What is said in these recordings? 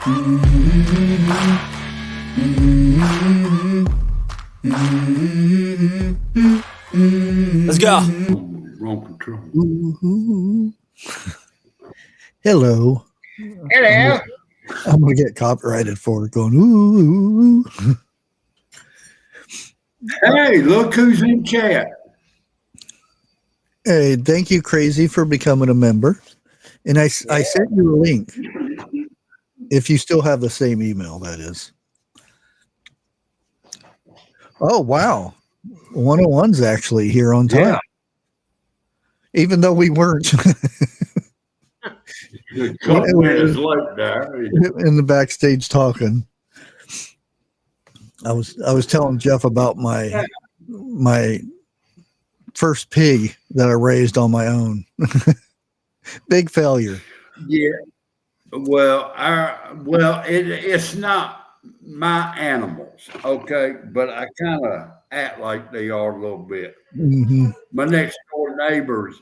Let's go. Wrong control. Hello. Hello. I'm gonna get copyrighted for going ooh. Hey, look who's in chat. Hey, thank you, Crazy, for becoming a member. And I sent you a link. If you still have the same email, that is. Oh, wow. 101's actually here on time. Yeah. Even though we weren't. A couple minutes late there. In the backstage talking. I was telling Jeff about my first pig that I raised on my own. Big failure. Yeah. Well, it's not my animals, okay, but I kind of act like they are a little bit. Mm-hmm. My next door neighbor's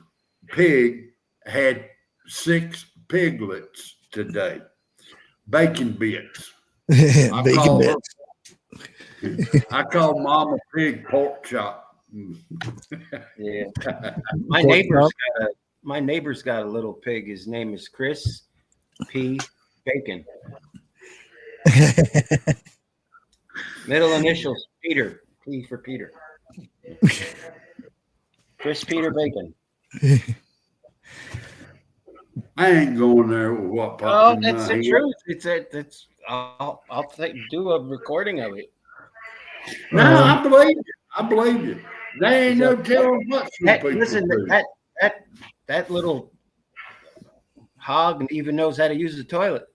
pig had 6 piglets today. Bacon bits. Bacon bits. I call Mama Pig pork chop. Yeah. My neighbor's got a little pig. His name is Chris P. Bacon. Middle initials Peter. P for Peter. Chris Peter Bacon. I ain't going there with what pops Oh, in that's my the head. truth. It's I'll do a recording of it. No, I believe you. I believe you. They ain't no telling what some people Listen, do. that little hog even knows how to use the toilet.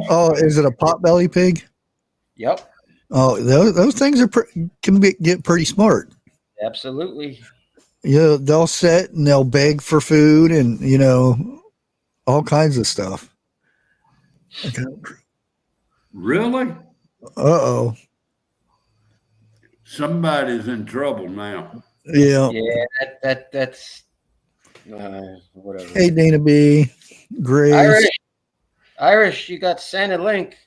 Oh, is it a potbelly pig? Yep. Oh, those things are get pretty smart. Absolutely. Yeah, they'll sit and they'll beg for food and all kinds of stuff. Okay. Really? Uh-oh. Somebody's in trouble now. Yeah. Yeah, that's whatever. Hey, Dana B. Grace. Irish, you got sent a link.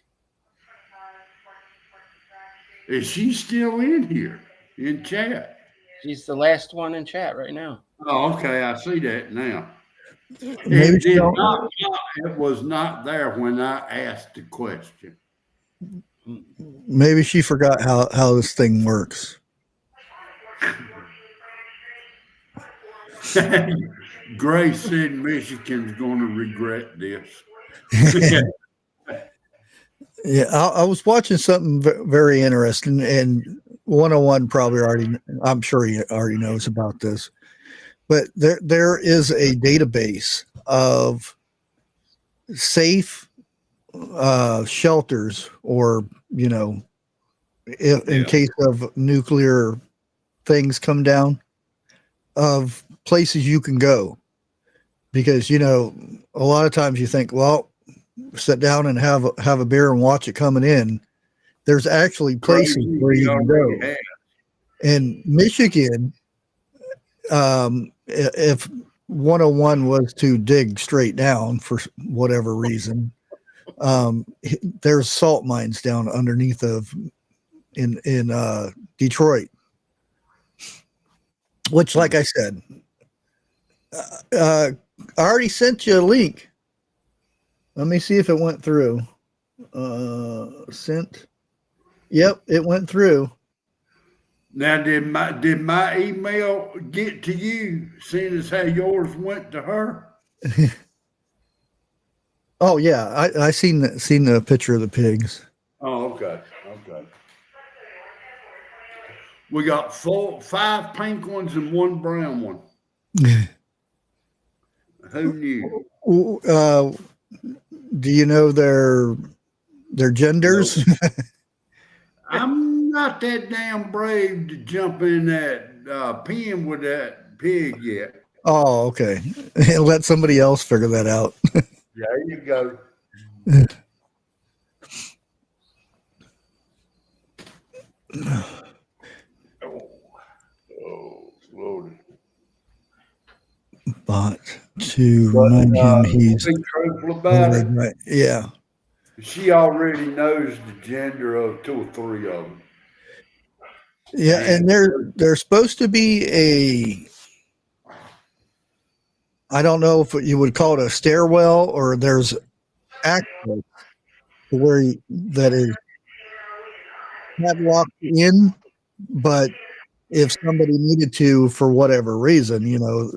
Is she still in here in chat? She's the last one in chat right now. Oh, okay. I see that now. Maybe It was not there when I asked the question. Maybe she forgot how this thing works. Grace said Michigan's going to regret this. Yeah, I was watching something very interesting, and 101 probably I'm sure he already knows about this, but there is a database of safe shelters, or in case of nuclear things come down, of places you can go, because a lot of times you think, well, sit down and have a beer and watch it coming in. There's actually places where you can go. In Michigan, if 101 was to dig straight down for whatever reason, there's salt mines down underneath in Detroit, which, like I said, I already sent you a link. Let me see if it went through. Sent. Yep, it went through. Now, did my email get to you, seeing as how yours went to her? Oh yeah, I seen the picture of the pigs. Oh, okay. We got 5 pink ones and 1 brown one. Who knew? Do you know their genders? Nope. I'm not that damn brave to jump in that pen with that pig yet. Oh, okay. Let somebody else figure that out. There you go. Oh, loaded. But to But remind him he's be truthful about it. right. Yeah. She already knows the gender of 2 or 3 of them. Yeah, and there's supposed to be I don't know if you would call it a stairwell or there's access where that is padlocked in, but if somebody needed to for whatever reason,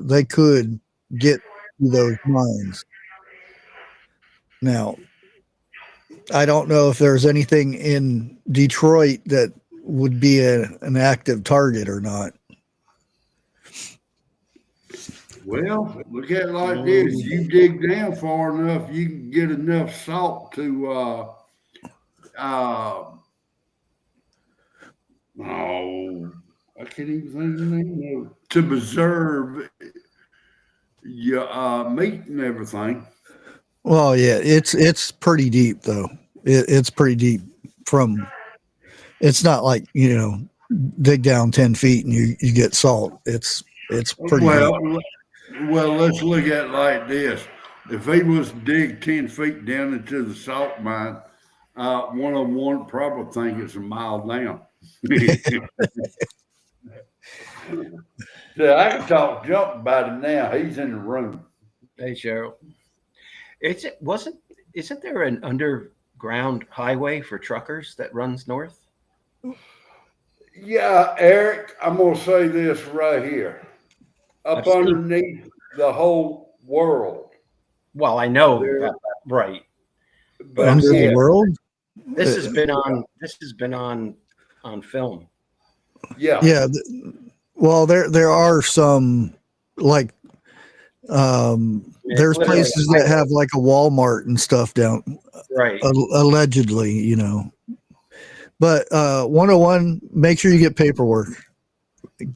they could get to those mines. Now, I don't know if there's anything in Detroit that would be an active target or not. Well, look at it like this. You dig down far enough, you can get enough salt to I can't even think of the name of it. To preserve your meat and everything. Well, yeah, it's pretty deep though. It's pretty deep it's not like, dig down 10 feet and you get salt. It's pretty deep. Well, let's look at it like this. If he was to dig 10 feet down into the salt mine, one of them would probably think it's a mile down. So I can talk jump about him now. He's in the room. Hey, Cheryl. Isn't there an underground highway for truckers that runs north? Yeah, Eric, I'm going to say this right here. Up underneath the whole world. Well, I know that, right. But under the world? This has been on film. Yeah. Yeah. Well, there are some like there's places that have like a Walmart and stuff down, right? Allegedly, But 101, make sure you get paperwork,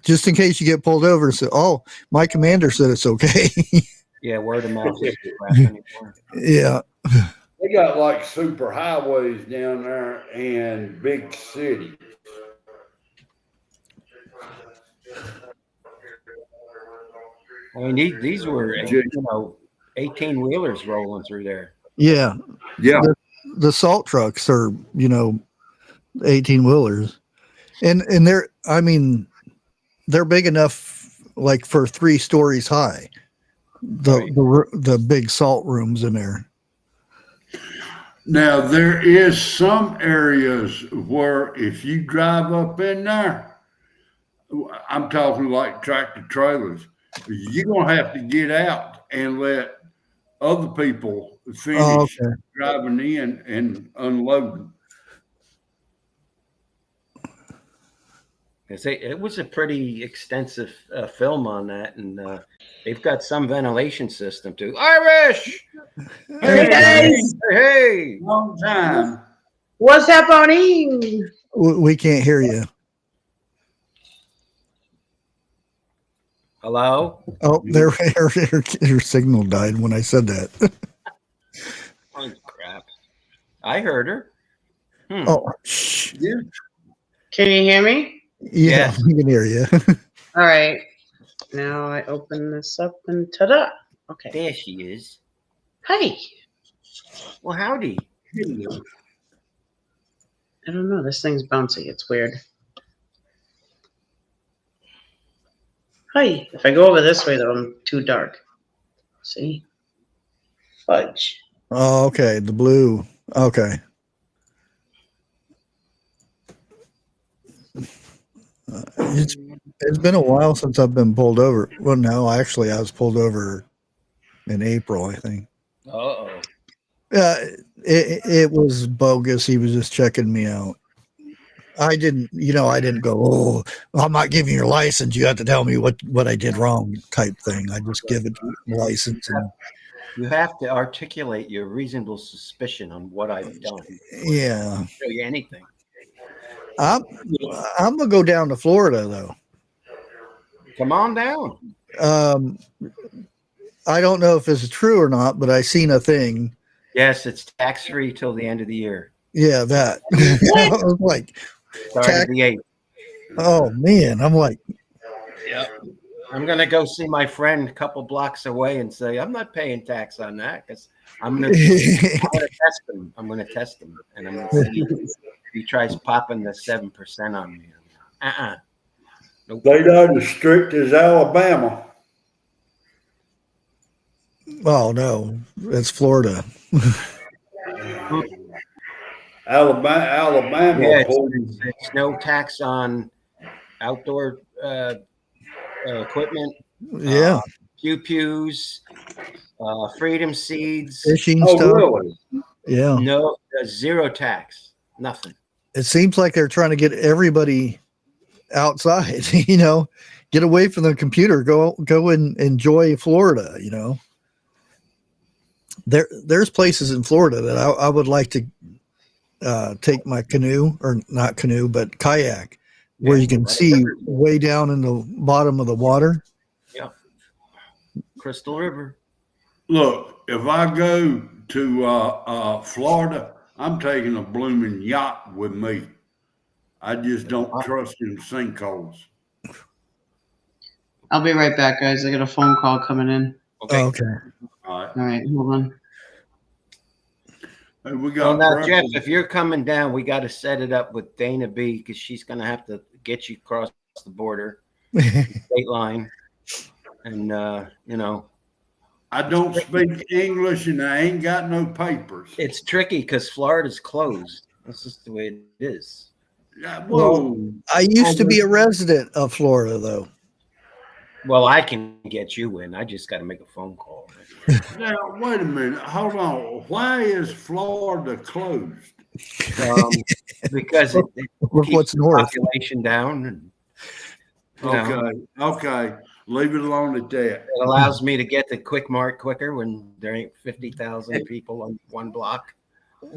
just in case you get pulled over and say, "Oh, my commander said it's okay." Yeah, word of mouth isn't crap anymore. Yeah. They got like super highways down there and big cities. I mean, these were 18 wheelers rolling through there. Yeah. Yeah. The salt trucks are 18 wheelers, and they're big enough like for 3 stories high. The big salt rooms in there. Now there is some areas where if you drive up in there, I'm talking like tractor trailers, you're gonna have to get out and let other people finish driving in and unloading. It was a pretty extensive film on that, and they've got some ventilation system too. Irish! Hey guys! Hey! Long time. What's happening? We can't hear you. Hello? Oh, her signal died when I said that. Oh, crap. I heard her. Oh, shh. Yeah. Can you hear me? Yeah, we can hear you. All right. Now I open this up and ta-da. Okay. There she is. Hey. Well, howdy. I don't know. This thing's bouncy. It's weird. Hi. If I go over this way, though, I'm too dark. See? Fudge. Oh, okay. The blue. Okay. It's been a while since I've been pulled over. Well, no, actually, I was pulled over in April, I think. Uh-oh. It was bogus. He was just checking me out. I didn't go, "Oh, I'm not giving you your license. You have to tell me what I did wrong," type thing. I just give it the license. And, you have to articulate your reasonable suspicion on what I've done. Yeah. Show you anything. I'm gonna go down to Florida though. Come on down. I don't know if it's true or not, but I seen a thing. Yes, it's tax-free till the end of the year. Yeah, that. I was like, Started the 8th. Oh man, I'm like, yeah. I'm gonna go see my friend a couple blocks away and say I'm not paying tax on that because I'm gonna test him. I'm gonna test him, and I'm gonna see if he tries popping the 7% on me. Nope. They not as strict as Alabama. Oh no, it's Florida. Alabama. Yeah, it's no tax on outdoor equipment, Yeah, pews, freedom seeds. fishing Oh, stuff. really? Yeah, No, zero tax, nothing. it seems like they're trying to get everybody outside. You know, get away from the computer. Go and enjoy Florida. You know, there's places in Florida that I would like to take my canoe, or not canoe, but kayak, where you can see way down in the bottom of the water. Yeah, Crystal River. Look, if I go to Florida, I'm taking a blooming yacht with me. I just don't trust in sinkholes. I'll be right back, guys. I got a phone call coming in. Okay. Okay. All right. All right, hold on. Hey, we Well, got now, Jeff, if you're coming down, we got to set it up with Dana B because she's going to have to get you across the border, state line, and you know. I don't speak English and I ain't got no papers. It's tricky because Florida's closed. That's just the way it is. Whoa. I used to be a resident of Florida, though. Well, I can get you in. I just got to make a phone call. Now, wait a minute. Hold on. Why is Florida closed? Because it keeps What's the north? population down. And, you know, Okay. Leave it alone at that. it allows me to get to Quick Mart quicker when there ain't 50,000 people on one block.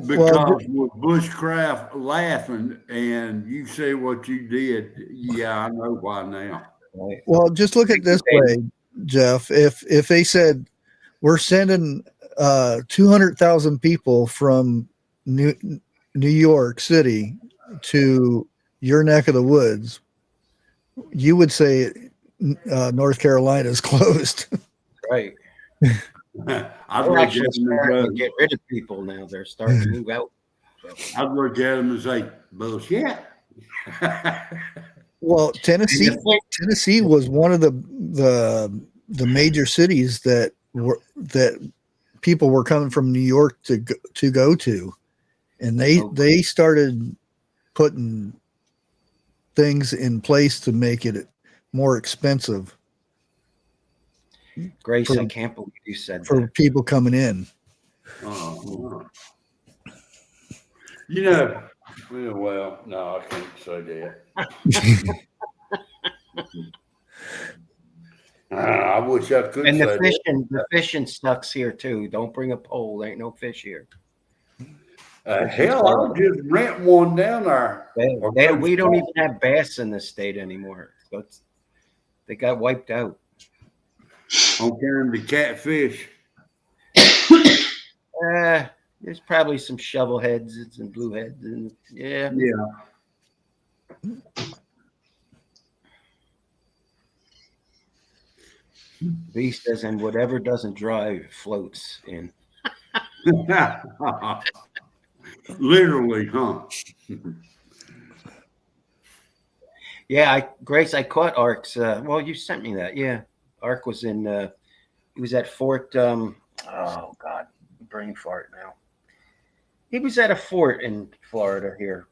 Because with Bushcraft laughing and you say what you did, yeah, I know why now. Right? Well, just look at it this way, Jeff. If they said we're sending 200,000 people from New York City to your neck of the woods, you would say North Carolina is closed. Right. I'd They're look actually at them starting to and get rid of people now. They're starting to move out. So. I'd look at them and say, bullshit. Well, Tennessee was one of the major cities that people were coming from New York to go to, and they started putting things in place to make it more expensive. Grace, I can't believe you said for that. people coming in. You know, well, no, I can't say that. I wish I could. And say the fishing sucks here too. Don't bring a pole. There ain't no fish here. Hell, I'll just rent one down there. We don't even have bass in this state anymore. So they got wiped out. I'm carrying the catfish. There's probably some shovel heads and some blue heads. And yeah. B says, and whatever doesn't drive floats in. Literally, huh? Yeah, Grace, I caught Ark's. Well, you sent me that. Yeah, Ark was in. He was at Fort. Oh God, brain fart now. He was at a fort in Florida here.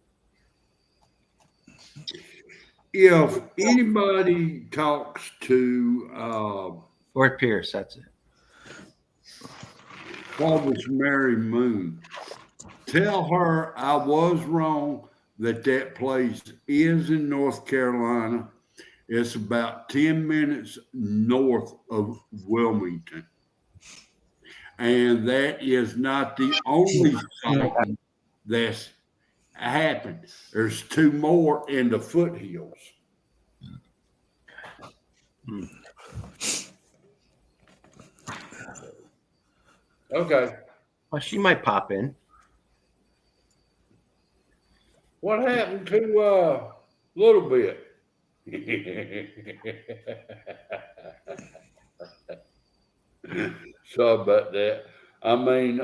If anybody talks to Fort Pierce, that's it. what was Mary Moon, tell her I was wrong, that place is in North Carolina. It's about 10 minutes north of Wilmington. And that is not the only sighting that's happened. There's two more in the foothills. Okay. Well, she might pop in. What happened to Little Bit? Sorry about that. I mean,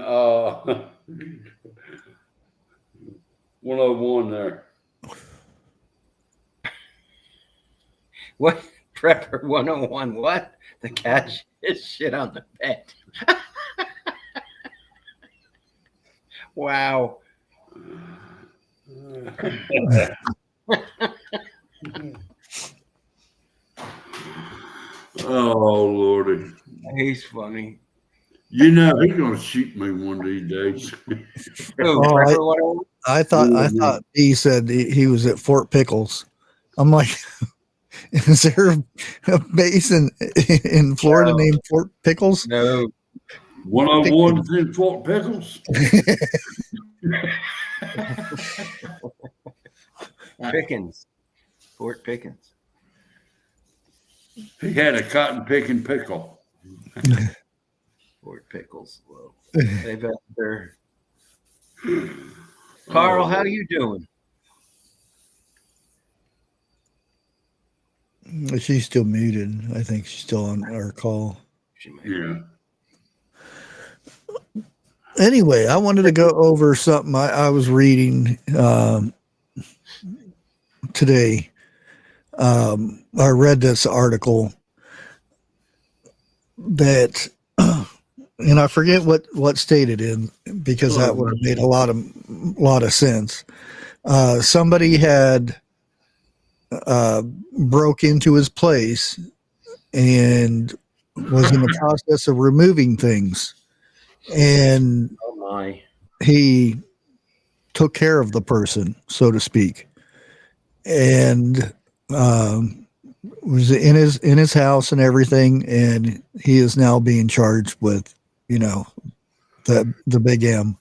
101 there. What? Prepper 101. What? The cat is shit on the bed. Wow. Oh, Lordy. He's funny. You know, he's going to shoot me one of these days. Oh, Oh, Prepper 101? I thought he said he was at Fort Pickles. I'm like, is there a base in Florida No. named Fort Pickles? No. 101 is in Fort Pickles. Pickens. Fort Pickens. He had a cotton picking pickle. Fort Pickles. Well, they've got their. Carl, how are you doing? She's still muted. I think she's still on our call. Yeah. Anyway, I wanted to go over something I was reading today. I read this article that, and I forget what state it in, because that would have made a lot of sense. Somebody had broke into his place and was in the process of removing things, and Oh my. he took care of the person, so to speak, and was in his house and everything, and he is now being charged with, the big M,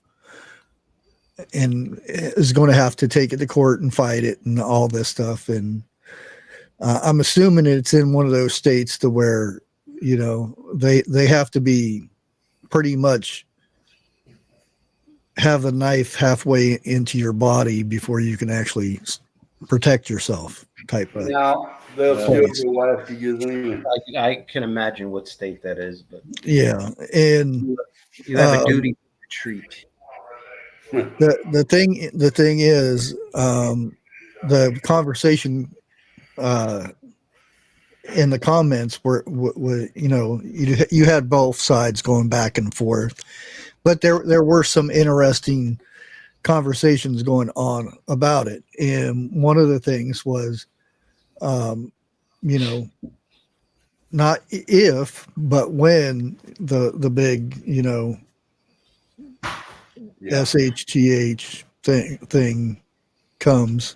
and is going to have to take it to court and fight it and all this stuff. And I'm assuming it's in one of those states to where, they have to be pretty much have the knife halfway into your body before you can actually protect yourself, type of. Now, they'll still go after you then. I can imagine what state that is, but Yeah. And you have a duty to retreat. the thing is, the conversation in the comments were you had both sides going back and forth, but there were some interesting conversations going on about it. And one of the things was, not if, but when the big, SHTH thing comes,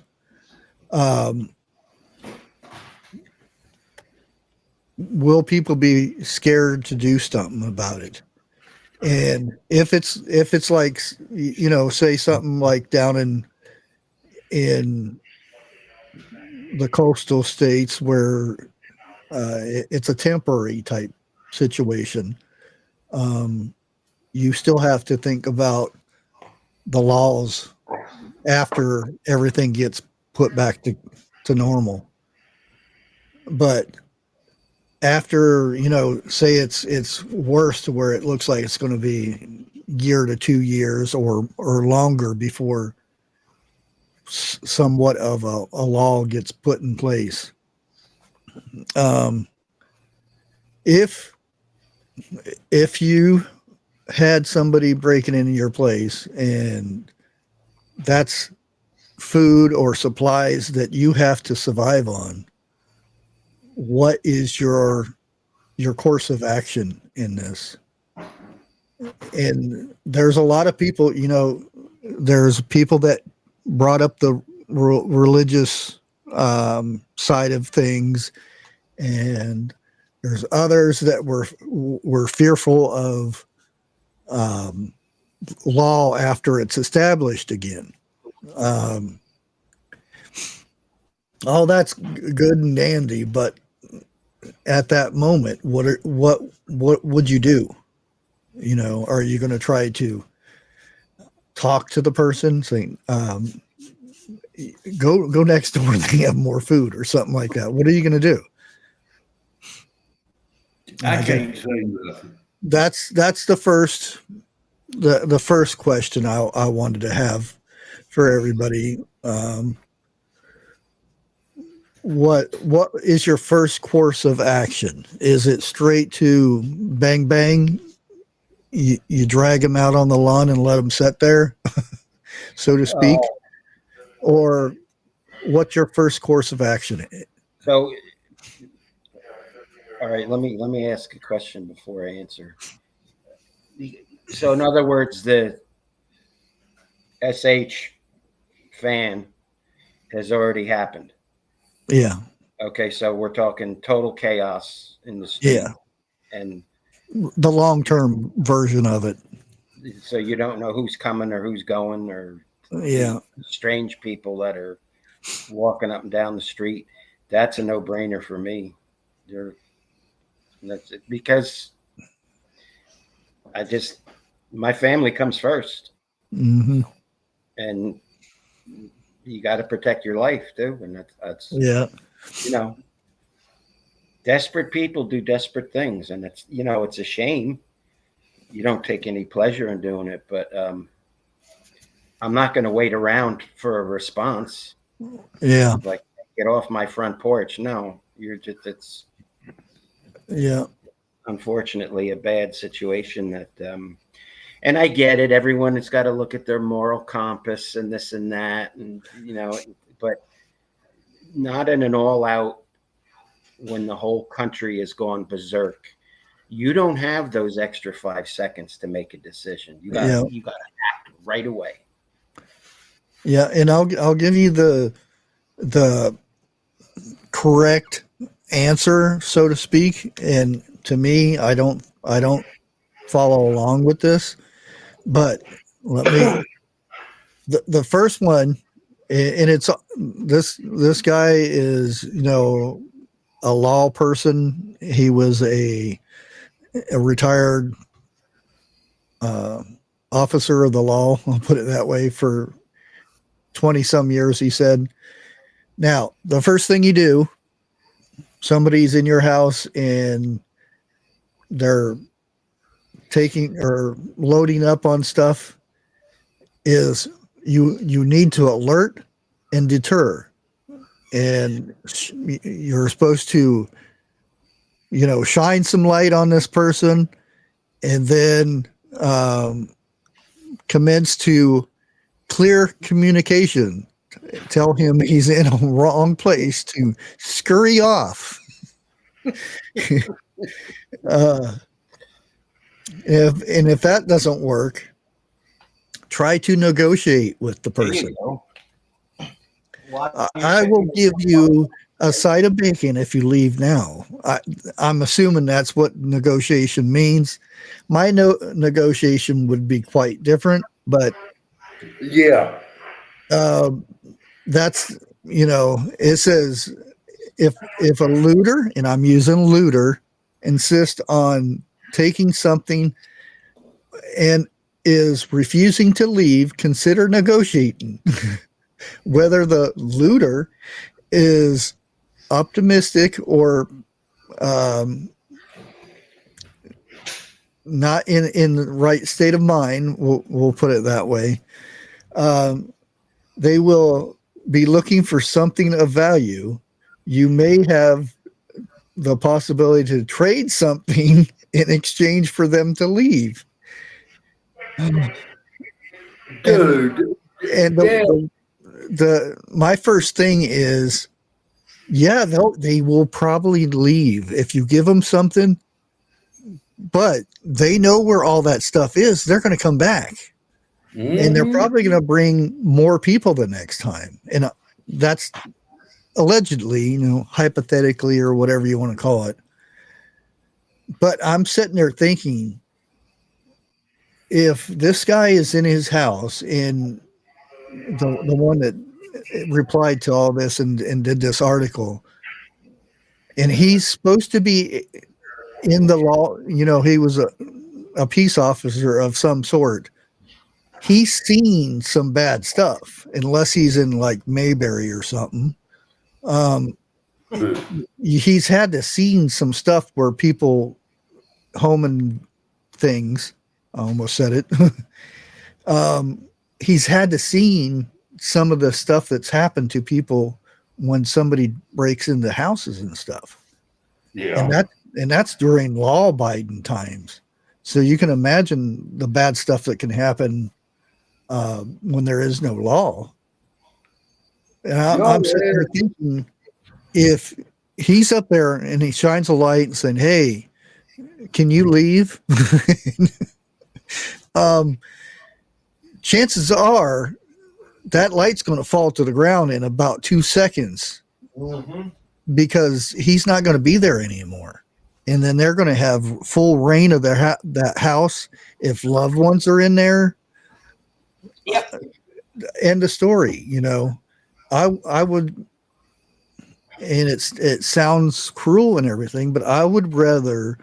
will people be scared to do something about it? And if it's like, say something like down in the coastal states where it's a temporary type situation, you still have to think about the laws after everything gets put back to normal. But after, say it's worse to where it looks like it's going to be year to 2 years or longer before somewhat of a law gets put in place. If you had somebody breaking into your place and that's food or supplies that you have to survive on, what is your course of action in this? And there's a lot of people, there's people that brought up the religious side of things, and there's others that were fearful of law after it's established again. All that's good and dandy, but at that moment, what would you do? Are you going to try to talk to the person, saying, go next door and they have more food or something like that. What are you going to do? I can't say nothing. That's the first question I wanted to have for everybody. What is your first course of action? Is it straight to bang bang? You drag them out on the lawn and let them sit there, so to speak, or what's your first course of action? So, all right, let me ask a question before I answer. So, in other words, the SH fan has already happened. Yeah. Okay, so we're talking total chaos in the street. Yeah. And the long-term version of it. So you don't know who's coming or who's going, or strange people that are walking up and down the street. That's a no-brainer for me. That's it, because my family comes first, and you got to protect your life too. And that's desperate people do desperate things, and it's a shame. You don't take any pleasure in doing it, but I'm not going to wait around for a response. Yeah. Like, get off my front porch. No, it's unfortunately a bad situation that, and I get it. Everyone has got to look at their moral compass and this and that, and, but not in an all out when the whole country has gone berserk. You don't have those extra 5 seconds to make a decision. You got to act right away. Yeah, and I'll give you the correct answer, so to speak. And to me, I don't follow along with this, but the first one, and it's this guy is a law person. He was a retired officer of the law, I'll put it that way, for 20 some years, he said. Now, the first thing you do, somebody's in your house and they're taking or loading up on stuff, is you need to alert and deter. And you're supposed to shine some light on this person, and then commence to clear communication. Tell him he's in a wrong place to scurry off. If that doesn't work, try to negotiate with the person. I will give you a side of bacon if you leave now. I'm assuming that's what negotiation means. My negotiation would be quite different, but that's it says if a looter, and I'm using looter, insists on taking something and is refusing to leave, consider negotiating. Whether the looter is optimistic or not in the right state of mind, we'll put it that way. They will be looking for something of value. You may have the possibility to trade something in exchange for them to leave. Dude. And my first thing is, they will probably leave if you give them something, but they know where all that stuff is. They're going to come back, and they're probably going to bring more people the next time. And that's allegedly, hypothetically, or whatever you want to call it. But I'm sitting there thinking, if this guy is in his house, and the one that replied to all this and did this article, and he's supposed to be in the law, he was a peace officer of some sort, he's seen some bad stuff, unless he's in like Mayberry or something. He's had to seen some stuff where people homing things. I almost said it. He's had to seen some of the stuff that's happened to people when somebody breaks into houses and stuff. Yeah. And that's during law-abiding times. So you can imagine the bad stuff that can happen when there is no law. And I'm sitting there thinking, if he's up there and he shines a light and saying, "Hey, can you leave?" Chances are that light's going to fall to the ground in about 2 seconds, because he's not going to be there anymore. And then they're going to have full reign of that house. If loved ones are in there, Yep. End of story. You know, I would, and it sounds cruel and everything, but I would rather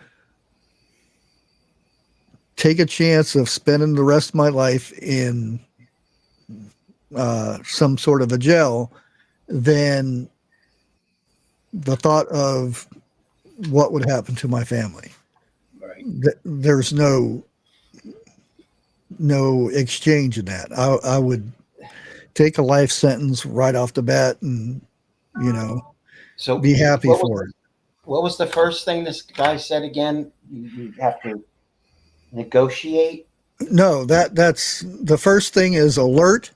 take a chance of spending the rest of my life in some sort of a jail than the thought of what would happen to my family. Right. There's no exchange in that. I would take a life sentence right off the bat, and So be happy for it. What was the first thing this guy said again? You have to negotiate. No, that's the first thing is alert.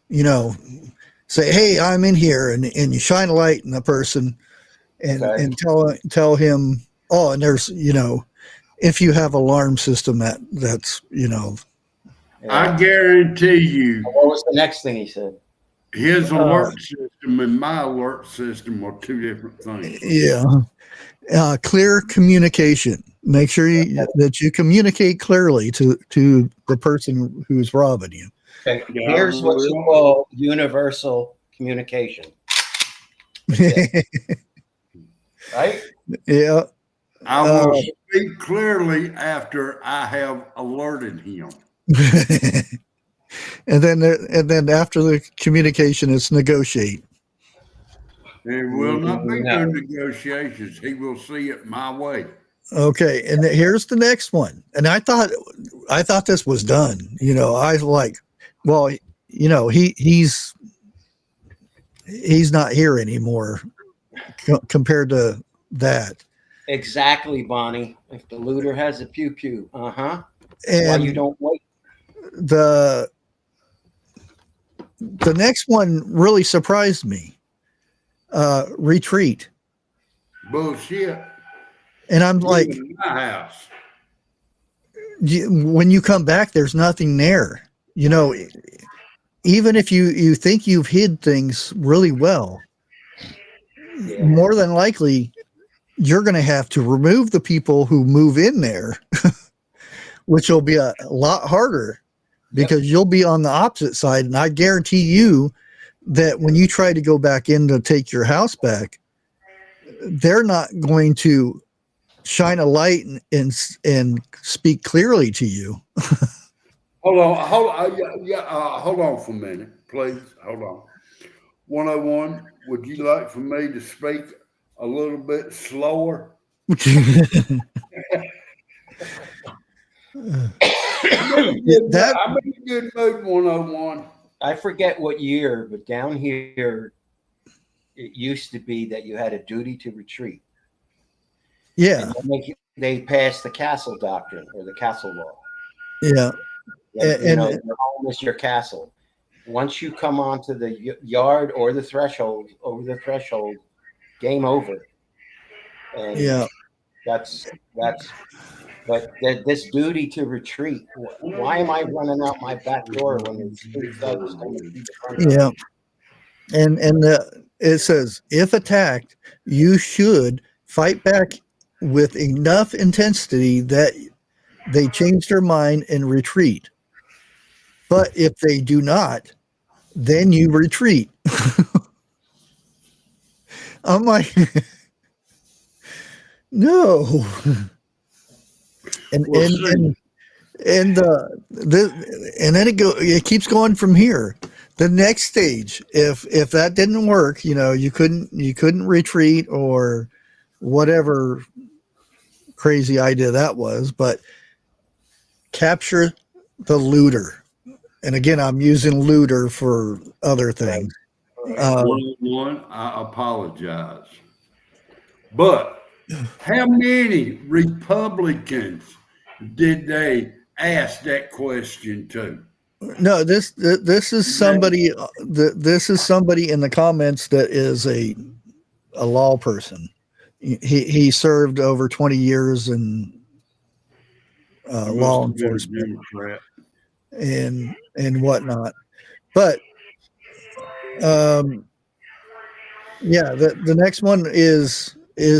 Say, "Hey, I'm in here," and you shine a light in the person, and Okay. and tell him. Oh, and there's if you have alarm system that's I guarantee you, What was the next thing he said? his alert system and my alert system are two different things. Yeah. Clear communication. Make sure that you communicate clearly to the person who's robbing you. Okay. Yeah, Here's what you call universal communication. Right? Yeah. I will speak clearly after I have alerted him. and then after the communication, it's negotiate. There will not be no negotiations. He will see it my way. Okay, and here's the next one. And I thought this was done. I was like, well, he's not here anymore compared to that. Exactly, Bonnie. If the looter has a pew pew, And why you don't wait? The next one really surprised me. Retreat. Bullshit. And I'm like, in my house. When you come back, there's nothing there. Even if you think you've hid things really well, more than likely you're going to have to remove the people who move in there, which will be a lot harder because you'll be on the opposite side. And I guarantee you that when you try to go back in to take your house back, they're not going to shine a light and speak clearly to you. Hold on for a minute, please. Hold on. 101, would you like for me to speak a little bit slower? That I'm in a good mood, 101. I forget what year, but down here, it used to be that you had a duty to retreat. Yeah. They passed the castle doctrine or the castle law. Yeah. Your home is your castle. Once you come onto the yard or the threshold, game over. And that's. But this duty to retreat. Why am I running out my back door when there's 3 thugs coming through the front door? Yeah. And it says, if attacked, you should fight back with enough intensity that they change their mind and retreat. But if they do not, then you retreat. I'm like, no. And And and then it keeps going from here. The next stage, if that didn't work, you couldn't retreat or whatever crazy idea that was, but capture the looter. And again, I'm using looter for other things. One, I apologize. But how many Republicans did they ask that question to? No, this is somebody. This is somebody in the comments that is a law person. He served over 20 years in law enforcement and whatnot. But yeah, the next one is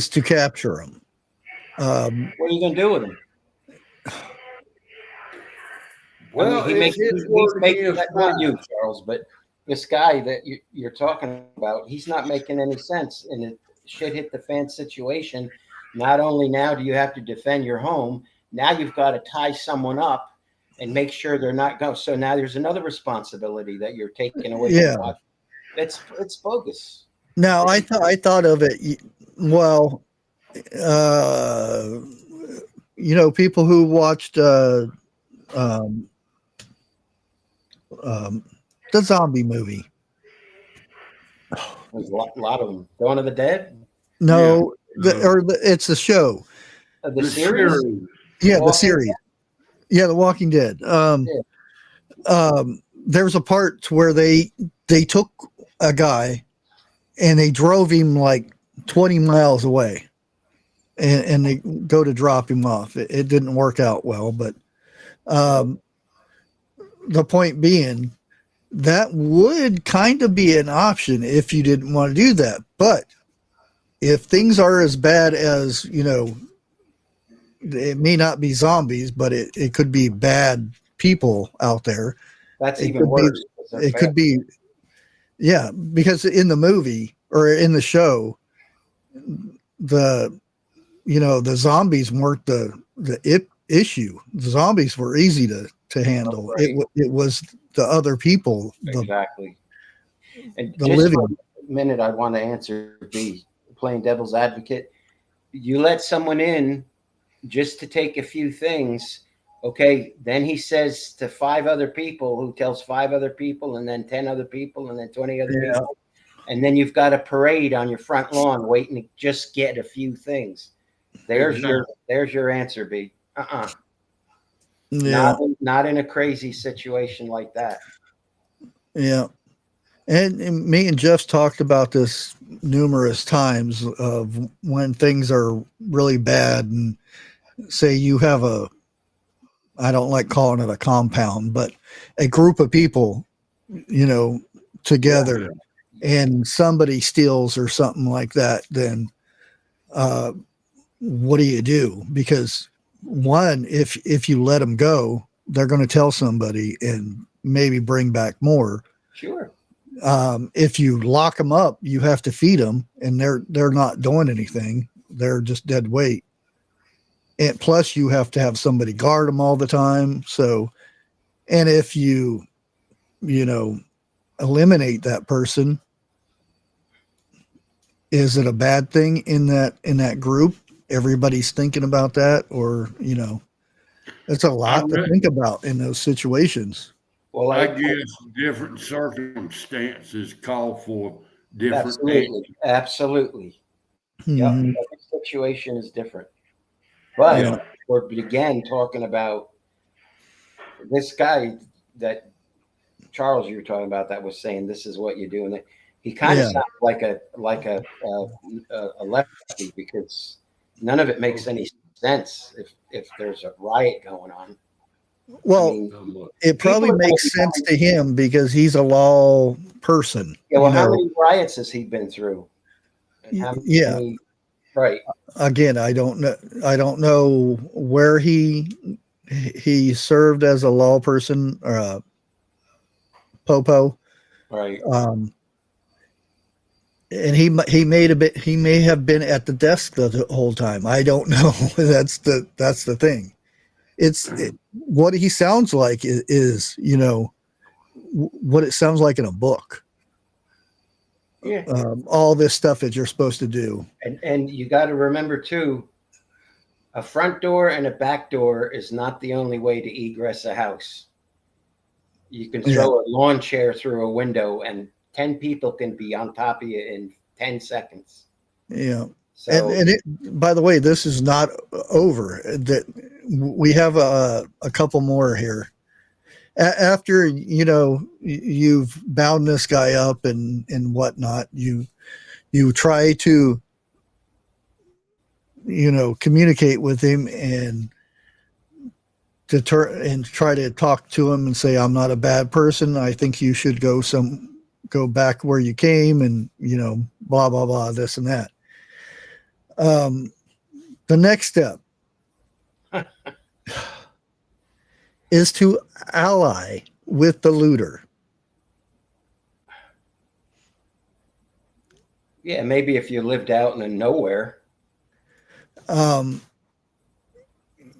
to capture him. What are you going to do with him? Well, I mean, he's making that, not you, Charles, but this guy that you're talking about, he's not making any sense in a shit hit the fan situation. Not only now do you have to defend your home, now you've got to tie someone up and make sure they're not going. So now there's another responsibility that you're taking away. Yeah, from it's bogus. Now I thought of it. Well, people who watched the zombie movie. There's a lot of them. Dawn of the Dead? No, it's a show. The series? Yeah, the series. Yeah, The Walking Dead. There's a part where they took a guy and they drove him like 20 miles away, and they go to drop him off. It didn't work out well, but the point being, that would kind of be an option if you didn't want to do that. But if things are as bad as, it may not be zombies, but it could be bad people out there. That's even worse. It could be, yeah, because in the movie or in the show, the zombies weren't the issue. The zombies were easy to handle. Right. It was the other people. Exactly. And the just living. for a minute, I want to answer playing devil's advocate. You let someone in just to take a few things. Okay. Then he says to 5 other people, who tells 5 other people, and then 10 other people, and then 20 other people. And then you've got a parade on your front lawn waiting to just get a few things. There's your answer, B. Yeah. Not in a crazy situation like that. Yeah. And me and Jeff talked about this numerous times of when things are really bad, and say you have I don't like calling it a compound, but a group of people, together, and somebody steals or something like that, then what do you do? Because one, if you let them go, they're going to tell somebody and maybe bring back more. Sure. If you lock them up, you have to feed them, and they're not doing anything. They're just dead weight. And plus you have to have somebody guard them all the time. So, and if you eliminate that person, is it a bad thing in that group? Everybody's thinking about that, or it's a lot to think about in those situations. Well, I guess different circumstances call for different. Absolutely. Mm-hmm. Yeah, every situation is different. But we're again talking about this guy that Charles you were talking about that was saying this is what you do, and he kind of sounds like a lefty, because none of it makes any sense if there's a riot going on. Well, it probably makes sense to him because he's a law person. Yeah. Well, how many riots has he been through? Right. Again, I don't know where he served as a law person or a popo. Right. And he may have been at the desk the whole time. I don't know. That's the thing. what he sounds like is what it sounds like in a book. Yeah. All this stuff that you're supposed to do. And you got to remember too, a front door and a back door is not the only way to egress a house. You can throw a lawn chair through a window and 10 people can be on top of you in 10 seconds. Yeah. So, and by the way, this is not over. That we have a couple more here. After you've bound this guy up and whatnot, you try to communicate with him and try to talk to him and say, I'm not a bad person. I think you should go back where you came, and blah blah blah, this and that. The next step is to ally with the looter. Yeah, maybe if you lived out in the nowhere.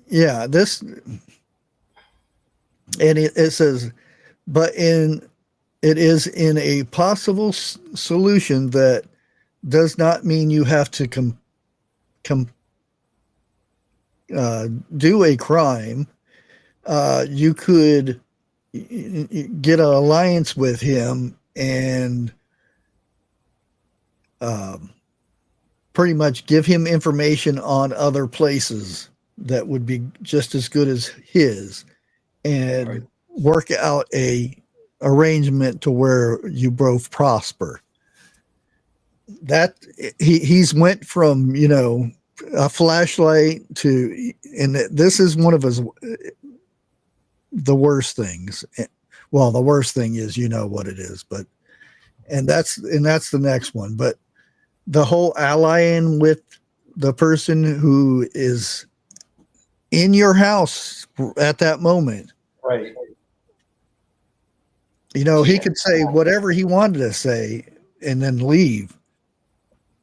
Yeah, this, and it says, but it is in a possible solution that does not mean you have to do a crime. You could get an alliance with him and pretty much give him information on other places that would be just as good as his, and work out a arrangement to where you both prosper. That he's went from a flashlight to, and this is one of the worst things. Well, the worst thing is what it is, but that's the next one. But the whole allying with the person who is in your house at that moment, right? He could say whatever he wanted to say and then leave.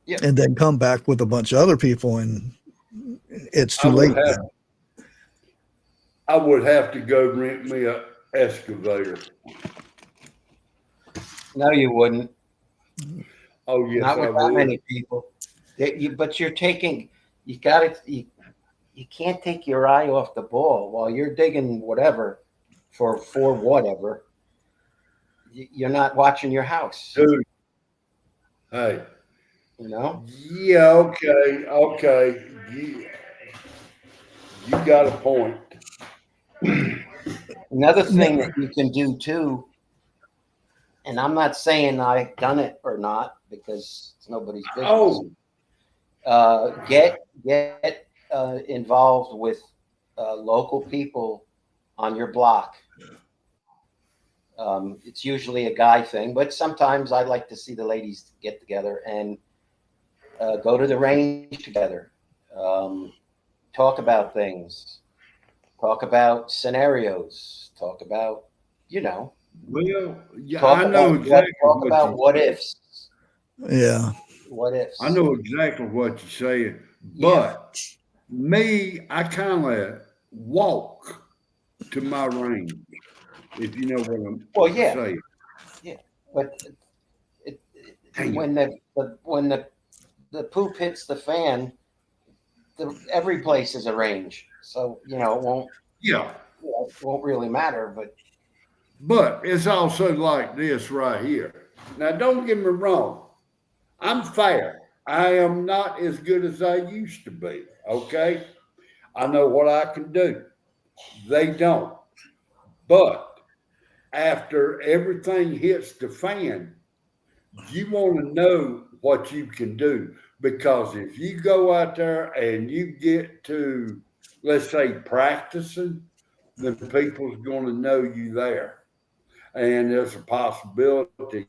Yep. And then come back with a bunch of other people, and it's too late. I would have to go rent me a excavator. No, you wouldn't. Oh yes, not with that many people. But you're taking. You can't take your eye off the ball while you're digging whatever for whatever. You're not watching your house. Dude. Hey. Yeah, okay. You got a point. Another thing that you can do too, and I'm not saying I've done it or not because it's nobody's business. Get involved with local people on your block. It's usually a guy thing, but sometimes I like to see the ladies get together and go to the range together, talk about things, talk about scenarios, talk about, Well, yeah, talk about what ifs. Yeah. What ifs. I know exactly what you're saying, but me, I kind of walk to my range, if you know what I'm saying. Yeah, but when the poop hits the fan, every place is a range. So, it won't. Yeah. It won't really matter, But it's also like this right here. Now, don't get me wrong. I'm fair. I am not as good as I used to be. Okay. I know what I can do. They don't. But after everything hits the fan, you want to know what you can do, because if you go out there and you get to, let's say, practicing, then people's going to know you there, and there's a possibility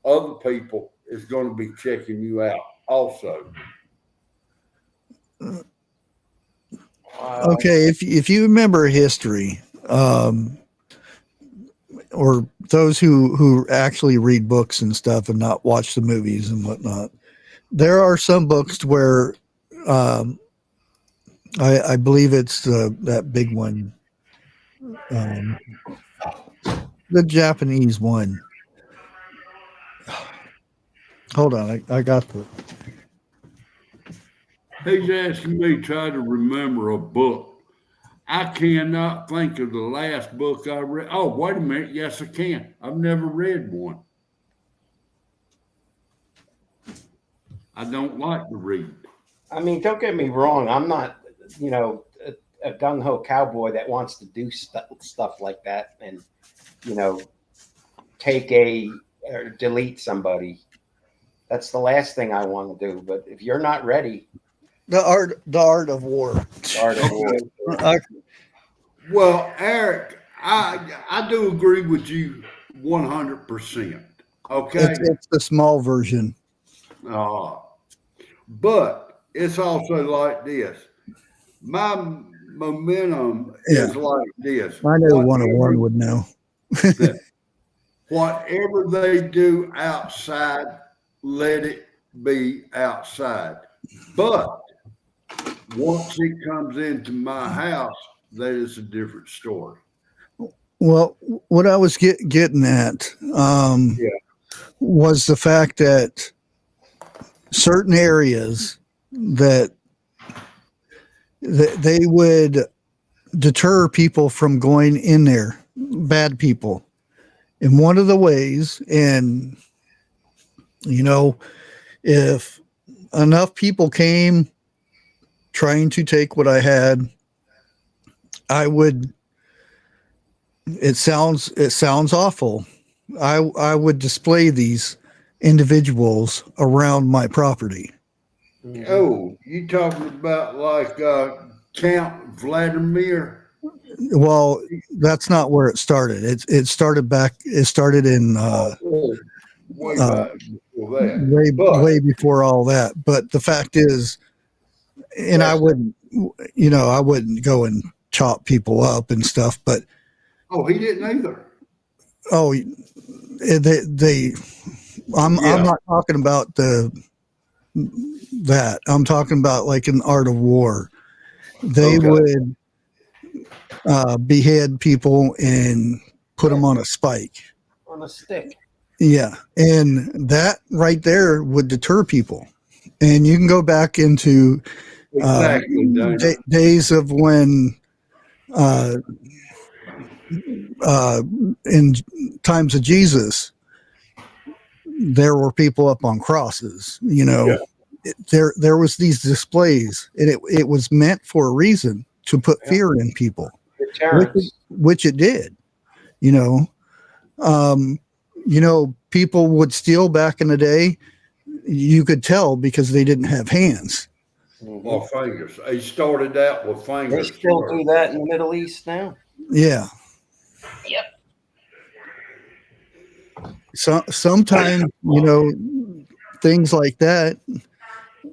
other people is going to be checking you out also. Okay, if you remember history, or those who actually read books and stuff and not watch the movies and whatnot, there are some books where I believe it's that big one, the Japanese one. Hold on, I got the. He's asking me to try to remember a book. I cannot think of the last book I read. Oh, wait a minute. Yes, I can. I've never read one. I don't like to read. I mean, don't get me wrong. I'm not, a gung-ho cowboy that wants to do stuff like that and, take or delete somebody. That's the last thing I want to do. But if you're not ready, The art of war. art of war. Well, Eric, I do agree with you 100%. Okay. It's the small version. But it's also like this. My momentum is like this. I know 101 would know. Whatever they do outside, let it be outside. But once it comes into my house, that is a different story. Well, what I was getting at was the fact that certain areas that they would deter people from going in there, bad people. And one of the ways, and if enough people came trying to take what I had, I would, it sounds awful. I would display these individuals around my property. Oh, you talking about like Count Vladimir? Well, that's not where it started. It started in way back before that. way before all that. But the fact is, and I wouldn't go and chop people up and stuff. But he didn't either. Oh, I'm not talking about that. I'm talking about like an art of war. They would behead people and put them on a spike. On a stick. Yeah. And that right there would deter people. And you can go back into days of when in times of Jesus, there were people up on crosses, there was these displays, and it was meant for a reason, to put fear in people, which it did. People would steal back in the day. You could tell because they didn't have hands. Or fingers. They started out with fingers. They still do that in the Middle East now. Yeah. Yep. So sometimes, things like that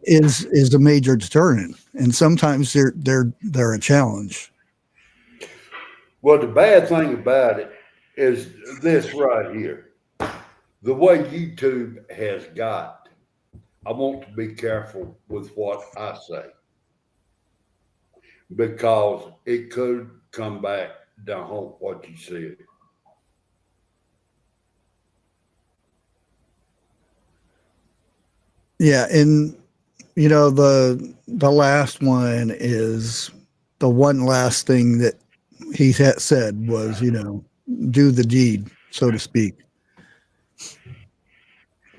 is a major deterrent, and sometimes they're a challenge. Well, the bad thing about it is this right here. The way YouTube has got, I want to be careful with what I say, because it could come back down home what you said. Yeah, and the last one is the one last thing that he had said was, do the deed, so to speak.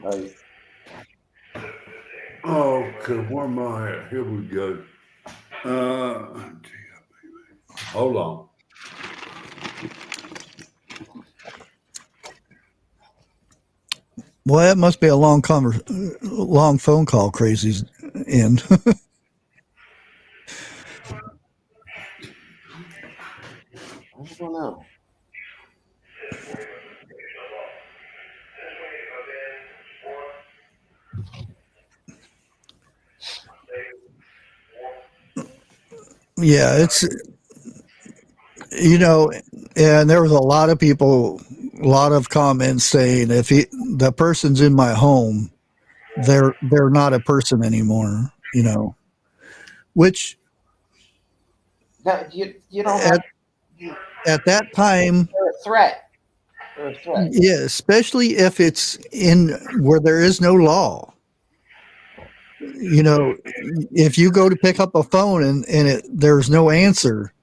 Right. Okay, where am I at? Here we go. Hold on. Well, that must be a long phone call Crazy's end. I don't know. Yeah, it's, and there was a lot of people, a lot of comments saying if the person's in my home, they're not a person anymore, which No, you don't have At that time, they're a threat. They're a threat. yeah, especially if it's in where there is no law. You know, if you go to pick up a phone and there's no answer,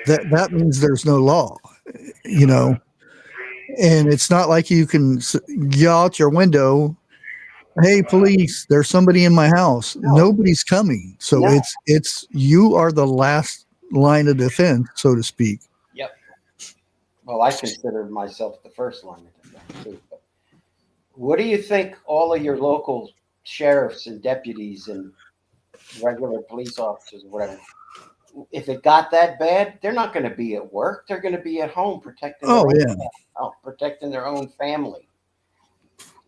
that means there's no law. You know, and it's not like you can yell out your window, "Hey, police! There's somebody in my house." No. Nobody's coming, so No. it's you are the last line of defense, so to speak. Yep. Well, I consider myself the first line of defense too. But what do you think all of your local sheriffs and deputies and regular police officers or whatever, if it got that bad, they're not going to be at work. They're going to be at home protecting protecting their own family.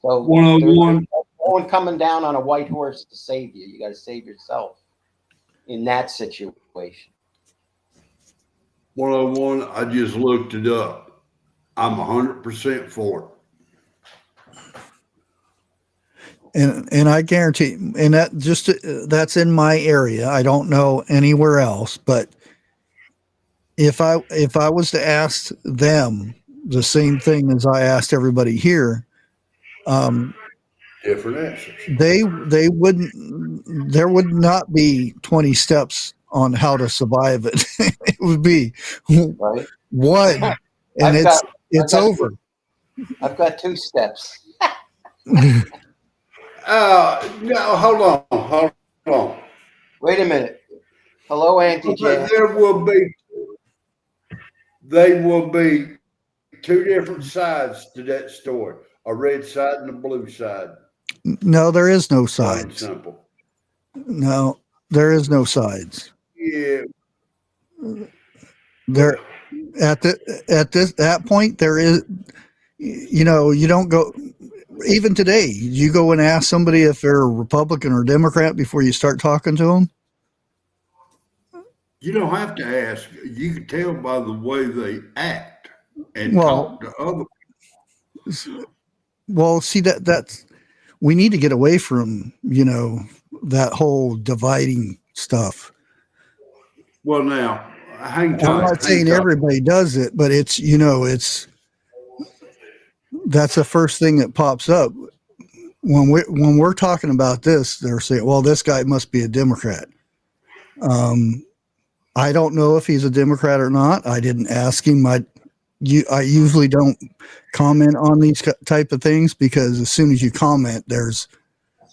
So there's no one coming down on a white horse to save you. You got to save yourself in that situation. 101, I just looked it up. I'm 100% for it. And I guarantee, and that's in my area. I don't know anywhere else, but if I was to ask them the same thing as I asked everybody here, Different answers. they wouldn't. There would not be 20 steps on how to survive it. It would be Right. one, and it's over. I've got 2 steps. No, hold on. Wait a minute. Hello, Auntie Jan. There will be 2 different sides to that story: a red side and a blue side. No, there is no Plain and sides. simple. No, there is no sides. Yeah. There at that point there is, you know, you don't go. Even today, you go and ask somebody if they're a Republican or Democrat before you start talking to them. You don't have to ask. You can tell by the way they act and Well, talk to other people. Well, see that's we need to get away from, you know, that whole dividing stuff. Well, now, hang tight. I'm not saying everybody does it, but it's, you know, that's the first thing that pops up when we're talking about this. They're saying, well, this guy must be a Democrat. I don't know if he's a Democrat or not. I didn't ask him. I usually don't comment on these type of things because as soon as you comment, there's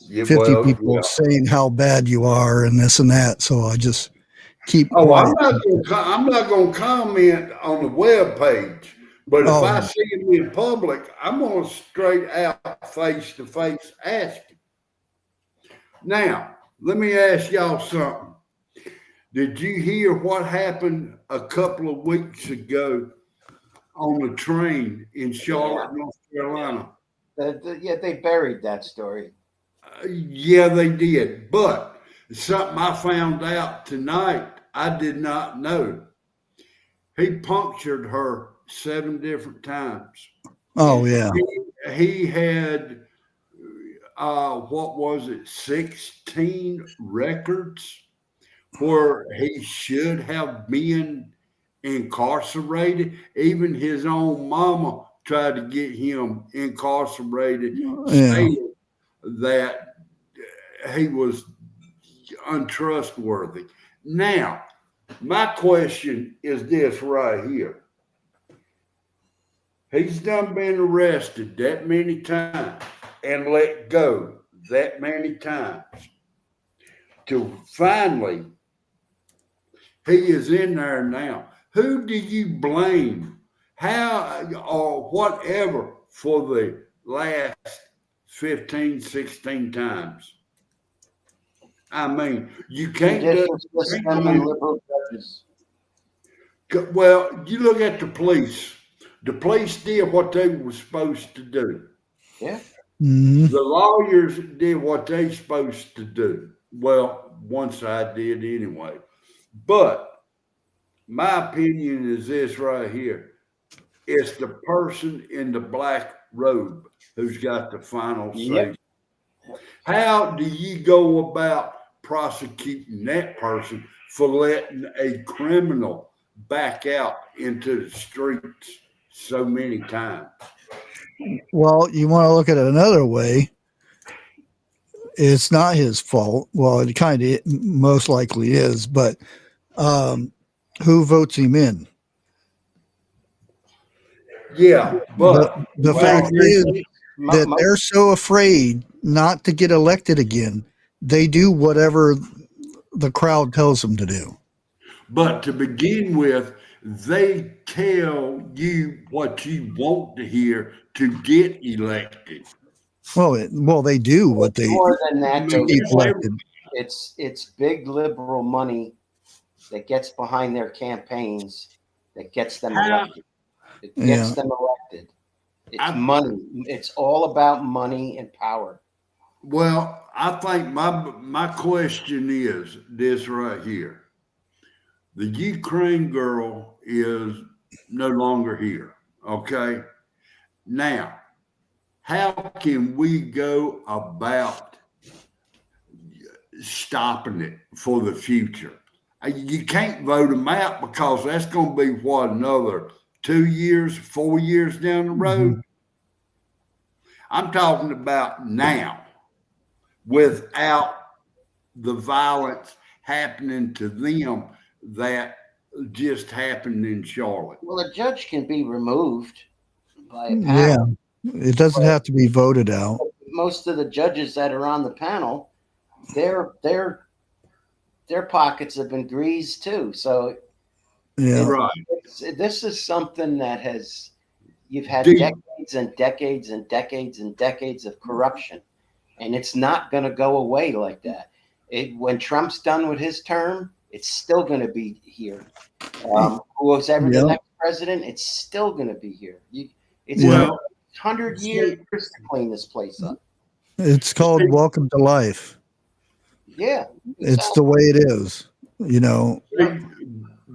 50 people saying how bad you are and this and that. So I just keep quiet. I'm not going to comment on the web page, but if I see him in public, I'm going to straight out face to face ask him. Now, let me ask y'all something. Did you hear what happened a couple of weeks ago on the train in Charlotte, North Carolina? Yeah, they buried that story. Yeah, they did. But something I found out tonight, I did not know. He punctured her 7 different times. Oh, yeah. He had, what was it, 16 records where he should have been incarcerated. Even his own mama tried to get him incarcerated, saying that he was untrustworthy. Now, my question is this right here. He's done been arrested that many times and let go that many times to finally he is in there now. Who do you blame? How or whatever for the last 15, 16 times? I mean, you can't do liberal judges. Well, you look at the police. The police did what they were supposed to do. Yeah. Mm-hmm. The lawyers did what they supposed to do. Well, one side did anyway. But my opinion is this right here. It's the person in the black robe who's got the final say. Yep. How do you go about prosecuting that person for letting a criminal back out into the streets so many times. Well, you want to look at it another way. It's not his fault. Well, it kind of most likely is, but who votes him in? Yeah, but The Well, fact is that mo- they're so afraid not to get elected again, they do whatever the crowd tells them to do. But to begin with, they tell you what you want to hear to get elected. Well, they do what they more than that, though. keep elected. It's big liberal money that gets behind their campaigns that gets them elected. It gets them elected. It's money. It's all about money and power. Well, I think my question is this right here. The Ukraine girl is no longer here. Okay. Now, how can we go about stopping it for the future? You can't vote them out because that's going to be what, another 2 years, 4 years down the road. Mhm. I'm talking about now, without the violence happening to them that just happened in Charlotte. Well, a judge can be removed by a panel. Yeah, it doesn't have to be voted out. Most of the judges that are on the panel, their pockets have been greased too. So Yeah, Right. this is something that you've had Dude. decades and decades and decades and decades of corruption, and it's not going to go away like that. When Trump's done with his term, it's still going to be here. Who's ever the next president, it's still going to be here. It's 100 years to clean this place up. it's called Welcome to Life. Yeah, It's the way it is, you know.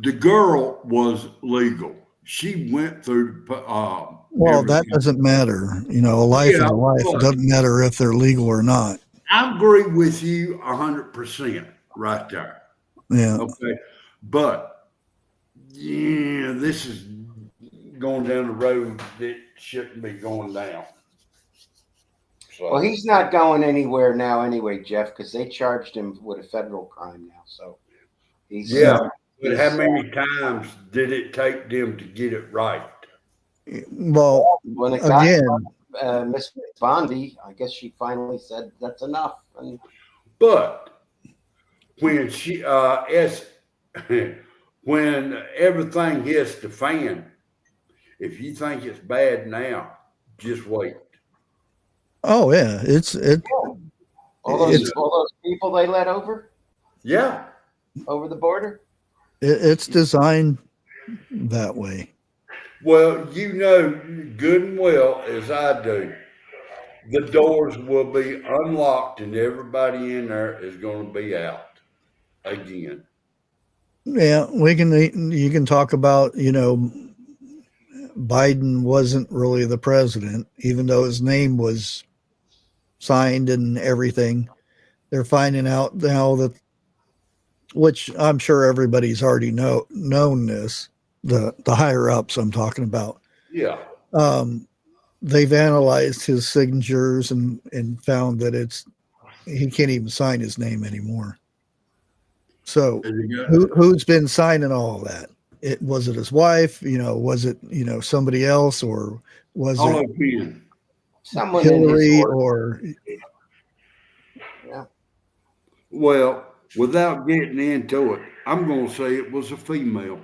The girl was legal. She went through. Well, everything. that doesn't matter. You know, a life is a life. It doesn't matter if they're legal or not. I agree with you 100% right there. Yeah. Okay. But yeah, this is going down the road that shouldn't be going down. So, Well, he's not going anywhere now anyway, Jeff, because they charged him with a federal crime now. So he's but how many times did it take them to get it right? Well, when it got again, Miss Bondi, I guess she finally said that's enough. And But when when everything hits the fan, if you think it's bad now, just wait. oh yeah, all those people they let over Yeah. the border. it's designed that way. Well, you know good and well as I do, the doors will be unlocked and everybody in there is going to be out again. Yeah, you can talk about, you know, Biden wasn't really the president, even though his name was signed and everything. They're finding out now that, which I'm sure everybody's already known this, the higher ups I'm talking about. Yeah. They've analyzed his signatures and found that he can't even sign his name anymore. So who's been signing all of that? Was it his wife? You know, was it, you know, somebody else, or was it someone Hillary or? Yeah. Well, without getting into it, I'm going to say it was a female.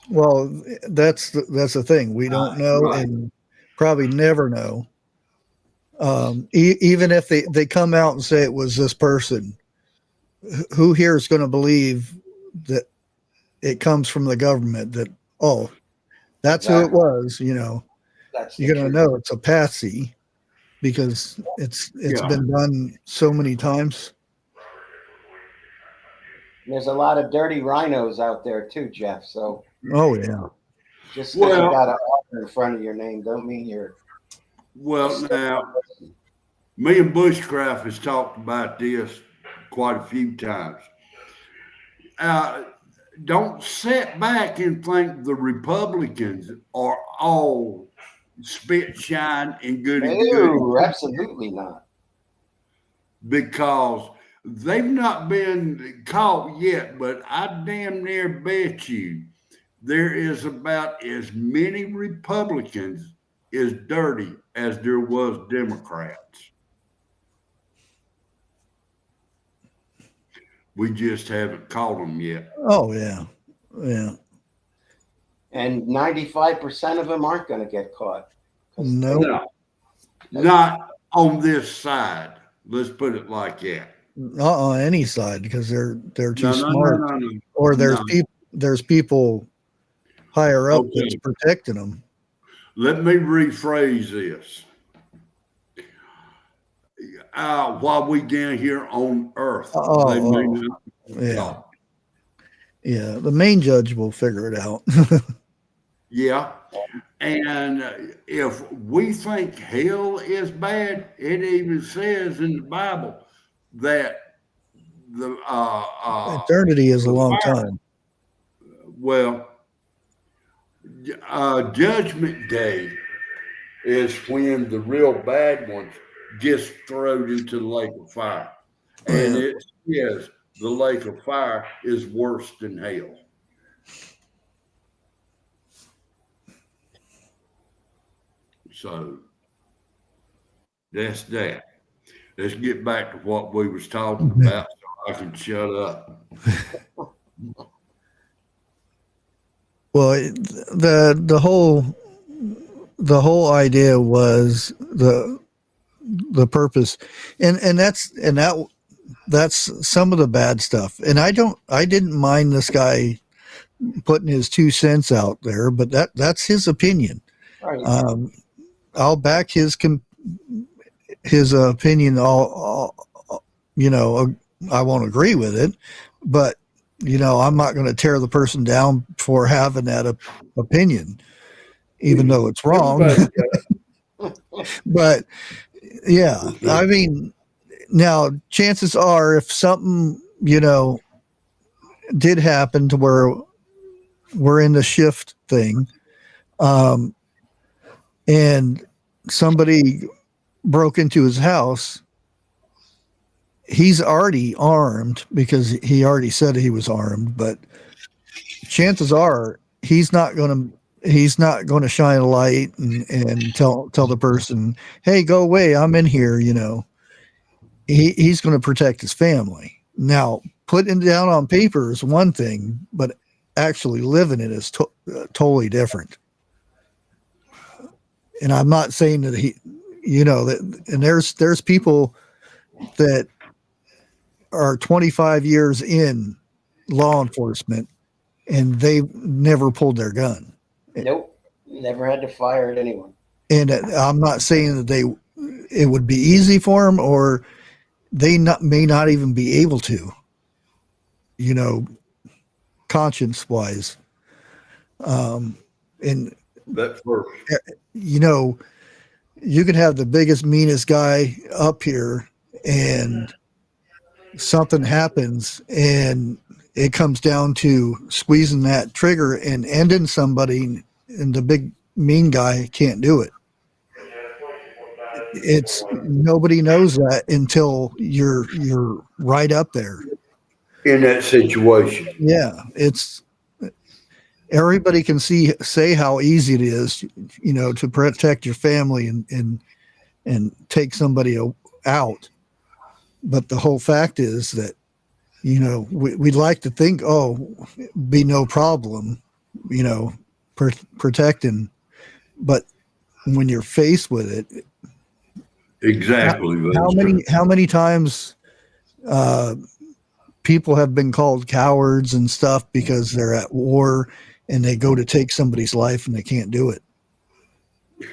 Well, that's the thing. We don't know, right. and probably never know. Even if they come out and say it was this person, who here is going to believe that it comes from the government? That that's who it was. You know, you're going to know it's a patsy because it's been done so many times. There's a lot of dirty rhinos out there too, Jeff. So yeah, just because you got an author in front of your name don't mean you're. Well, now, me and Bushcraft has talked about this quite a few times. don't sit back and think the Republicans are all spit, shine, and goody goody. No, absolutely not. Because they've not been caught yet, but I damn near bet you there is about as many Republicans as dirty as there was Democrats. We just haven't caught them yet. Oh yeah, yeah. And 95% of them aren't going to get caught. No, No, not on this side. Let's put it like that. not on any side because they're too No, smart, no. or there's No. people higher up Okay. that's protecting them. Let me rephrase this. While we down here on Earth, they may not Yeah, talk. yeah. The main judge will figure it out. Yeah. And if we think hell is bad, it even says in the Bible that the Eternity is a long fire- time. well, Judgment Day is when the real bad ones gets thrown into the lake of fire. And Yeah. it says the lake of fire is worse than hell. So that's that. Let's get back to what we was talking about so I can shut up. Well, the whole idea was the purpose, and that's some of the bad stuff. And I didn't mind this guy putting his 2 cents out there, but that's his opinion. Right. I'll back his opinion. I won't agree with it, but I'm not going to tear the person down for having that opinion, even though it's wrong. But yeah, I mean, now chances are if something, did happen to where we're in the shift thing, and somebody broke into his house, he's already armed because he already said he was armed, but chances are he's not going to shine a light and tell the person, hey, go away, I'm in here. He's going to protect his family. Now, putting it down on paper is one thing, but actually living it is totally different. And I'm not saying that and there's people that are 25 years in law enforcement and they've never pulled their gun. Nope. Never had to fire at anyone. And I'm not saying that it would be easy for them, or they may not even be able to, conscience wise. And That's first. You could have the biggest, meanest guy up here and something happens and it comes down to squeezing that trigger and ending somebody, and the big mean guy can't do it. It's nobody knows that until you're right up there In that situation. Yeah, it's everybody can say how easy it is, to protect your family and take somebody out. But the whole fact is that, we'd like to think, be no problem, protecting. But when you're faced with it, Exactly. how many times people have been called cowards and stuff because they're at war and they go to take somebody's life and they can't do it.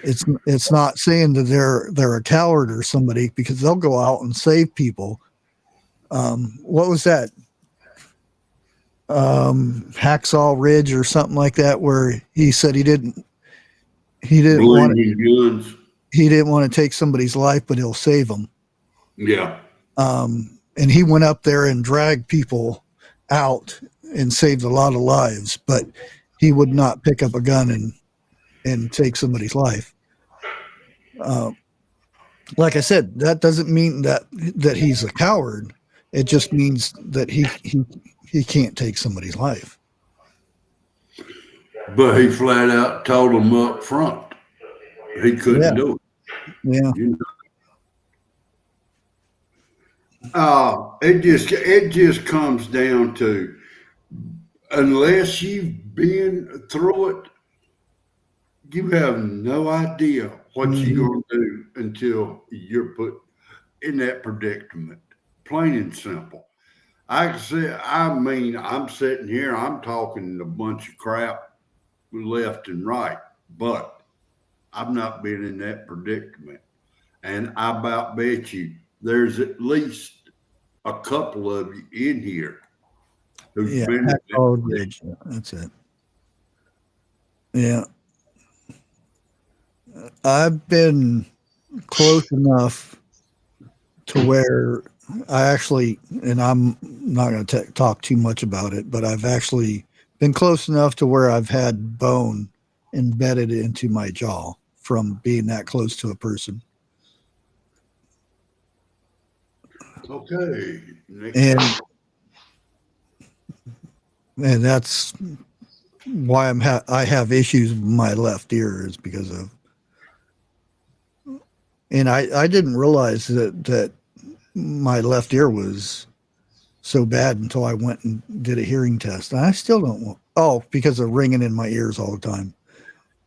It's not saying that they're a coward or somebody, because they'll go out and save people. What was that? Hacksaw Ridge or something like that, where he said he didn't want to take somebody's life, but he'll save them. Yeah. And he went up there and dragged people out and saved a lot of lives, but he would not pick up a gun and take somebody's life. Like I said, that doesn't mean that he's a coward. It just means that he can't take somebody's life. But he flat out told them up front he couldn't do it. Yeah. You know? It just comes down to, unless you've been through it, you have no idea what you're going to do until you're put in that predicament. Plain and simple. I'm sitting here, I'm talking a bunch of crap left and right, but I've not been in that predicament. And I about bet you there's at least a couple of you in here who's been in that. That's it. Yeah. I've been close enough to where I actually, and I'm not going to talk too much about it, but I've actually been close enough to where I've had bone embedded into my jaw from being that close to a person. Okay. And that's why I have issues with my left ear, is because of, and I didn't realize that my left ear was so bad until I went and did a hearing test. And I still don't want, because of ringing in my ears all the time.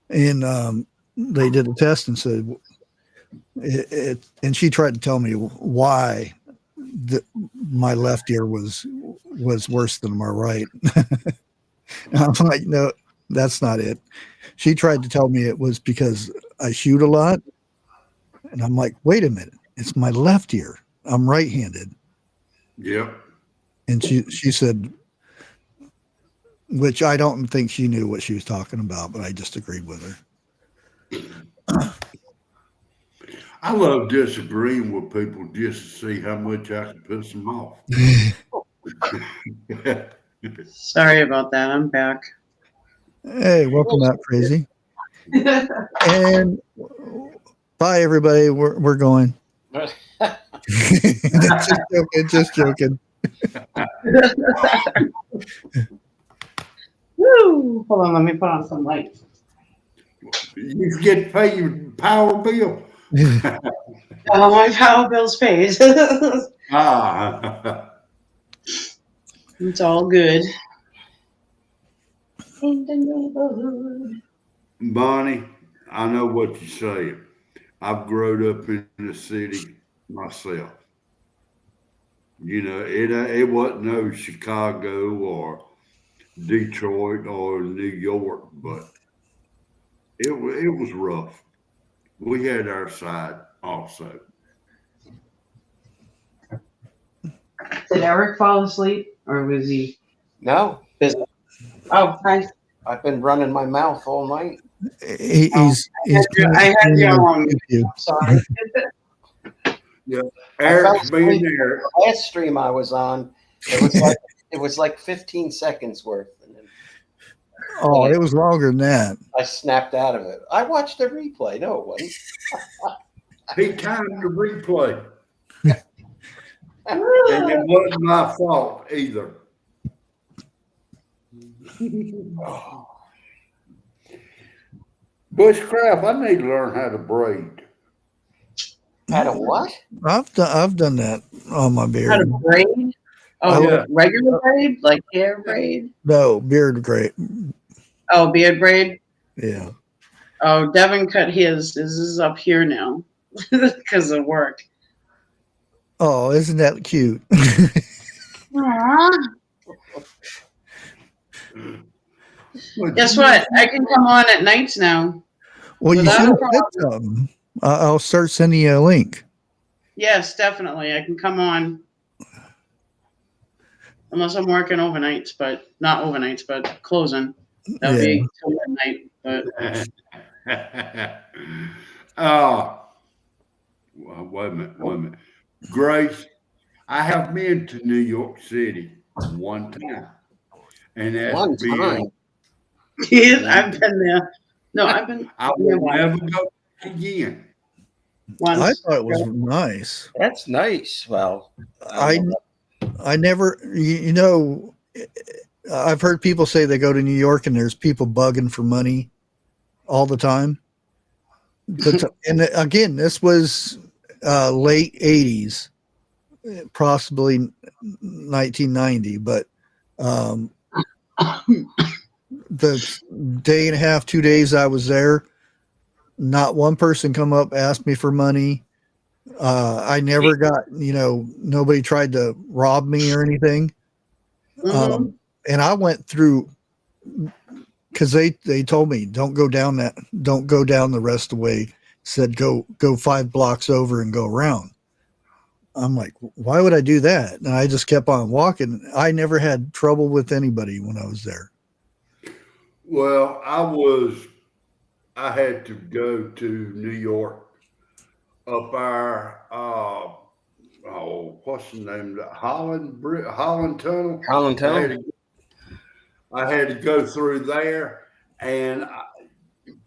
And they did a test and said and she tried to tell me why my left ear was worse than my right. And I'm like, no, that's not it. She tried to tell me it was because I shoot a lot. And I'm like, wait a minute, it's my left ear. I'm right-handed. Yep. And she said, which I don't think she knew what she was talking about, but I just agreed with her. I love disagreeing with people just to see how much I can piss them off. Sorry about that. I'm back. Hey, welcome back, Crazy. And bye, everybody. We're going. Just joking. Woo! Hold on, let me put on some lights. You get to pay your power bill. My power bill's paid. It's all good. In the neighborhood. Bonnie, I know what you're saying. I've grown up in the city myself. You know, it wasn't no Chicago or Detroit or New York, but it was rough. We had our side also. Did Eric fall asleep, or was he? No, Oh, hi. I've been running my mouth all night. He's I had you on. Sorry. Yeah, Eric's been there. The last stream I was on, it was like 15 seconds worth. And then it was longer than that. I snapped out of it. I watched the replay. No, it wasn't. He timed the replay. And it wasn't my fault either. Bushcraft, I need to learn how to braid. How to what? I've done that on my beard. How to braid? Oh, yeah. Regular braid? Like hair braid? No, beard braid. Oh, beard braid? Yeah. Oh, Devin cut his. This is up here now because of work. Oh, isn't that cute? Guess what? I can come on at nights now. Well, you should have said something. I'll start sending you a link. Yes, definitely. I can come on. Unless I'm working overnights, but not overnights, but closing. That'll be till midnight. But well, wait a minute. Grace, I have been to New York City one time. and that's One big. time. Yes, I've been there. No, I've been I there will never go again. once. I thought it was nice. That's nice. Well, I never, you know, I've heard people say they go to New York and there's people bugging for money all the time. But and again, this was late 80s, possibly 1990. But the day and a half, 2 days I was there, not one person come up, asked me for money. I never got, you know, nobody tried to rob me or anything. Mhm. And I went through, because they told me don't go down the rest of the way. Said go 5 blocks over and go around. I'm like, why would I do that? And I just kept on walking. I never had trouble with anybody when I was there. Well, I had to go to New York up our what's the name? The Holland Tunnel. Holland Tunnel. I had to go through there, and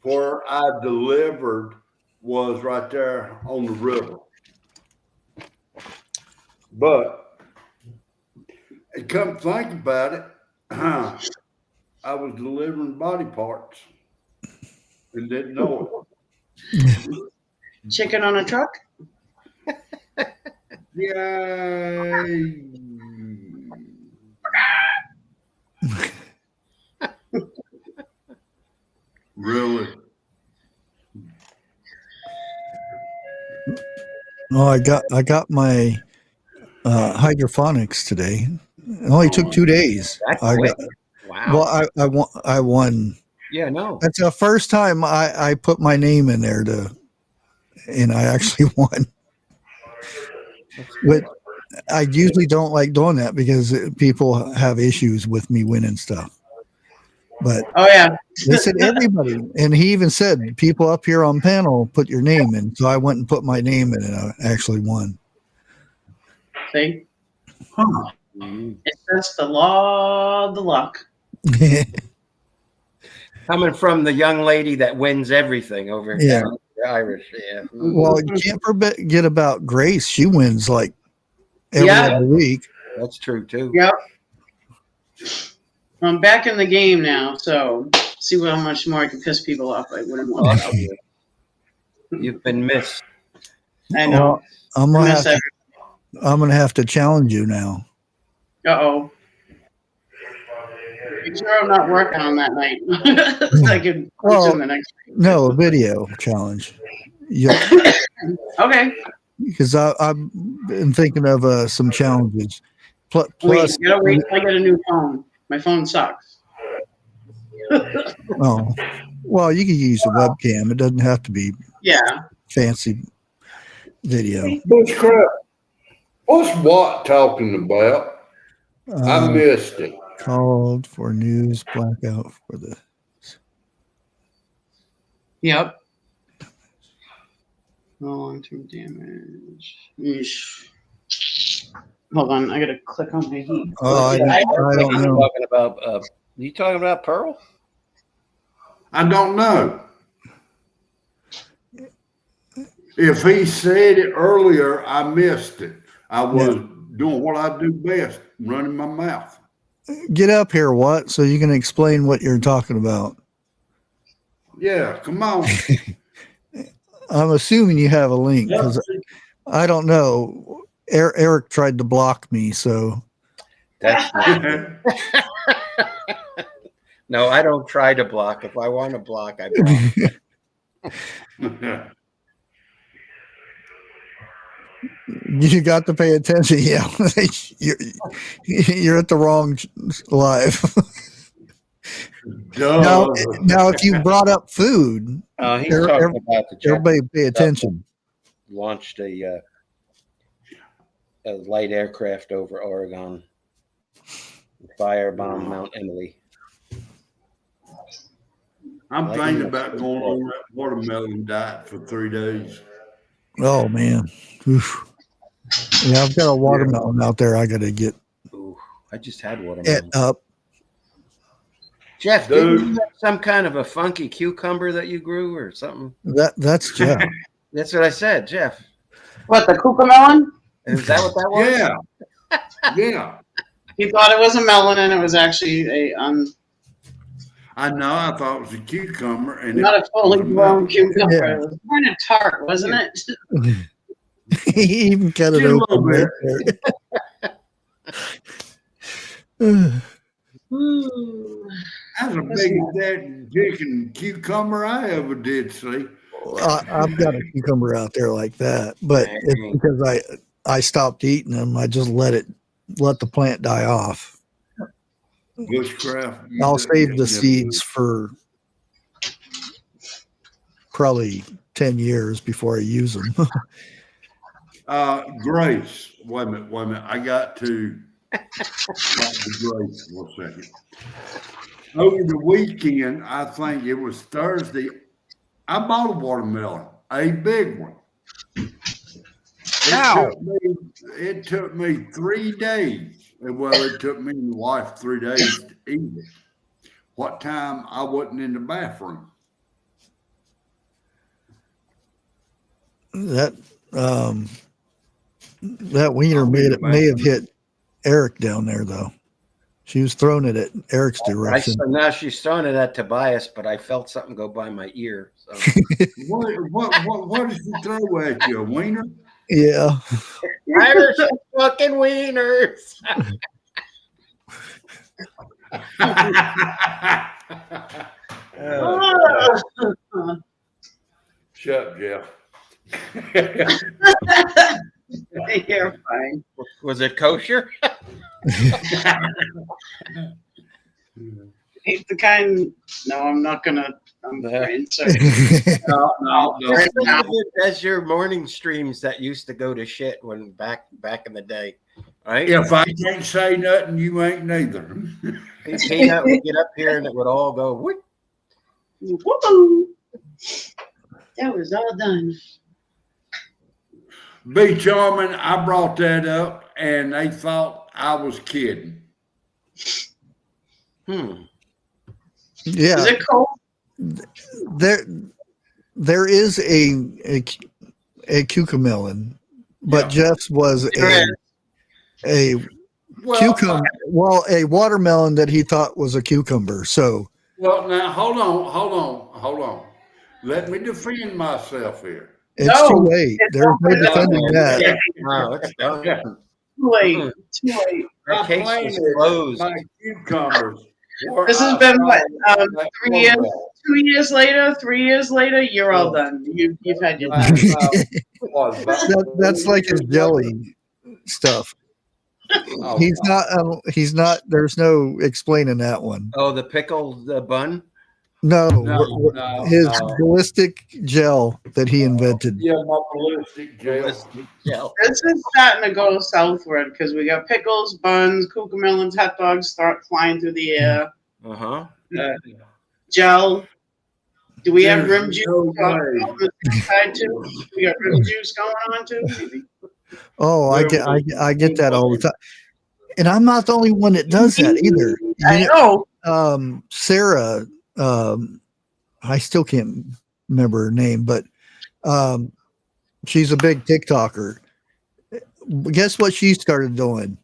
where I delivered was right there on the river. But come think about it, I was delivering body parts and didn't know it. Chicken on a truck? Yay! Really? Oh, I got my hydroponics today. It only took 2 days. That's I quick. got, Wow. well, I won. Yeah, no. That's the first time I put my name in there and I actually won. But I usually don't like doing that because people have issues with me winning stuff. But Oh yeah. they said everybody, and he even said people up here on panel put your name in. So I went and put my name in, and I actually won. See, Huh. it's just the law of the luck. Coming from the young lady that wins everything over in Yeah. the Irish. Yeah. Well, you can't forget about Grace. She wins like every Yeah. other week. That's true too. Yep. I'm back in the game now, so see how much more I can piss people off. I wouldn't want to. You've been missed. I know. I'm gonna have to challenge you now. Uh-oh. Make sure I'm not working on that night. I can Well, in the next week. No, a video challenge. Yeah, Okay. because I've been thinking of some challenges. Wait, Plus, you gotta wait till I get a new phone. My phone sucks. oh, well, you can use a webcam. It doesn't have to be Yeah. fancy video. Bushcraft. What's Watt talking about? I missed it. Called for news blackout for the. Yep. No long-term damage. Yeesh. Hold on, I gotta click on my heat. Oh, I don't know. Talking about, you talking about Pearl? I don't know. If he said it earlier, I missed it. I was doing what I do best, running my mouth. Get up here, what? So you can explain what you're talking about. Yeah, come on. I'm assuming you have a link because I don't know. Eric tried to block me, so That's no, I don't try to block. If I want to block, I block. you got to pay attention. Yeah, you're at the wrong live. Now, if you brought up food, He's talking about the everybody pay attention. Launched a light aircraft over Oregon, firebomb Mount Emily. I'm thinking about going on that watermelon diet for 3 days. Oh man, oof. Yeah, I've got a watermelon out there. I got to get Ooh, I just had it watermelon. up. Jeff, Dude. didn't you have some kind of a funky cucumber that you grew or something? That's Jeff. That's what I said, Jeff. What, the cucamelon? Is that what that was? Yeah. Yeah. He thought it was a melon, and it was actually a I know. I thought it was a cucumber, and not a fully grown cucumber. Yeah. It was kind of tart, wasn't it? He even cut it Just a little open. bit. Right Ooh. That's the biggest that chicken cucumber I ever did see. I've got a cucumber out there like that, but it's because I stopped eating them. I just let the plant die off. Bushcraft. I'll save the seeds for probably 10 years before I use them. Grace. Wait a minute. I got to talk to Grace for a second. Over the weekend, I think it was Thursday, I bought a watermelon, a big one. It took me 3 days. Well, it took me and the wife 3 days to eat it. What time I wasn't in the bathroom. That wiener may have hit Eric down there though. She was throwing it at Eric's direction. Now she's throwing it at Tobias, but I felt something go by my ear. So. What did she throw at you? A wiener? Yeah. Irish fucking wieners. Shut up, Jeff. You're fine. Was it kosher? It's the kind. No, I'm not gonna. I'm afraid. So. No. That's your morning streams that used to go to shit when back in the day, right? If I can't say nothing, you ain't neither. Peanut would get up here and it would all go. What? Woo! That was all done. Be charming. I brought that up, and they thought I was kidding. Yeah. Is it cold? There is a cucamelon, but Yeah. Jeff's was a cucumber. Well, a watermelon that he thought was a cucumber. So. Well, now hold on. Let me defend myself here. It's too late. There's no defending that. Wow, it's done. Too late. Too late. That I case planted was closed. my cucumbers. This has been what 3 years. 2 years later, 3 years later, you're all done. You've had your time. That's like his jelly stuff. He's not. There's no explaining that one. Oh, the pickled bun. No, No, his ballistic gel that he invented. Yeah, my ballistic gel. This is starting to go southward because we got pickles, buns, cucamelons, hot dogs start flying through the air. Gel. Do we have rim juice on the side too? We got rim juice going on too. Maybe? Oh, I get that all the time, and I'm not the only one that does that either. I know. Sarah. I still can't remember her name, but she's a big TikToker. Guess what she started doing?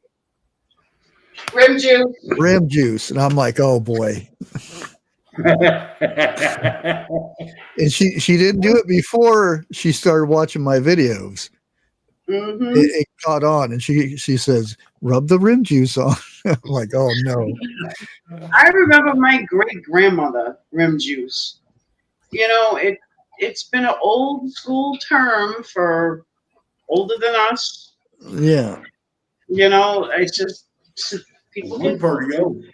Rim juice. Rim juice. And I'm like, oh boy. And she didn't do it before she started watching my videos. Mm-hmm. It caught on, and she says, rub the rim juice on. I'm like, oh no. I remember my great grandmother rim juice. You know, it's been an old school term for older than us. Yeah. You know, it's just people We're get pretty old.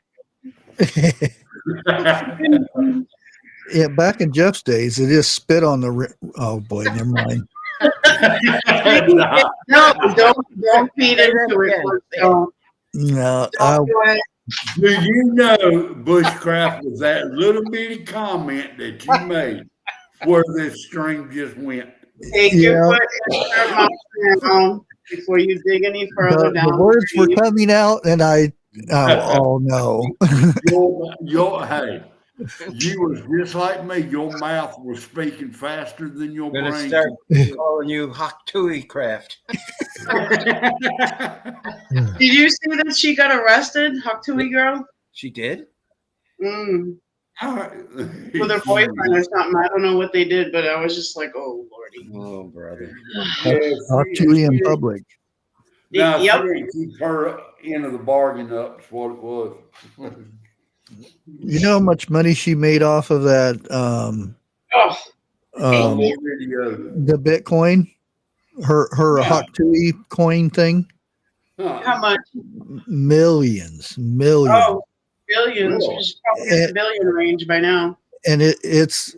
Yeah, back in Jeff's days, it is spit on the rim. Oh boy, never mind. No, don't feed into it. Don't. No, Don't do it. Do you know Bushcraft was that little bitty comment that you made where this stream just went? Take your foot and start mouth down before you dig any further down. the words were coming out, and I Oh no. Hey, you was just like me. Your mouth was speaking faster than your I'm gonna brain. start calling you Hoktui Craft. Did you see that she got arrested, Haktui girl? She did? Mm. With With her boyfriend or something. I don't know what they did, but I was just like, oh lordy. Oh, brother. Talk to you in public. Now, Yep. she keep her end of the bargain up. Is what it was. You know how much money she made off of that? Oh, On Um, that video. the Bitcoin, her Yeah. Haktui coin thing, how much? millions. Oh, billions. Really? She's probably in the billion range by now. And it's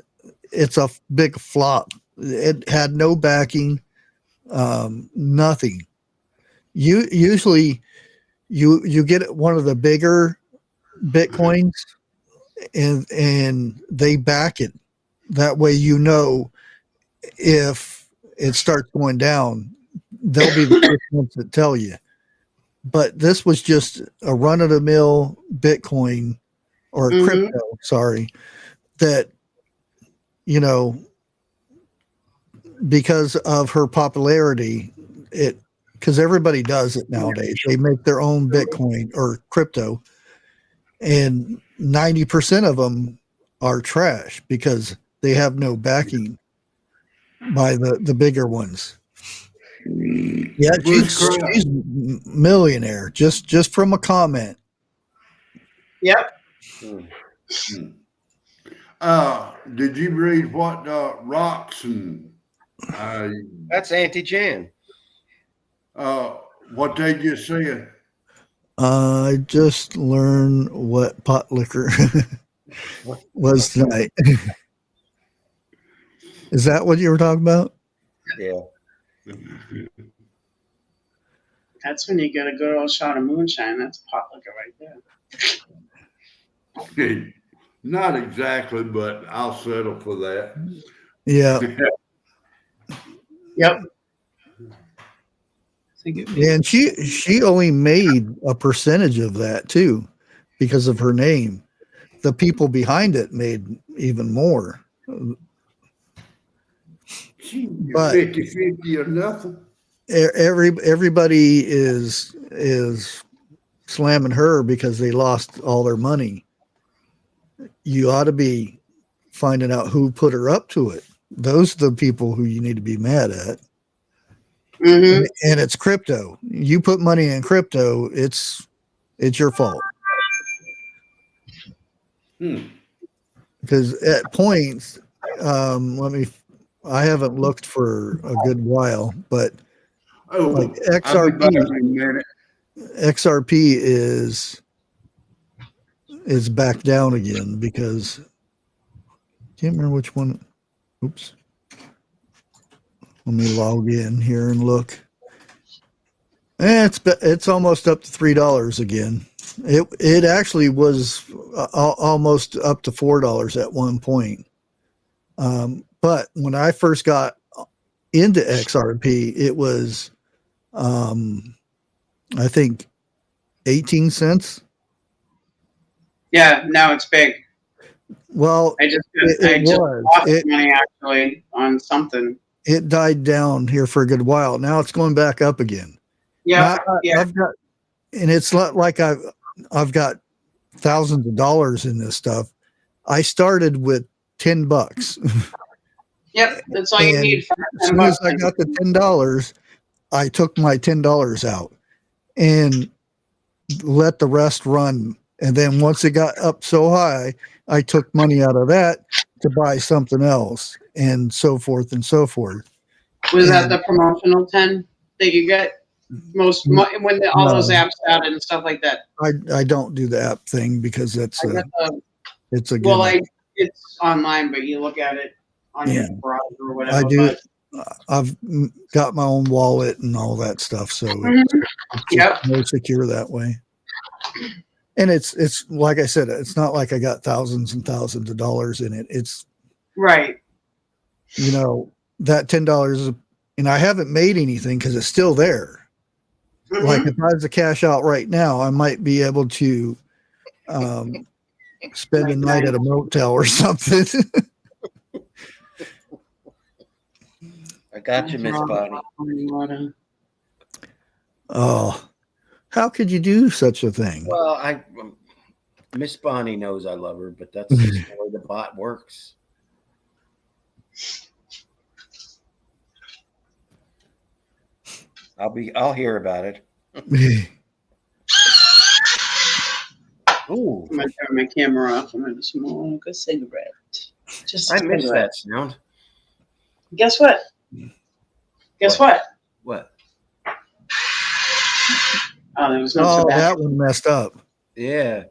a big flop. It had no backing, nothing. Usually you get one of the bigger Bitcoins and they back it. That way, you know, if it starts going down, they'll be the first ones that tell you. But this was just a run of the mill Bitcoin or crypto, sorry, that, you know, because of her popularity, because everybody does it nowadays. They make their own Bitcoin or crypto, and 90% of them are trash because they have no backing by the bigger ones. Yeah, she's millionaire just from a comment. Yep. Did you read what Rocks and That's Auntie Jan. what they just said? I just learned what pot liquor was tonight. Is that what you were talking about? Yeah. That's when you get a good old shot of moonshine. That's pot liquor right there. Not exactly, but I'll settle for that. Yeah. Yep. And she only made a percentage of that too because of her name. The people behind it made even more. But 50-50 or nothing. everybody is slamming her because they lost all their money. You ought to be finding out who put her up to it. Those are the people who you need to be mad at. Mm-hmm. And it's crypto. You put money in crypto, it's your fault. Because at points, I haven't looked for a good while, but like I'll be back in a minute. XRP is back down again because can't remember which one. Oops. Let me log in here and look. It's almost up to $3 again. It actually was almost up to $4 at one point. But when I first got into XRP, it was I think 18 cents. Yeah, now it's big. Well, I just lost money actually on something. It died down here for a good while. Now it's going back up again. Yeah, I've got, and it's not like I've got thousands of dollars in this stuff. I started with $10. Yep, that's all you need. For as soon as I got the $10, I took my $10 out and let the rest run. And then once it got up so high, I took money out of that to buy something else, and so forth and so forth. Was that the promotional 10 that you get when all those apps out and stuff like that? I don't do the app thing because it's a it's online, but you look at it on your browser or whatever. I do. I've got my own wallet and all that stuff, so it's more secure that way. And it's like I said, it's not like I got thousands and thousands of dollars in it. It's right. You know, that $10, and I haven't made anything because it's still there. Like if I was to cash out right now, I might be able to spend a night at a motel or something. I got you, Miss Bonnie. Oh, how could you do such a thing? Well, Miss Bonnie knows I love her, but that's just the way the bot works. I'll hear about it. Ooh, I'm gonna turn my camera off. I'm gonna smoke a cigarette. Just a I miss cigarette. that sound. Guess what? Guess what? What? Oh, there was no Oh, tobacco. that one messed up. Yeah,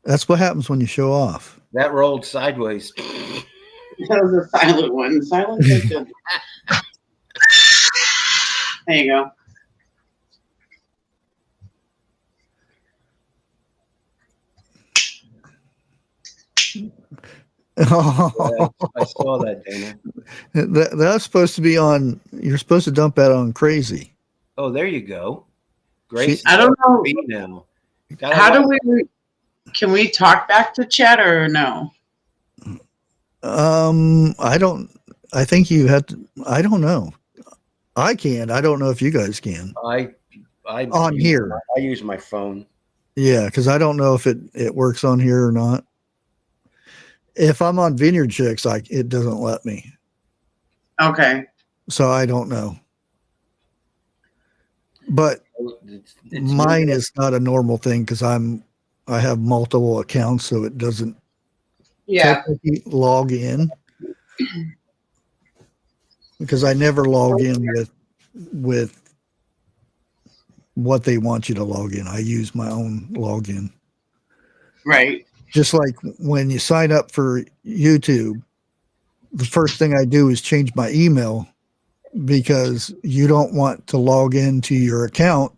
That's what happens when you show off. that rolled sideways. That was a silent one. Silent is good. There you go. Yeah, I saw that, Dana. That's supposed to be on. You're supposed to dump that on crazy. Oh, there you go. Grace, I don't know. me now. Gotta How do like- we? Can we talk back to chat or no? I don't. I think you have to. I don't know. I can. I don't know if you guys can. I On here. I use my phone. Yeah, because I don't know if it works on here or not. If I'm on Vineyard Chicks, it doesn't let me. Okay. So I don't know. But It's mine is not a normal thing because I have multiple accounts, so it doesn't Yeah. technically log in. Because I never log in with what they want you to log in. I use my own login. Right. Just like when you sign up for YouTube, the first thing I do is change my email because you don't want to log into your account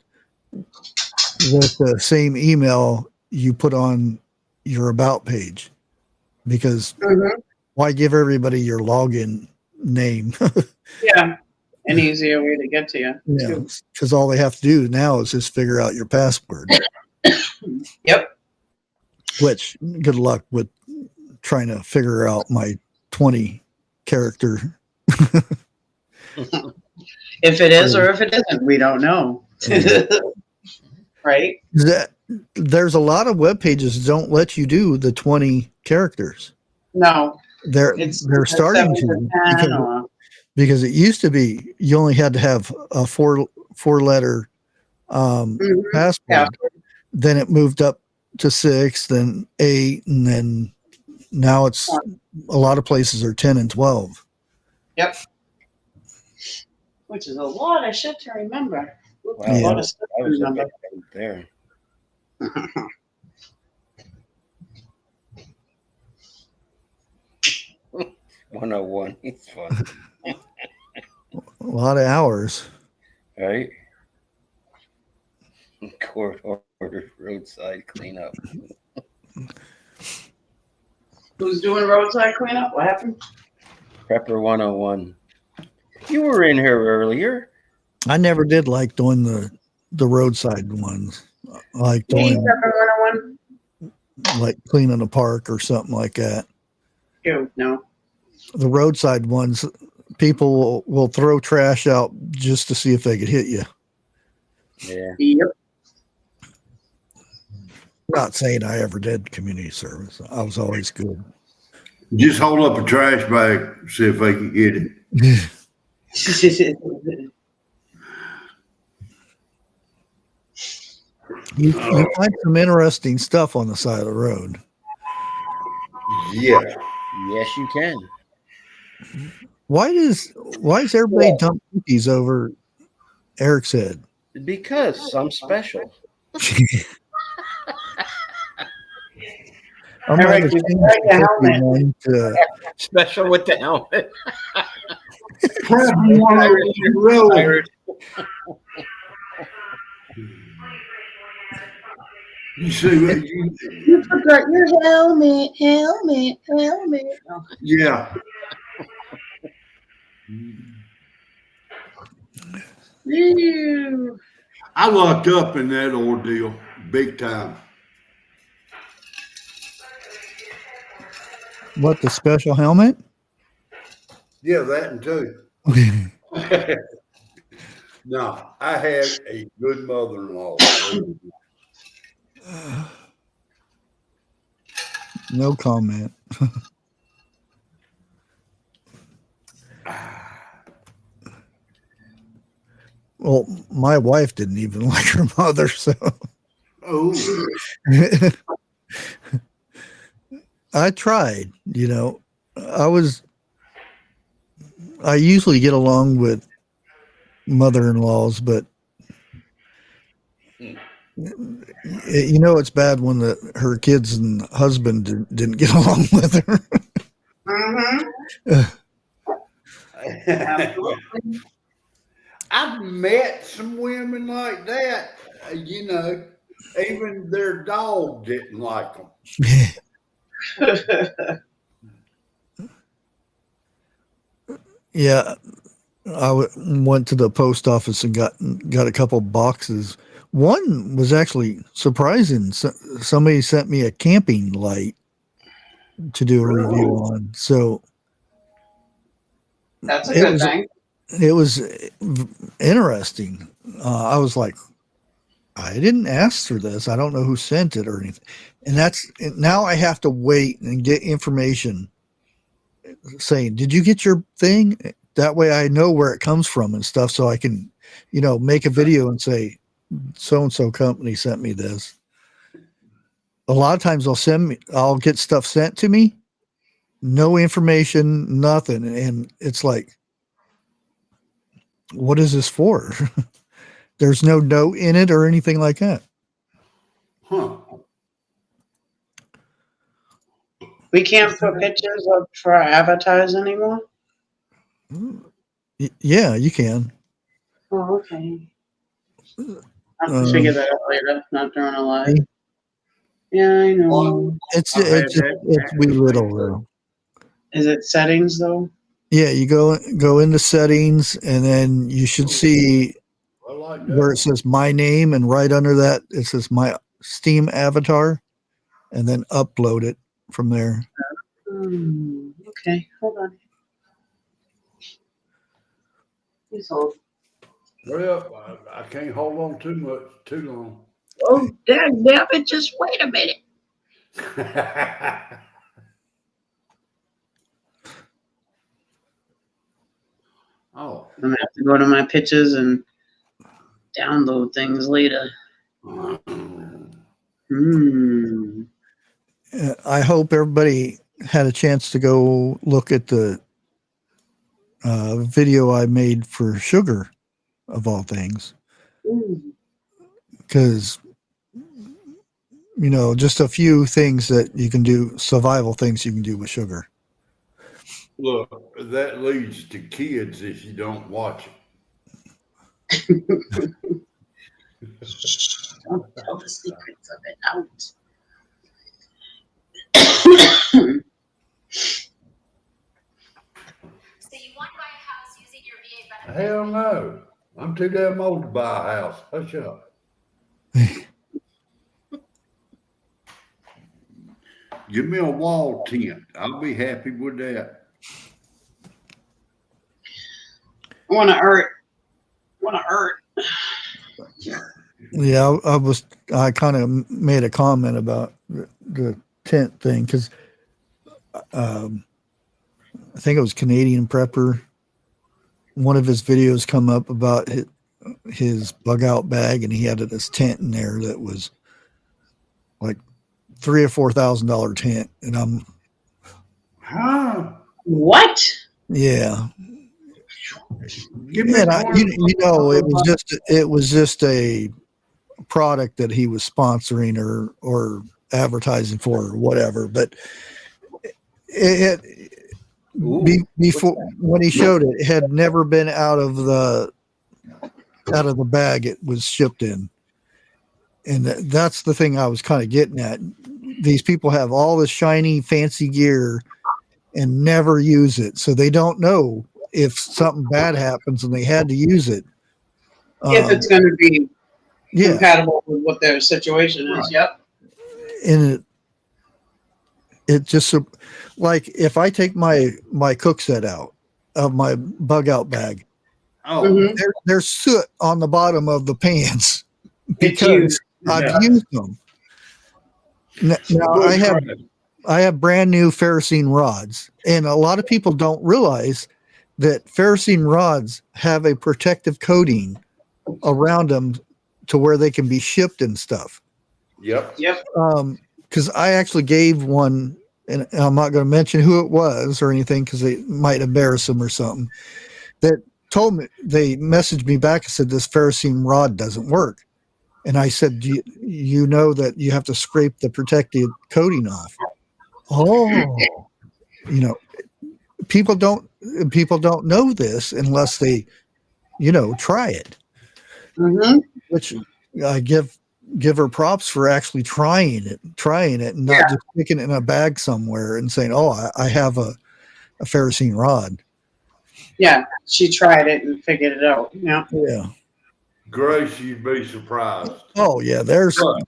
with the same email you put on your about page. Because why give everybody your login name? Yeah. An easier way to get to you. Yeah, because all they have to do now is just figure out your password. Yep. Which, good luck with trying to figure out my 20 character. If it is or if it isn't, we don't know. Right? There's a lot of web pages that don't let you do the 20 characters. No. They're starting 7 to 10 or, because it used to be you only had to have a four letter password. Yeah. Then it moved up to 6, then 8, and then now it's a lot of places are 10 and 12. Yep. Which is a lot of shit to remember. Wow, A lot of stuff I to was remember. there. $101. It's fun, A lot of hours. right? Court ordered roadside cleanup. Who's doing roadside cleanup? What happened? Prepper 101. You were in here earlier. I never did like doing the roadside ones. I like Me, doing Pepper 101? like cleaning a park or something like that. You, no. The roadside ones, people will throw trash out just to see if they could hit you. Yeah. Yep. Not saying I ever did community service. I was always good. Just hold up a trash bag, see if they can get it. You find some interesting stuff on the side of the road. Yeah. Yes, you can. Why is everybody dump cookies over Eric's head? Because I'm special. I'm Eric, gonna you change wear your the cookie helmet. one to Special with the helmet. Prep one on the road. You see what You forgot your helmet. Oh. yeah. Ew. I locked up in that ordeal big time. What, the special helmet? Yeah, that and two. No, I had a good mother-in-law. No comment. Well, my wife didn't even like her mother, so Oh, I tried, you know. I usually get along with mother-in-laws, but you know it's bad when her kids and husband didn't get along with her. Mm-hmm. Absolutely. I've met some women like that. You know, even their dog didn't like them. Yeah, I went to the post office and got a couple boxes. One was actually surprising. Somebody sent me a camping light to do a review on. So That's a good thing. it was interesting. I was like, I didn't ask for this. I don't know who sent it or anything. And now I have to wait and get information saying, did you get your thing? That way I know where it comes from and stuff. So I can, you know, make a video and say, so-and-so company sent me this. A lot of times I'll get stuff sent to me, no information, nothing. And it's like, what is this for? There's no note in it or anything like that. Huh. We can't put pictures up for our avatars anymore? Yeah, you can. Oh, okay. I'll have to figure that out later, not during a live. Yeah, I know. It's wee little though. Is it settings though? Yeah, you go into settings and then you should see where it says my name, and right under that it says my Steam avatar, and then upload it from there. Okay, hold on. Please hold. Hurry up. I can't hold on too long. Oh, damn it, just wait a minute. Oh. I'm gonna have to go to my pictures and download things later. I hope everybody had a chance to go look at the video I made for sugar, of all things, because you know, just a few things that you can do, survival things you can do with sugar. Look, that leads to kids if you don't watch it. Don't tell the secrets of it out. So you want to buy a house using your VA benefits? Hell no. I'm too damn old to buy a house. Hush up. Give me a wall tent. I'll be happy with that. I want to hurt. Yeah, I kind of made a comment about the tent thing because I think it was Canadian Prepper. One of his videos come up about his bug out bag, and he had this tent in there that was like $3,000 or $4,000 tent, and I'm, What? yeah. Give me You know, it was just a product that he was sponsoring or advertising for or whatever. But before when he showed it, it had never been out of the bag it was shipped in, and that's the thing I was kind of getting at. These people have all this shiny, fancy gear and never use it, so they don't know if something bad happens and they had to use it, If it's going to be yeah, compatible with what their situation is. Right. Yep. and it just like if I take my cook set out of my bug out bag, Oh, Mhm. there's soot on the bottom of the pans It's because used. I've Yeah. used them. Now I have brand new ferrocene rods, and a lot of people don't realize that ferrocene rods have a protective coating around them to where they can be shipped and stuff. Yep. Yep. Because I actually gave one, and I'm not going to mention who it was or anything because it might embarrass them or something, that told me, they messaged me back and said, this ferrocene rod doesn't work. And I said, you know that you have to scrape the protective coating off. Oh, people don't know this unless they, try it, Mm-hmm. which I give her props for actually trying it and not just sticking it in a bag somewhere and saying, oh, I have a ferrocene rod. Yeah, she tried it and figured it out. Yeah. Yeah. Grace, you'd be surprised. Oh yeah. There's But,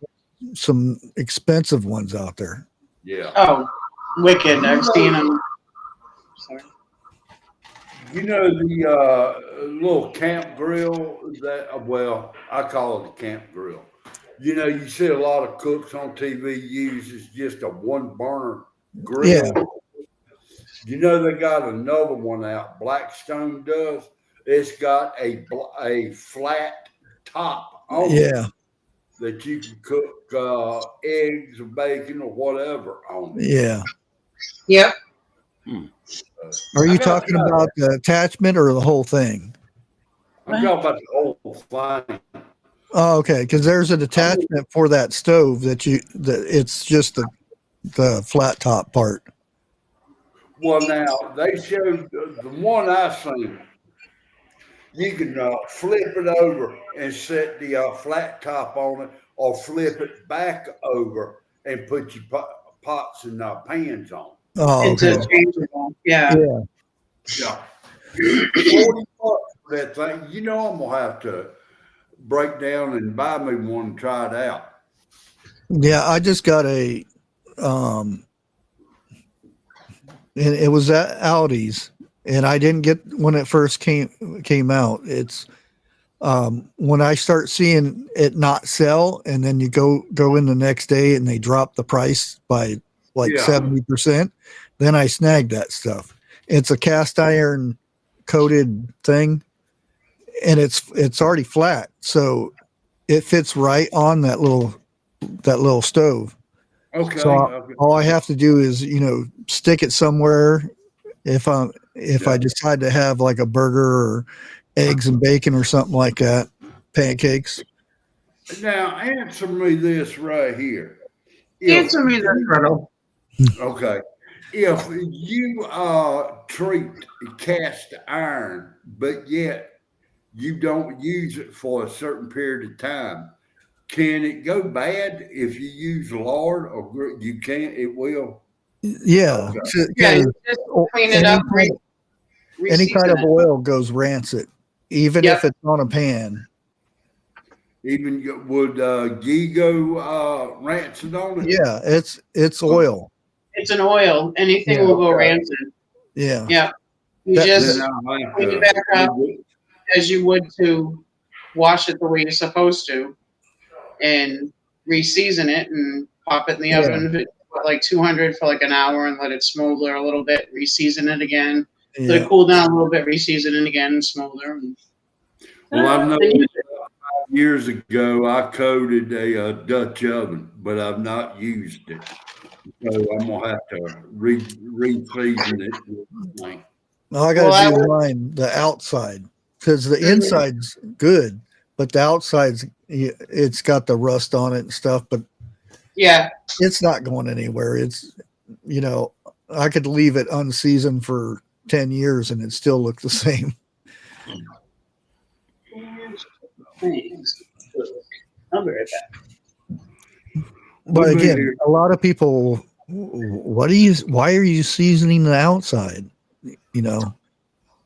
some expensive ones out there. yeah. Oh, wicked. I've seen them. Sorry. You know the little camp grill that, well, I call it a camp grill. You know, you see a lot of cooks on TV uses just a one burner grill. Yeah. You know, they got another one out, Blackstone does. It's got a flat top on it Yeah. that you can cook eggs or bacon or whatever on it. Yeah. Yep. Are you I gotta talking try about the attachment or the whole thing? I'm talking about the whole thing. Oh, okay. Because there's an attachment for that stove that it's just the flat top part. Well, now they showed the one I seen. You can flip it over and set the flat top on it, or flip it back over and put your pots and pans on. Oh, It's okay. interchangeable. Yeah. Yeah. Yeah, $40 for that thing. You know, I'm gonna have to break down and buy me one and try it out. Yeah. I just got a, and it was at Aldi's, and I didn't get when it first came out. It's when I start seeing it not sell, and then you go in the next day and they drop the price by like 70%, then I snag that stuff. It's a cast iron coated thing, and it's already flat, so it fits right on that little stove. Okay. So all I have to do is, stick it somewhere. If I decide to have like a burger or eggs and bacon or something like that, pancakes. Now answer me this right here. Answer me that, Gretel. Okay. If you treat cast iron, but yet you don't use it for a certain period of time, can it go bad if you use lard, or you can't? It will. Yeah. Okay. Yeah, you just clean it up. Any kind of oil goes rancid, even if it's on a pan. Even would ghee go rancid on it? Yeah, it's oil. It's an oil. Anything will go rancid. Yeah. Yeah. You just clean it back up as you would to wash it the way you're supposed to, and re-season it and pop it in the oven at like 200 for like an hour and let it smolder a little bit. Re-season it again. Let it cool down a little bit. Re-season it again and smolder. Well, I know 5 years ago I coated a Dutch oven, but I've not used it. So I'm gonna have to re-season it. No, I got to do mine the outside, because the inside's good, but the outside's, it's got the rust on it and stuff. But yeah, it's not going anywhere. It's, I could leave it unseasoned for 10 years and it still look the same. I'll be right back. But again, a lot of people, why are you seasoning the outside? And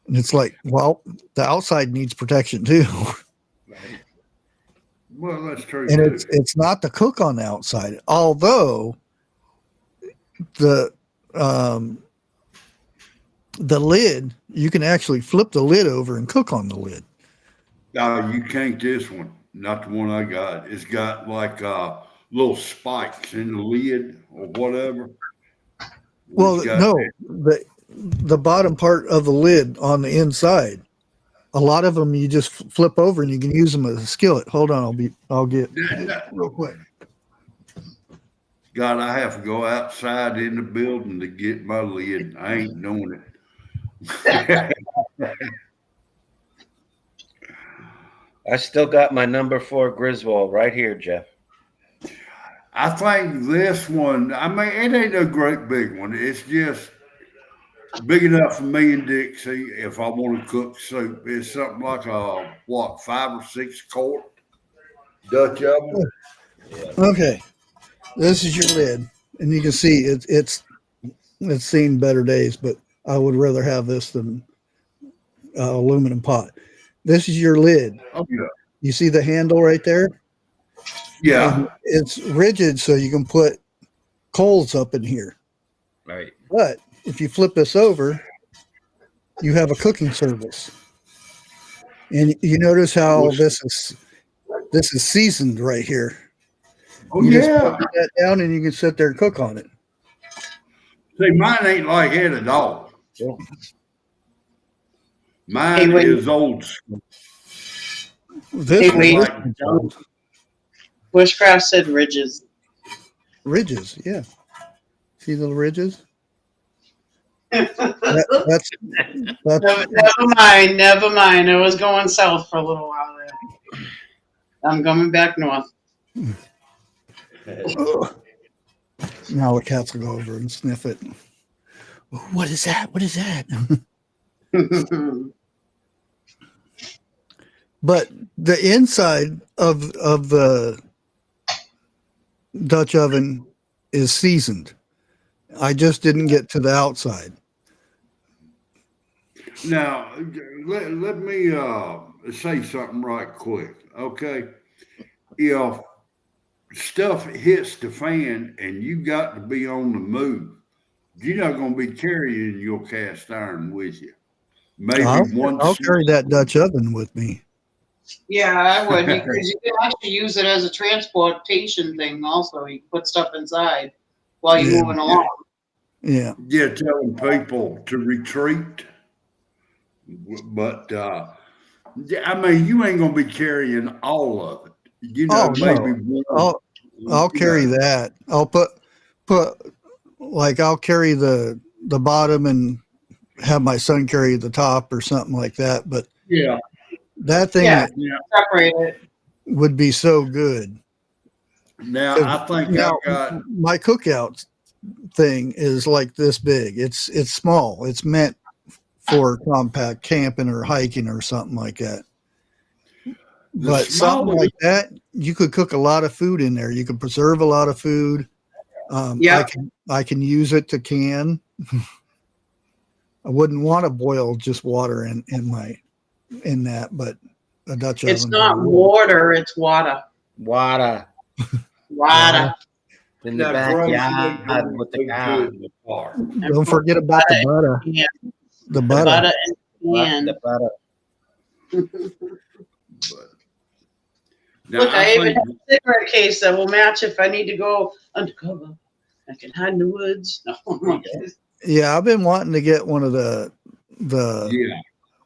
it's like, well, the outside needs protection too. Right. Well, that's true And too. it's not to cook on the outside, although the lid, you can actually flip the lid over and cook on the lid. No, you can't this one. Not the one I got. It's got like little spikes in the lid or whatever. Well, no, the bottom part of the lid on the inside. A lot of them you just flip over and you can use them as a skillet. Hold on, I'll get real quick. God, I have to go outside in the building to get my lid. I ain't doing it. I still got my number 4 Griswold right here, Jeff. I think this one, I mean, it ain't a great big one. It's just big enough for me and Dixie if I want to cook soup. It's something like a, 5 or 6 quart Dutch oven. Okay, this is your lid, and you can see it's seen better days, but I would rather have this than aluminum pot. This is your lid. Oh, yeah. You see the handle right there? Yeah. And it's rigid, so you can put coals up in here. Right. But if you flip this over, you have a cooking surface. And you notice how this is seasoned right here. Oh, you just yeah. put that down and you can sit there and cook on it. See, mine ain't like that at all. Yeah. Mine is old school. This Bushcraft said ridges. Ridges, yeah. See the ridges? That's Never mind. I was going south for a little while there. I'm coming back north. Now the cats will go over and sniff it. What is that? What is that? But the inside of the Dutch oven is seasoned. I just didn't get to the outside. Now, let me say something right quick, okay? If stuff hits the fan and you got to be on the move, you're not going to be carrying your cast iron with you. Maybe I'll carry that Dutch oven with me. Yeah, I would, because you can actually use it as a transportation thing also. You can put stuff inside while you're moving along. Yeah. Yeah, telling people to retreat. But, I mean, you ain't going to be carrying all of it. You know, maybe no. I'll carry that. I'll put like I'll carry the bottom and have my son carry the top or something like that. But yeah, that thing separate it would be so good. Now I think I got my cookout thing is like this big. It's small. It's meant for compact camping or hiking or something like that. But something like that, you could cook a lot of food in there. You could preserve a lot of food. I can use it to can. I wouldn't want to boil just water in that, but a Dutch oven. It's not water, it's water. Water. In the backyard with the car. Don't forget about the butter. Yeah. The butter. The butter. Now, look, I even have a cigarette case that will match if I need to go undercover. I can hide in the woods. No. Yeah, I've been wanting to get one of the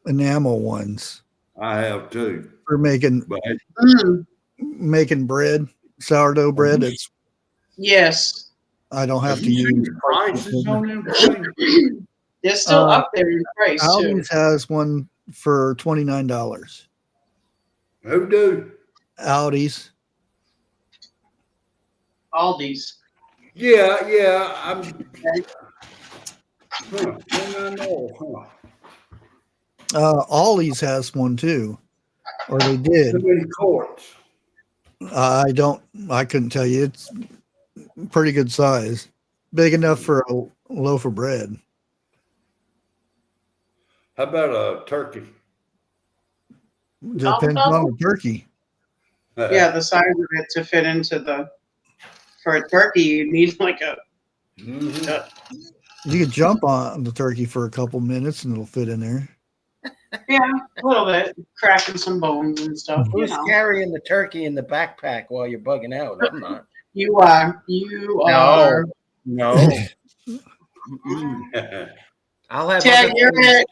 enamel ones. I have too. For making bread, sourdough bread. It's I don't have to use prices on them. They're still up there in price. Aldi's has one for $29. Who do? Aldi's. Yeah. I'm. Ollie's has one too, or they did. How many quarts? I couldn't tell you. It's pretty good size, big enough for a loaf of bread. How about a turkey? Depends on the turkey. Yeah, the size of it to fit into for a turkey, you need like a. Mhm. You could jump on the turkey for a couple minutes and it'll fit in there. Yeah, a little bit, cracking some bones and stuff. You Who's know, carrying the turkey in the backpack while you're bugging out? I'm not. you are. You No, are. no. Mm-mm. I'll have Tag, other you're things- it.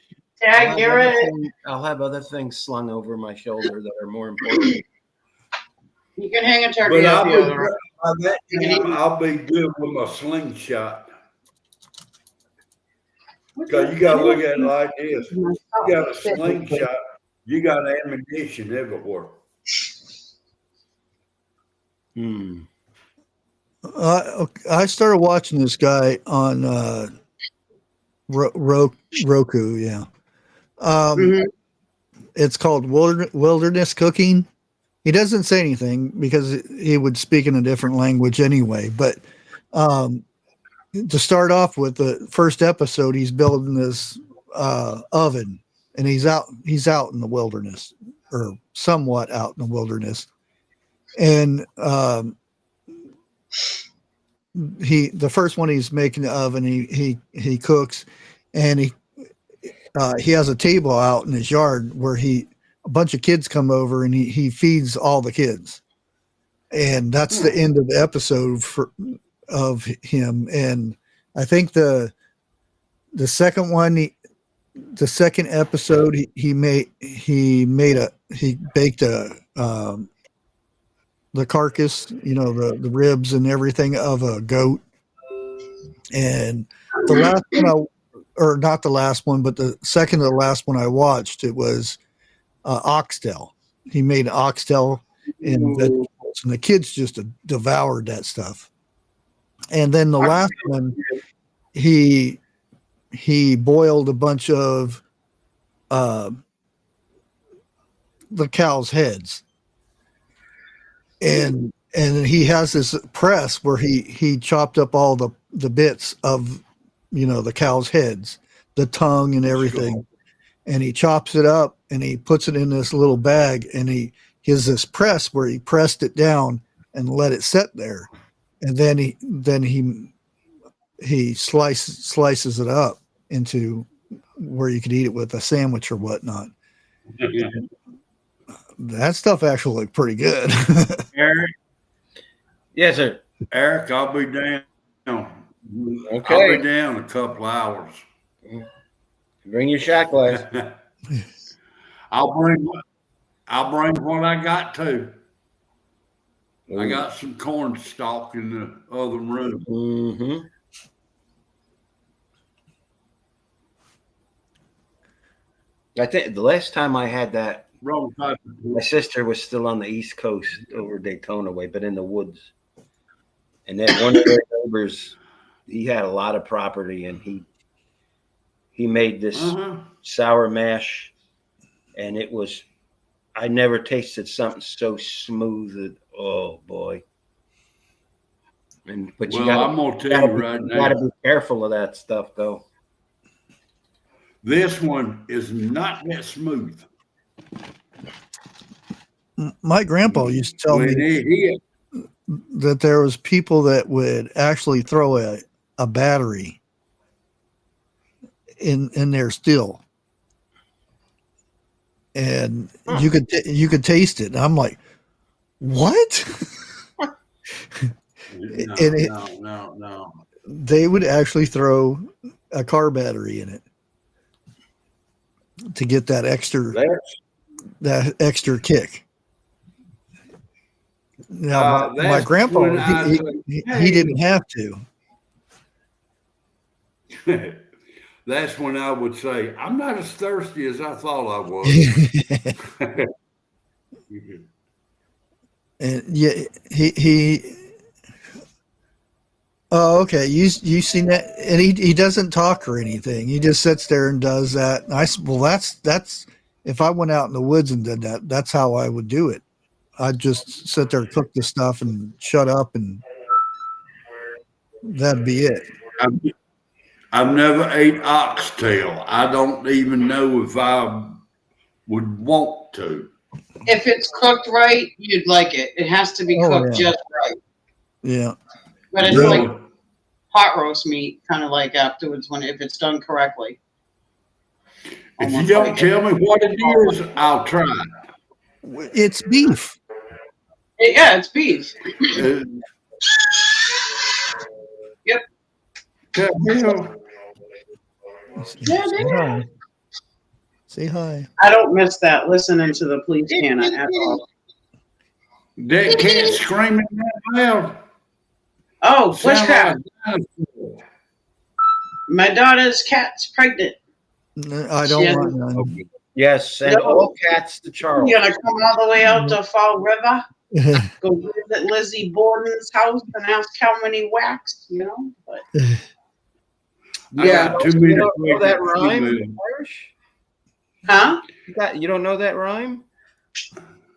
I'll Tag, have you're other it. things- I'll have other things slung over my shoulder that are more important. You can hang a turkey But up the other. I'll be good with my slingshot. Because you got to look at it like this. You got a slingshot, you got ammunition everywhere. Hmm. I started watching this guy on Roku. Yeah. Mhm. It's called Wilderness Cooking. He doesn't say anything because he would speak in a different language anyway. But to start off with, the first episode, he's building this oven, and he's out in the wilderness, or somewhat out in the wilderness, and the first one he's making the oven, he cooks, and he has a table out in his yard where a bunch of kids come over, and he feeds all the kids, and that's the end of the episode of him. And I think the second one, the second episode, he baked the carcass, the ribs and everything of a goat. And the last one, or not the last one, but the second to the last one I watched, it was oxtail. He made oxtail and vegetables, and the kids just devoured that stuff. And then the last one, he boiled a bunch of the cow's heads, and he has this press where he chopped up all the bits of the cow's heads, the tongue and everything, and he chops it up and he puts it in this little bag, and he has this press where he pressed it down and let it sit there, and then he slices it up into where you could eat it with a sandwich or whatnot. That stuff actually looked pretty good. Eric, Yes, sir. Eric, I'll be down. Okay. I'll be down a couple hours. Bring your shot glass. I'll bring what I got too. I got some corn stalk in the other room. Mm-hmm. I think the last time I had that, Wrong type of my sister was still on the East Coast over Daytona way, but in the woods. And then one of their neighbors, he had a lot of property, and he made this sour mash, and it was, I never tasted something so smooth. Oh boy. But you I'm gonna tell you right now. Gotta be careful of that stuff though. This one is not that smooth. My grandpa used to tell me that there was people that would actually throw a battery in there still, and you could taste it. And I'm like, what? No. They would actually throw a car battery in it to get that extra kick. Now, my grandpa, he didn't have to. That's when I would say, I'm not as thirsty as I thought I was. And yeah, he oh, okay. You seen that? And he doesn't talk or anything. He just sits there and does that. And I said, well, that's if I went out in the woods and did that, that's how I would do it. I'd just sit there, cook the stuff, and shut up, and that'd be it. I've never ate oxtail. I don't even know if I would want to. If it's cooked right, you'd like it. It has to be Oh, cooked yeah. just right. Yeah. But it's Really? like hot roast meat, kind of like afterwards if it's done correctly. If you Almost don't like tell me what it is, I'll try. It's beef. Yeah, it's beef. Uh, Yep. the Yeah, Say yeah. hi. Say hi. I don't miss that listening to the police cannon at all. that cat screaming that loud. Oh, Sound bushcraft. like a dinosaur. My daughter's cat's pregnant. I She don't has- want none. Yes, send No. all cats to Charles. You're gonna come all the way out to Fall River, go visit Lizzie Borden's house and ask how many whacks, But I got too You many. don't know that rhyme females. in Irish? huh? You don't know that rhyme?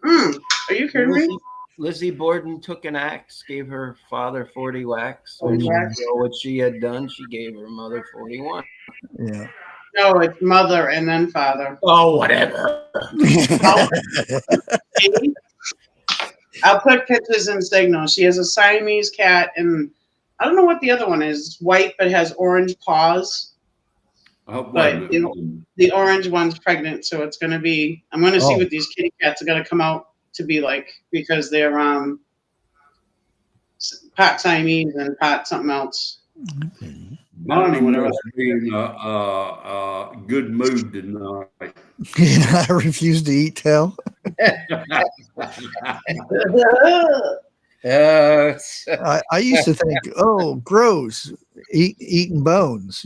Are you kidding me? Lizzie Borden took an axe, gave her father 40 whacks. Oh, When she whacks. saw what she had done, she gave her mother 41. Yeah. No, it's mother and then father. Oh, whatever. I'll put pictures in Signal. She has a Siamese cat, and I don't know what the other one is. It's white, but has orange paws. Oh, But wait a minute. the orange one's pregnant, so it's going to be. I'm going to see Oh. what these kitty cats are going to come out to be like because they're pot Siamese and pot something else. Bonnie what I must be in a good mood tonight. I refuse to eat tail. I used to think, oh, gross, eating bones,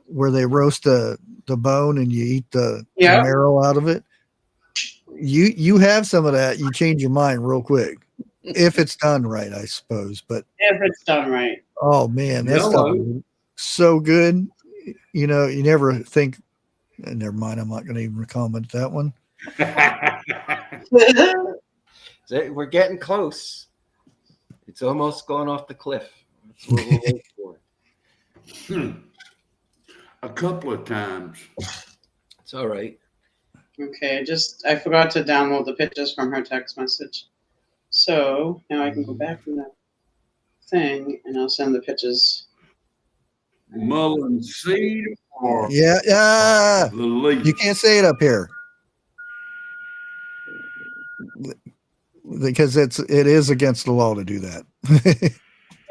where they roast the bone and you eat the Yeah. marrow out of it. You have some of that, you change your mind real quick. If it's done right, I suppose. But If it's done right. oh man, that No. stuff is so good. You never think, never mind, I'm not going to even comment that one. We're getting close. It's almost gone off the cliff. That's what we're waiting for. A couple of times. It's all right. Okay, I forgot to download the pictures from her text message. So now I can go back to that thing and I'll send the pictures. Mullen seed or Yeah. the leaf? You can't say it up here because it is against the law to do that.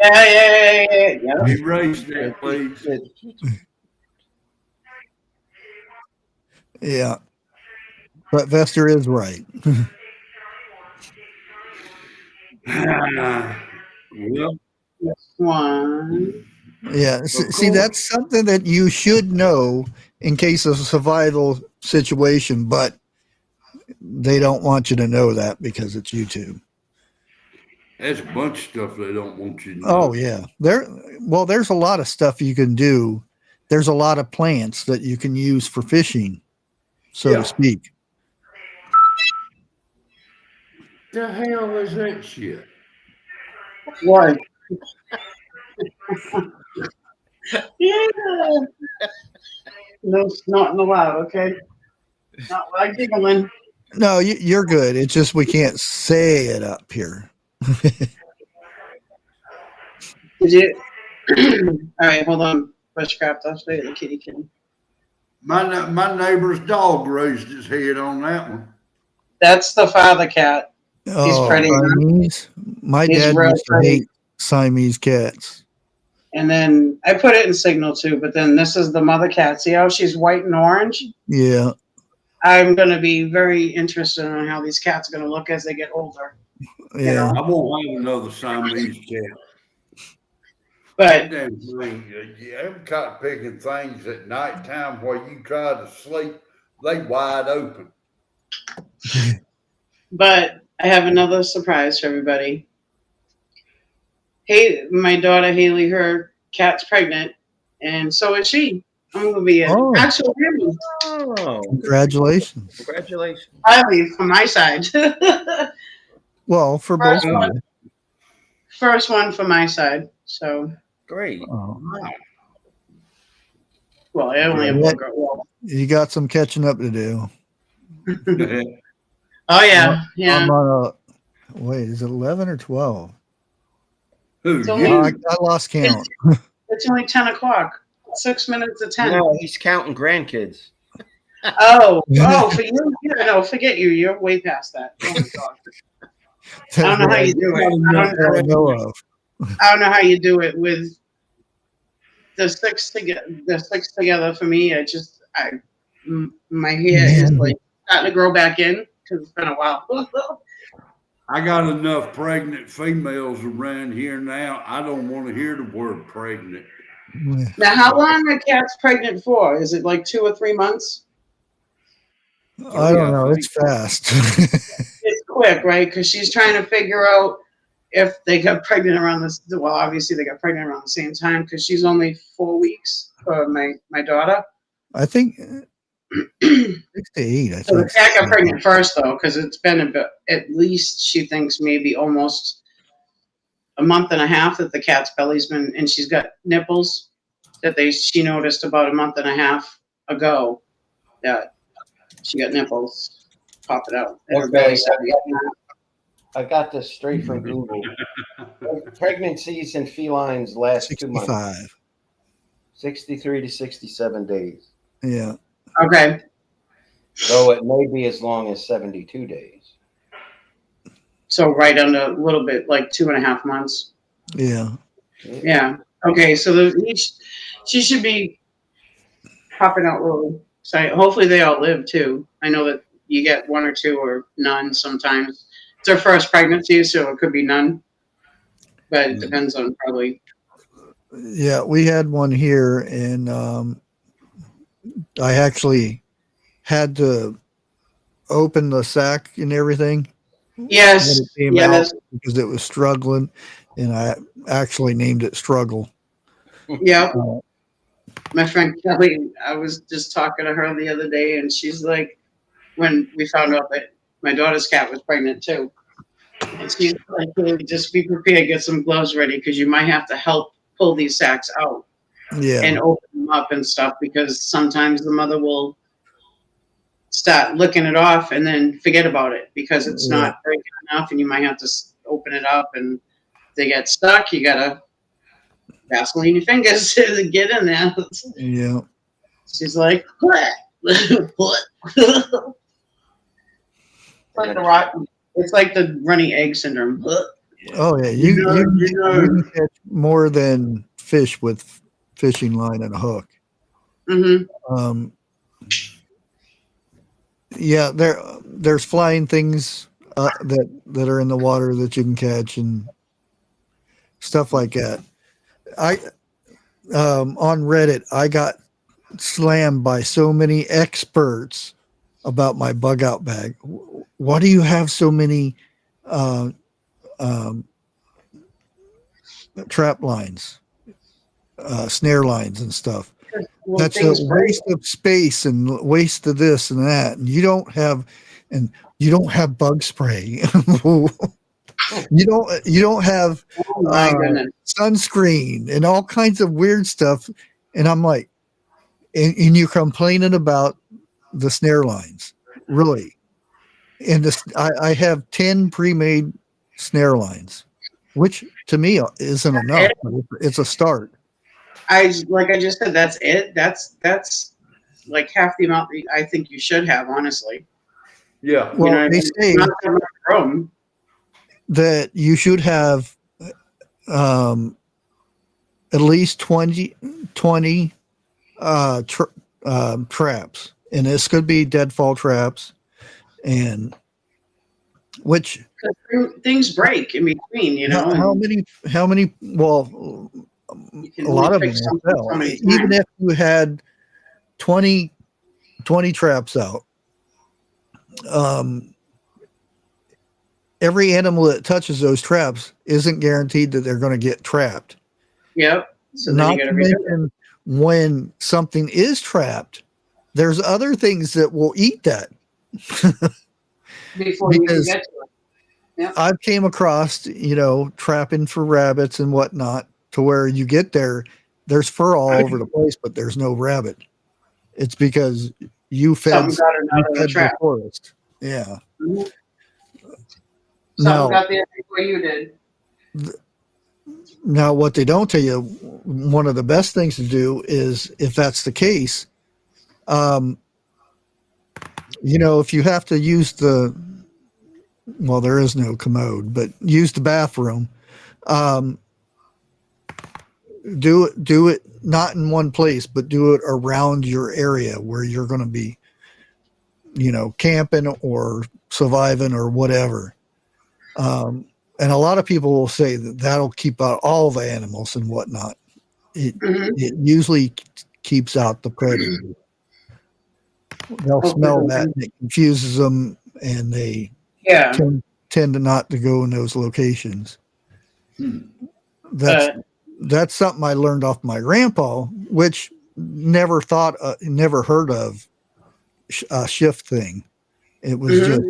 Yeah. Erase that, please. Yeah. But Vester is right. Well, One. Yeah. See, that's something that you should know in case of a survival situation, but they don't want you to know that because it's YouTube. there's a bunch of stuff they don't want you to know. Oh yeah. There's a lot of stuff you can do. There's a lot of plants that you can use for fishing, so to speak. The hell is that shit? One. Yeah. No snotting allowed, okay? Not like giggling. No, you're good. It's just we can't say it up here. Did you? All right, hold on. Bushcraft, I'll show you the kitty. My neighbor's dog raised his head on that one. That's the father cat. He's pretty. Siamese? My He's dad real used to pretty. hate Siamese cats. And then I put it in Signal too, but then this is the mother cat. See how she's white and orange? Yeah. I'm going to be very interested in how these cats are going to look as they get older. Yeah. I won't have another Siamese cat. But Damn thing, you ever caught picking things at nighttime where you try to sleep, they wide open. But I have another surprise for everybody. Hey, my daughter Haley, her cat's pregnant, and so is she. I'm going to be an actual family. Oh, Congratulations. congratulations. Finally, from my side. Well, for both of you. First one from my side. So, Great. Oh. well, I only have one girl. Well, You got some catching up to do. Oh yeah, yeah. I'm on a wait. Is it 11 or 12? Who? It's only- You? I lost count. It's only 10 o'clock. 6 minutes to 10. No, he's counting grandkids. Oh, for you? Yeah, no, forget you. You're way past that. Oh my God. I don't know how you do it. I know of. I don't know how you do it with the six together for me. My hair is like starting to grow back in because it's been a while. I got enough pregnant females around here now. I don't want to hear the word pregnant. Now, how long are cats pregnant for? Is it like 2 or 3 months? I don't know. It's fast. It's quick, right? Because she's trying to figure out if they got pregnant around this. Well, obviously they got pregnant around the same time because she's only 4 weeks for my daughter. I think 6 to 8. I So the think. cat got pregnant first, though, because it's been a bit. At least she thinks maybe almost a month and a half that the cat's belly's been, and she's got nipples that she noticed about a month and a half ago that she got nipples popping out. And her belly started getting out. I got this straight from Google. Pregnancies in felines last 2 months. 65. 63 to 67 days. Yeah. Okay. Though it may be as long as 72 days. So right under a little bit, like 2.5 months. Yeah. Yeah. Okay. So she should be popping out little. So hopefully they all live too. I know that you get 1 or 2 or none sometimes. It's her first pregnancy, so it could be none. But it depends on probably. Yeah, we had one here, and I actually had to open the sack and everything. Yes. When it came Yes. out because it was struggling, and I actually named it Struggle. Yeah. My friend Kelly, I was just talking to her the other day, and she's like, when we found out that my daughter's cat was pregnant too, and she's like, hey, just be prepared, get some gloves ready, because you might have to help pull these sacks out and open them up and stuff, because sometimes the mother will start licking it off and then forget about it because it's not breaking enough, and you might have to open it up, and they get stuck. You gotta Vaseline your fingers to get in there. Yeah. She's like, what? What? It's like the runny egg syndrome. Oh yeah, you can catch more than fish with fishing line and a hook. Mm-hmm. Yeah, there's flying things that are in the water that you can catch and stuff like that. I on Reddit I got slammed by so many experts about my bug out bag. Why do you have so many trap lines, snare lines and stuff? That's a waste of space and waste of this and that. And you don't have bug spray. You don't have sunscreen and all kinds of weird stuff. And I'm like, and you're complaining about the snare lines, really? And this, I have 10 pre-made snare lines, which to me isn't enough. It's a start. Like I just said, that's it. That's like half the amount that I think you should have, honestly. Yeah. Well, they say not that much room. that you should have at least 20 traps, and this could be deadfall traps, and which things break in between, you know. How many? Well, a lot of them will fail. Even if you had 20 traps out, every animal that touches those traps isn't guaranteed that they're going to get trapped. Yep. So not to mention, when something is trapped, there's other things that will eat that. Before you get to it. Yep. I've came across, trapping for rabbits and whatnot, to where you get there's fur all over the place, but there's no rabbit. It's because you fed the forest. Yeah. Mhm. Now, Something got the way you did. now, what they don't tell you, one of the best things to do is, if that's the case, if you have to use well, there is no commode, but use the bathroom, do it not in one place, but do it around your area where you're going to be, camping or surviving or whatever. And a lot of people will say that that'll keep out all the animals and whatnot. It usually keeps out the predator. They'll smell that and it confuses them, and they tend to not to go in those locations. That's something I learned off my grandpa, which never heard of a shift thing. It was just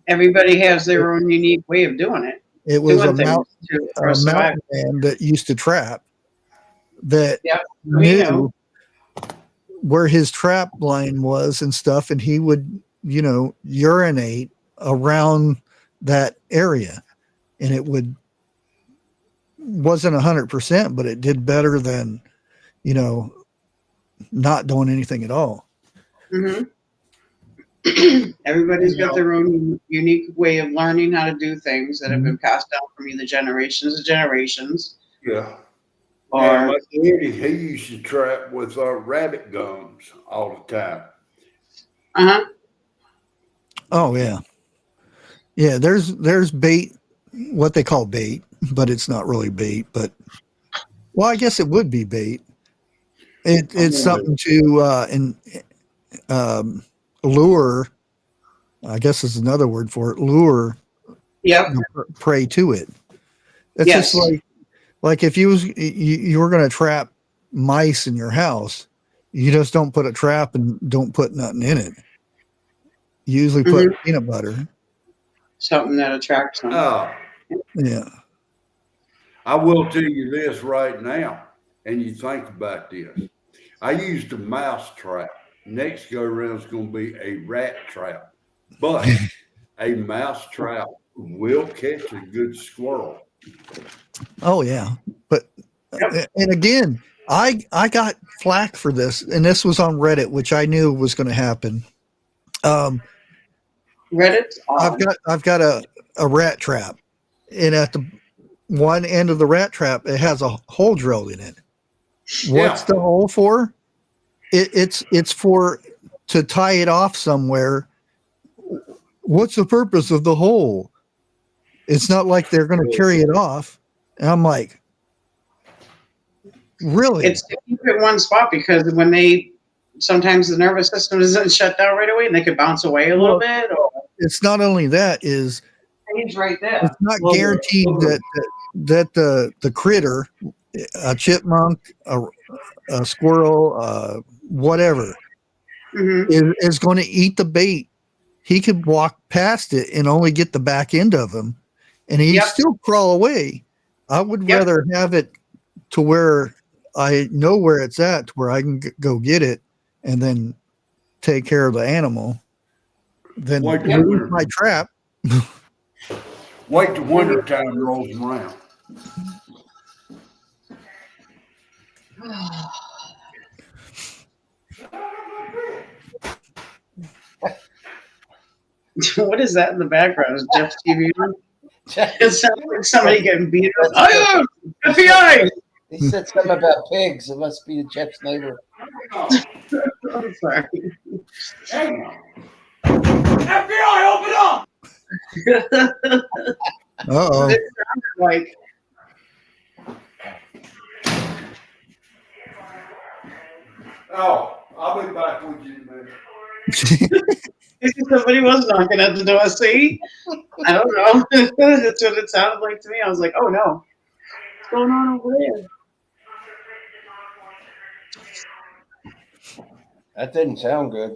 everybody has their own unique way of doing it. It was a mountain man that used to trap that knew where his trap line was and stuff, and he would, urinate around that area, and it wasn't 100%, but it did better than, not doing anything at all. Mm-hmm. Everybody's got their own unique way of learning how to do things that have been passed down from either generations to generations. Yeah. Or my daddy, he used to trap with rabbit gums all the time. Uh-huh. Oh yeah. Yeah, there's bait, what they call bait, but it's not really bait, but well, I guess it would be bait. It's something to lure, I guess is another word for it, lure prey to it. It's just like if you were going to trap mice in your house, you just don't put a trap and don't put nothing in it. You usually put peanut butter. Something that attracts them. Oh. Yeah. I will tell you this right now, and you think about this. I used a mouse trap. Next go around is going to be a rat trap, but a mouse trap will catch a good squirrel. Oh yeah, but and again, I got flack for this, and this was on Reddit, which I knew was going to happen. Reddit. I've got a rat trap, and at the one end of the rat trap, it has a hole drilled in it. What's the hole for? It's for to tie it off somewhere. What's the purpose of the hole? It's not like they're going to carry it off. And I'm like, really? It's to keep it in one spot, because when sometimes the nervous system isn't shut down right away, and they could bounce away a little bit. Or it's not only that, is it's right there. It's not guaranteed that the critter, a chipmunk, a squirrel, whatever, is going to eat the bait. He could walk past it and only get the back end of him, and he'd still crawl away. I would rather have it to where I know where it's at, to where I can go get it and then take care of the animal, than lose my trap. Wait till winter time rolls around. What is that in the background? Is Jeff's TV on? It sounds like somebody getting beat up. Oh, FBI! He said something about pigs. It must be Jeff's neighbor. I'm sorry. Hang on. FBI, open up! Uh-oh. It sounded like. Oh, I'll be back with you in a minute. Somebody was knocking at the door. See? I don't know. That's what it sounded like to me. I was like, oh no. What's going on over there? That didn't sound good.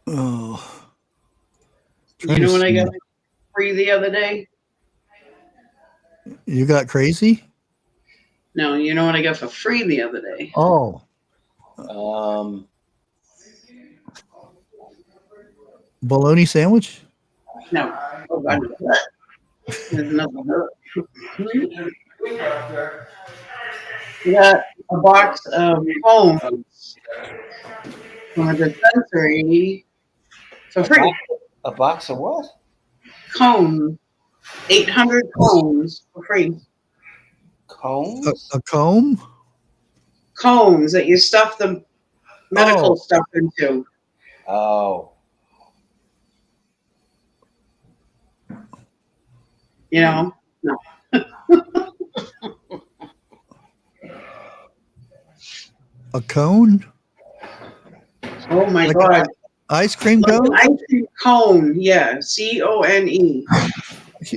Oh. You know when I got free the other day? You got crazy? No, you know what I got for free the other day? Oh, bologna sandwich. No. Oh, God. There's nothing. We got a box of cones from a dispensary for free. A box of what? Cones. 800 cones for free. Cones? A comb. Cones that you stuff the medical stuff into. Oh. You know? No. A cone. Oh my Like God. Ice cream Like cone. an ice cream cone. Yeah. CONE.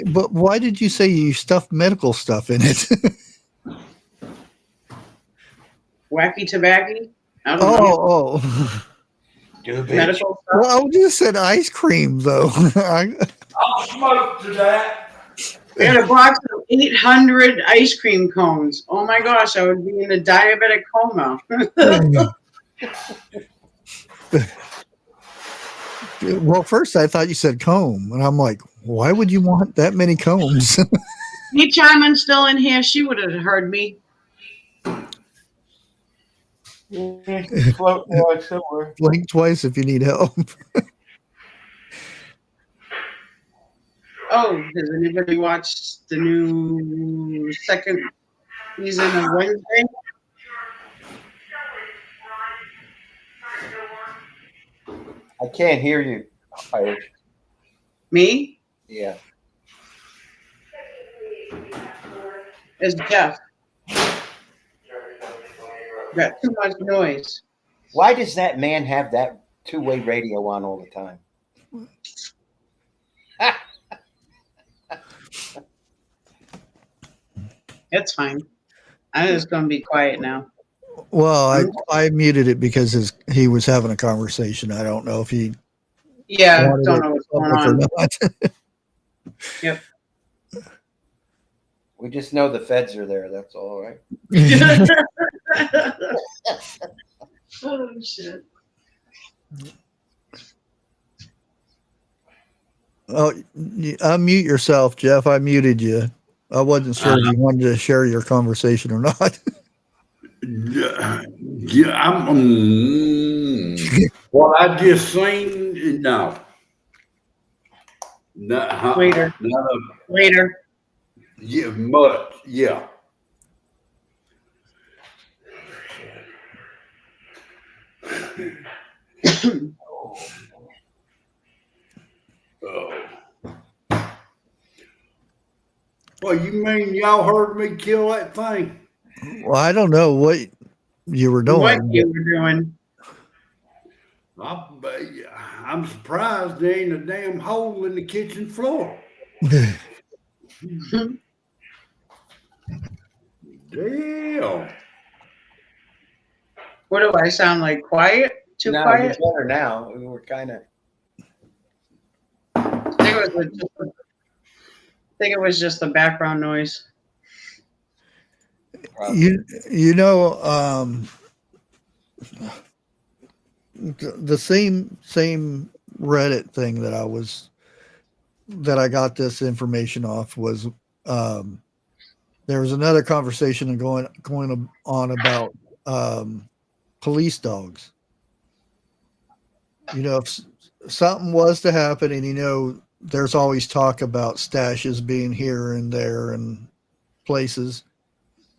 But why did you say you stuffed medical stuff in it? Wacky tobacco. I don't know. Oh. Medical stuff. Well, I just said ice cream though. I'll smoke to that. We had a box of 800 ice cream cones. Oh my gosh, I would be in a diabetic coma. Well, first I thought you said comb, and I'm like, why would you want that many combs? Me chiming still in here, she would have heard me. Blink twice if you need help. Oh, has anybody watched the new second season of Wednesday? I can't hear you. Me? Yeah. It's Jeff. Got too much noise. Why does that man have that two-way radio on all the time? It's fine. I'm just going to be quiet now. Well, I muted it because he was having a conversation. I don't know if he. Yeah, don't know what's going on. Yep. We just know the feds are there. That's all, right? Oh, shit. Oh, unmute yourself, Jeff. I muted you. I wasn't sure if you wanted to share your conversation or not. Yeah, what I just seen, no. Later. Later. Yeah, much, yeah. Well, you mean y'all heard me kill that thing? Well, I don't know what you were doing. What you were doing? I'm surprised there ain't a damn hole in the kitchen floor. Damn. What do I sound like? Quiet? Too No, quiet? you're better now. We were kind of. I think it was just the background noise. You know, the same Reddit thing that I got this information off was there was another conversation going on about police dogs. You know, if something was to happen, and you know, there's always talk about stashes being here and there and places.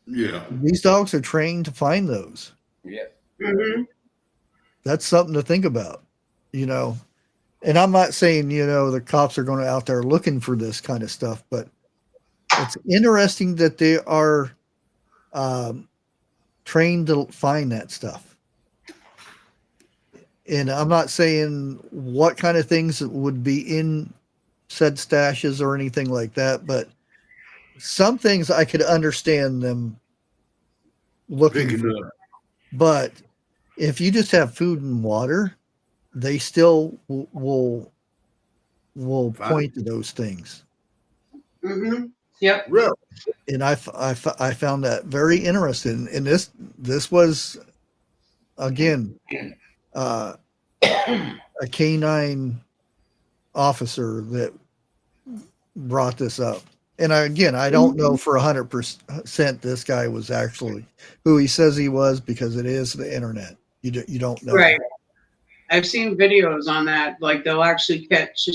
Yeah. These dogs are trained to find those. Yeah. Mm-hmm. That's something to think about, you know. And I'm not saying, you know, the cops are going out there looking for this kind of stuff, but it's interesting that they are trained to find that stuff. And I'm not saying what kind of things would be in said stashes or anything like that, but some things I could understand them looking for. But if you just have food and water, they still will point to those things. Mm-hmm. Yep. Really? And I found that very interesting. And this was, again, a canine officer that brought this up. And I don't know for 100% this guy was actually who he says he was, because it is the internet. You don't know. Right. I've seen videos on that. Like they'll actually catch,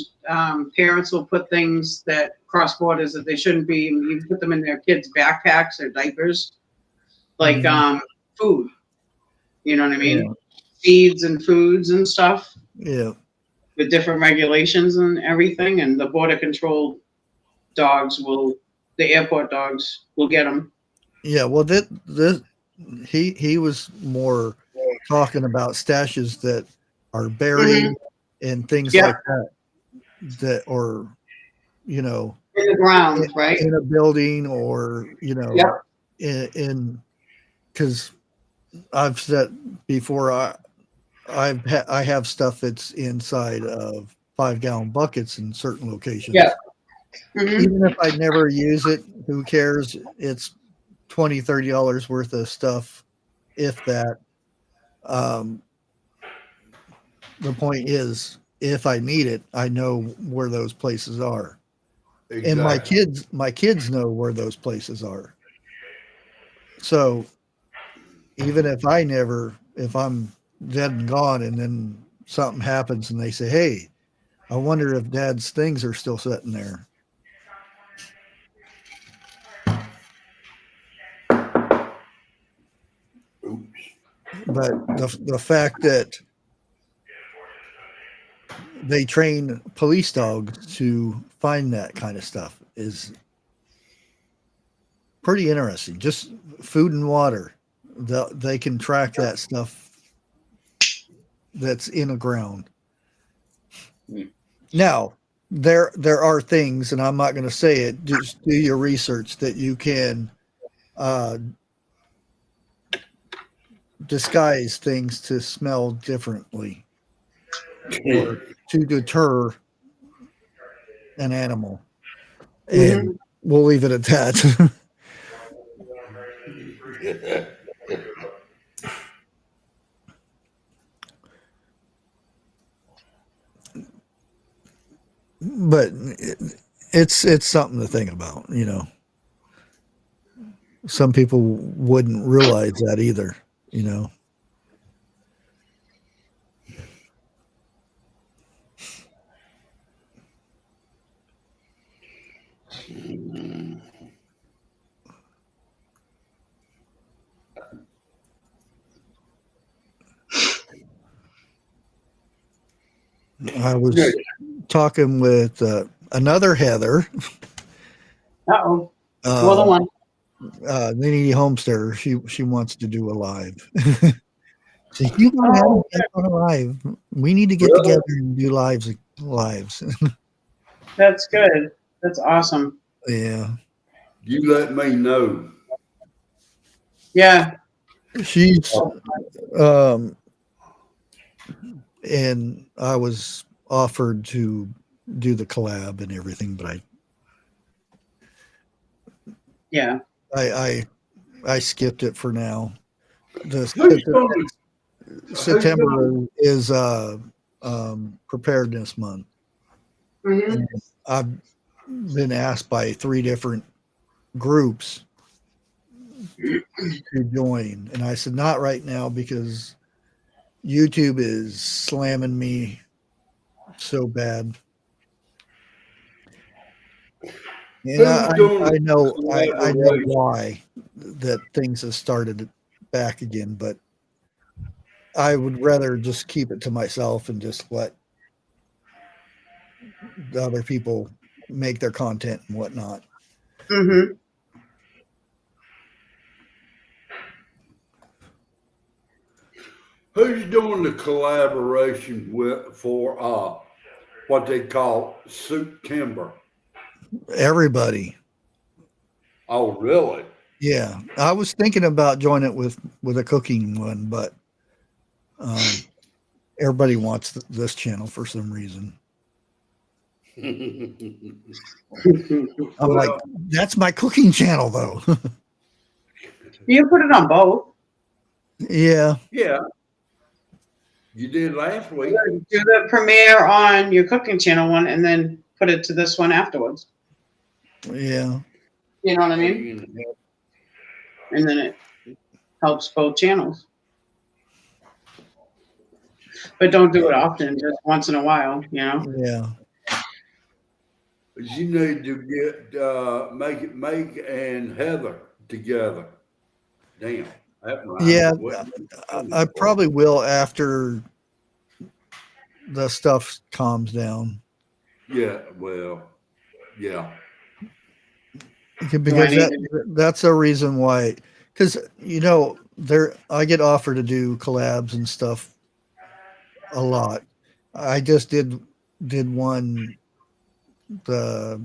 parents will put things that cross borders that they shouldn't be, and you put them in their kids' backpacks or diapers, like food. You know what I mean? Yeah. Seeds and foods and stuff Yeah. with different regulations and everything. And the border control dogs the airport dogs will get them. Yeah. Well, he was more talking about stashes that are buried and things like that, or, you know, In the ground, right? in a building, or, you know, in because I've said before, I have stuff that's inside of 5-gallon buckets in certain locations. Yeah. Mm-hmm. Even if I never use it, who cares? It's $20-$30 worth of stuff, if that. The point is, if I need it, I know where those places are. Exactly. And my kids know where those places are. So even if I'm dead and gone, and then something happens and they say, hey, I wonder if Dad's things are still sitting there. Oops. But the fact that they train police dogs to find that kind of stuff is pretty interesting. Just food and water. They can track that stuff that's in the ground. Now, there are things, and I'm not going to say it, just do your research, that you can disguise things to smell differently, or to deter an animal. And we'll leave it at that. But it's something to think about, you know. Some people wouldn't realize that either, you know. I was talking with another Heather. Uh-oh. Well, the one. Nini Homesteader. She wants to do a live. So you want to get on a live? We need to get together and do lives. That's good. That's awesome. Yeah. You let me know. Yeah. She's and I was offered to do the collab and everything, but I skipped it for now. September is preparedness month. And I've been asked by 3 different groups to join, and I said not right now, because YouTube is slamming me so bad. And I know why that things have started back again, but I would rather just keep it to myself and just let the other people make their content and whatnot. Mm-hmm. Who's doing the collaboration for what they call September? Everybody. Oh, really? Yeah, I was thinking about joining it with a cooking one, but everybody wants this channel for some reason. I'm like, that's my cooking channel, though. You put it on both. Yeah. Yeah. You did last week. Do the premiere on your cooking channel one, and then put it to this one afterwards. Yeah. You know what I mean? And then it helps both channels. But don't do it often, just once in a while, you know? Yeah. You need to get make and Heather together. Damn. Yeah. I probably will after the stuff calms down. Yeah, well, yeah. Because that's a reason why, because I get offered to do collabs and stuff a lot. I just did one, the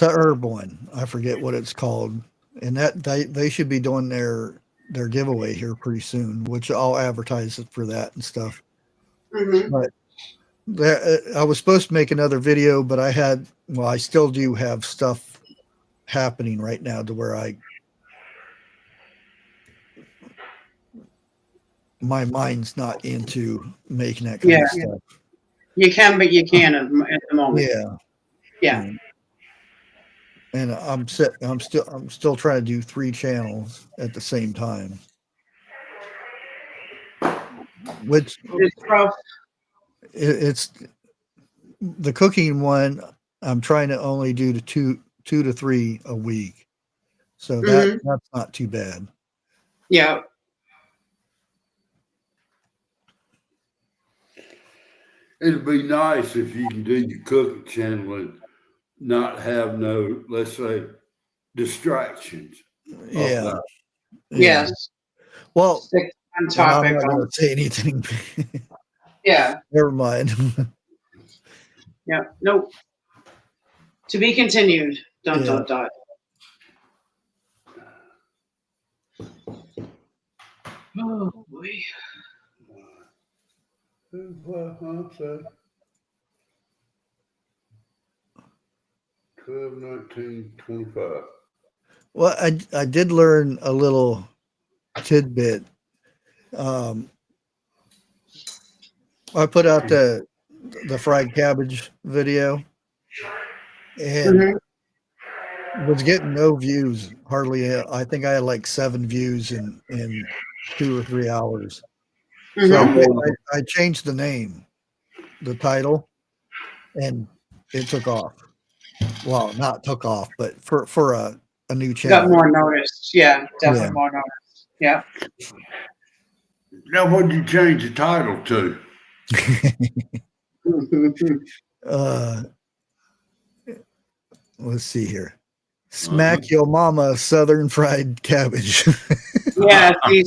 herb one. I forget what it's called, and that they should be doing their giveaway here pretty soon, which I'll advertise for that and stuff. Mm-hmm. But I was supposed to make another video, but I still do have stuff happening right now to where my mind's not into making that kind of stuff. You can, but you can't at the moment. Yeah. And I'm still trying to do 3 channels at the same time, which It's rough. it's the cooking one. I'm trying to only do the two to 3 a week, so that's not too bad. Yeah. It'd be nice if you can do your cooking channel and not have no, let's say, distractions. Yeah. Yes. Well, stick on topic. I'm not going to say anything. Yeah. Never mind. Yeah. Nope. To be continued. Dot, dot, dot. Oh, boy. 12/19/25. Well, I did learn a little tidbit. I put out the fried cabbage video and was getting no views, hardly. I think I had like 7 views in 2 or 3 hours. So I changed the name, the title, and it took off. Well, not took off, but for a new channel. Got more noticed. Yeah, definitely more noticed. Yeah. Now, what did you change the title to? Let's see here. Smack Your Mama Southern Fried Cabbage. Yeah, you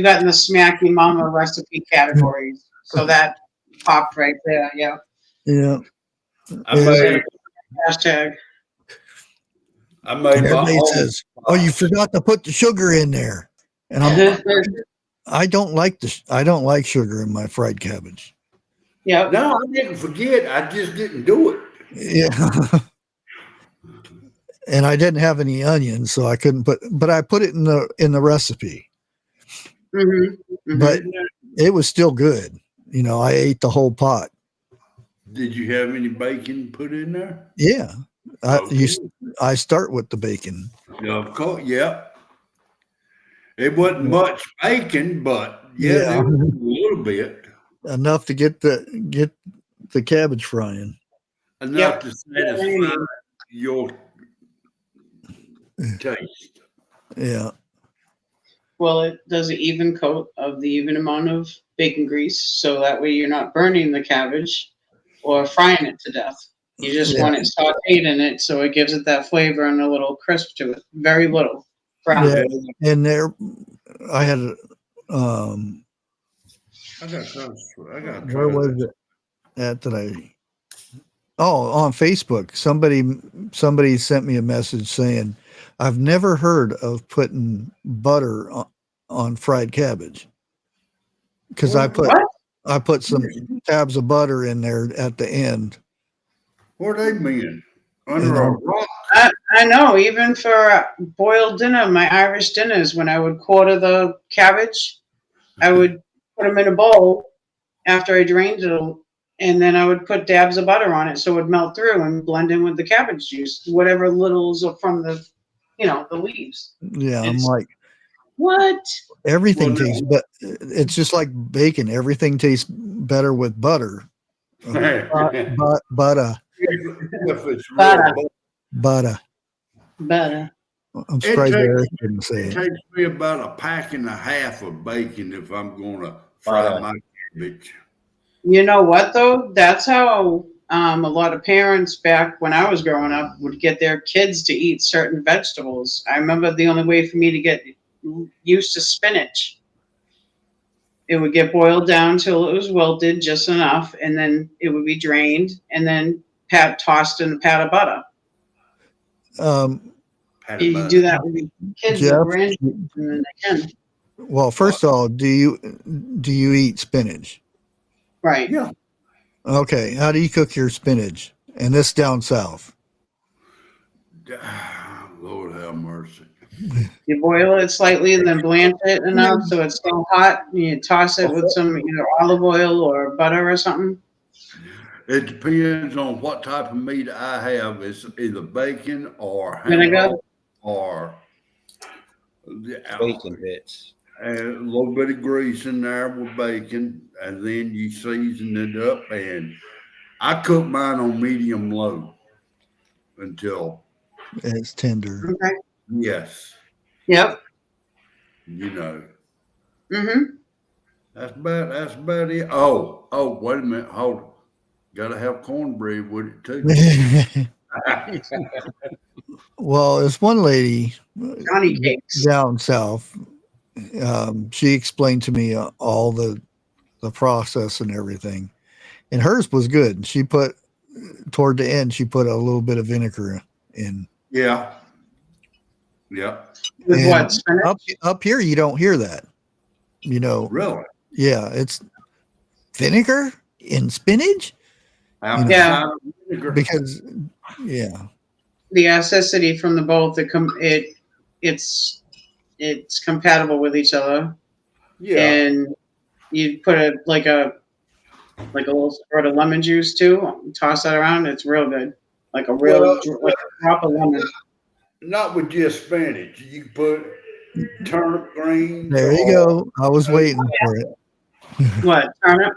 got in the Smack Your Mama recipe categories. So that popped right there. Yeah. Yeah. Hashtag. Everybody says, "Oh, you forgot to put the sugar in there," and I don't like sugar in my fried cabbage. Yeah. No, I didn't forget. I just didn't do it. Yeah. And I didn't have any onions, so I couldn't but I put it in the recipe. But it was still good. I ate the whole pot. Did you have any bacon put in there? Yeah. I start with the bacon. Yeah, of course. Yeah. It wasn't much bacon, but there was a little bit. Enough to get the cabbage frying. Enough to satisfy your taste. Yeah. Well, it does an even coat of the even amount of bacon grease, so that way you're not burning the cabbage or frying it to death. You just want it sauteed in it, so it gives it that flavor and a little crisp to it. Very little brown. Yeah. And there, I had I got. Where was it at today? Oh, on Facebook, somebody sent me a message saying, "I've never heard of putting butter on fried cabbage." Because I I put some tabs of butter in there at the end. Where they been? Under a rock? I know, even for boiled dinner, my Irish dinners, when I would quarter the cabbage, I would put them in a bowl after I drained it, and then I would put dabs of butter on it so it would melt through and blend in with the cabbage juice, whatever littles are from the, the leaves. Yeah, I'm like, what? Everything tastes, but it's just like bacon. Everything tastes better with butter. Butter. If it's Butter. real Butter. Better. I'm surprised Eric didn't say It it. takes me about a pack and a half of bacon if I'm going to fry my cabbage. You know what though? That's how a lot of parents back when I was growing up would get their kids to eat certain vegetables. I remember the only way for me to get used to spinach, it would get boiled down till it was wilted just enough, and then it would be drained and then tossed in a pat of butter. You do that with your kids Jeff, and grandchildren, and they can. Well, first of all, do you eat spinach? Right. Yeah. Okay. How do you cook your spinach? And this down south. Lord have mercy. You boil it slightly and then blanch it enough so it's still hot. And you toss it with some either olive oil or butter or something. It depends on what type of meat I have. It's either bacon or Vinegar? ham or Bacon bits. a little bit of grease in there with bacon, and then you season it up. And I cook mine on medium low until It's tender. Okay. yes, Yep. Mm-hmm. That's about it. Oh, wait a minute, hold on. Gotta have cornbread with it too. Well, there's one lady Johnny cakes. down south. She explained to me all the process and everything, and hers was good. She put toward the end. She put a little bit of vinegar in. Yeah. With And what? Spinach? Up here, you don't hear that. Really? Yeah, it's vinegar in spinach. Yeah. Because The acidity from the both, it's compatible with each other. Yeah. And you put like a little squirt of lemon juice too. Toss that around. It's real good. Like a drop of lemon. Not with just spinach. You can put turnip greens. there you go. I was waiting for it. What? Turnip?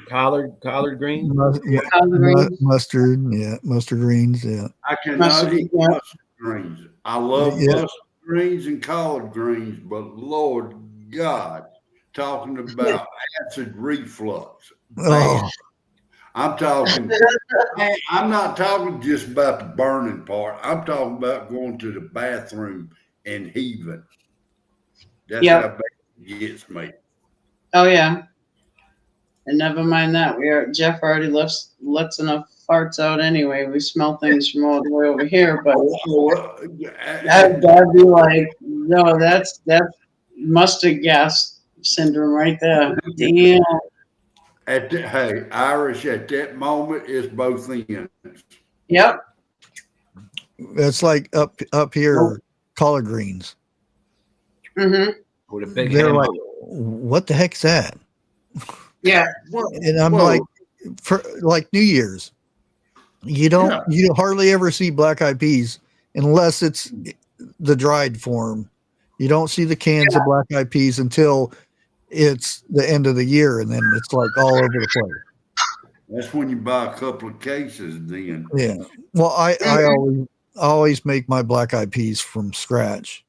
Collard greens. Collard greens? Mustard, mustard greens, yeah. I cannot Mustard, eat yeah. mustard greens. I love Yeah. mustard greens and collard greens, but Lord God, talking about acid reflux. Oh, I'm not talking just about the burning part. I'm talking about going to the bathroom and heaving. That's Yep. how bad it gets me. Oh yeah. And never mind that. Jeff already lets enough farts out anyway. We smell things from all the way over here, but that'd be like, no, that's mustard gas syndrome right there. Damn. Hey, Irish, at that moment, it's both ends. Yep. it's like up here, collard greens. Mm-hmm. With a big They're hammer. like, what the heck's that? Yeah. And I'm like, for like New Year's, you hardly ever see black eyed peas unless it's the dried form. You don't see the cans of black eyed peas until it's the end of the year, and then it's like all over the place. That's when you buy a couple of cases then. Yeah. Well, I always make my black eyed peas from scratch.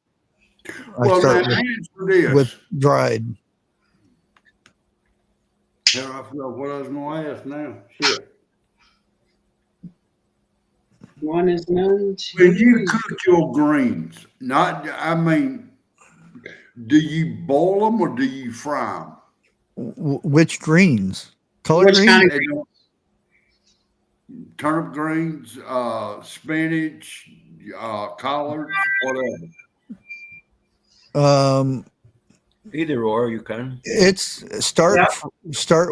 I start with dried. I forgot what I was going to ask now. Shit. One is none. When you cook your greens, do you boil them or do you fry them? Which greens? Color Which greens? kind of Turnip greens, spinach, collards, whatever. Either or, you can. It's start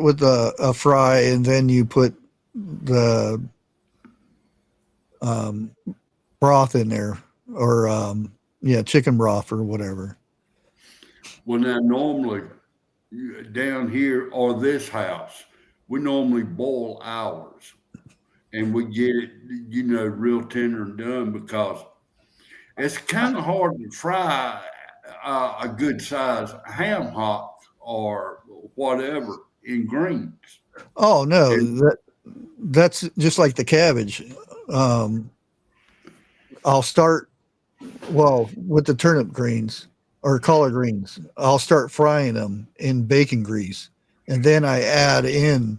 with a fry, and then you put the broth in there, or chicken broth or whatever. Well, now normally down here or this house, we normally boil ours, and we get it, real tender and done, because it's kind of hard to fry a good size ham hock or whatever in greens. Oh no, that's just like the cabbage. I'll start with the turnip greens or collard greens. I'll start frying them in bacon grease, and then I add in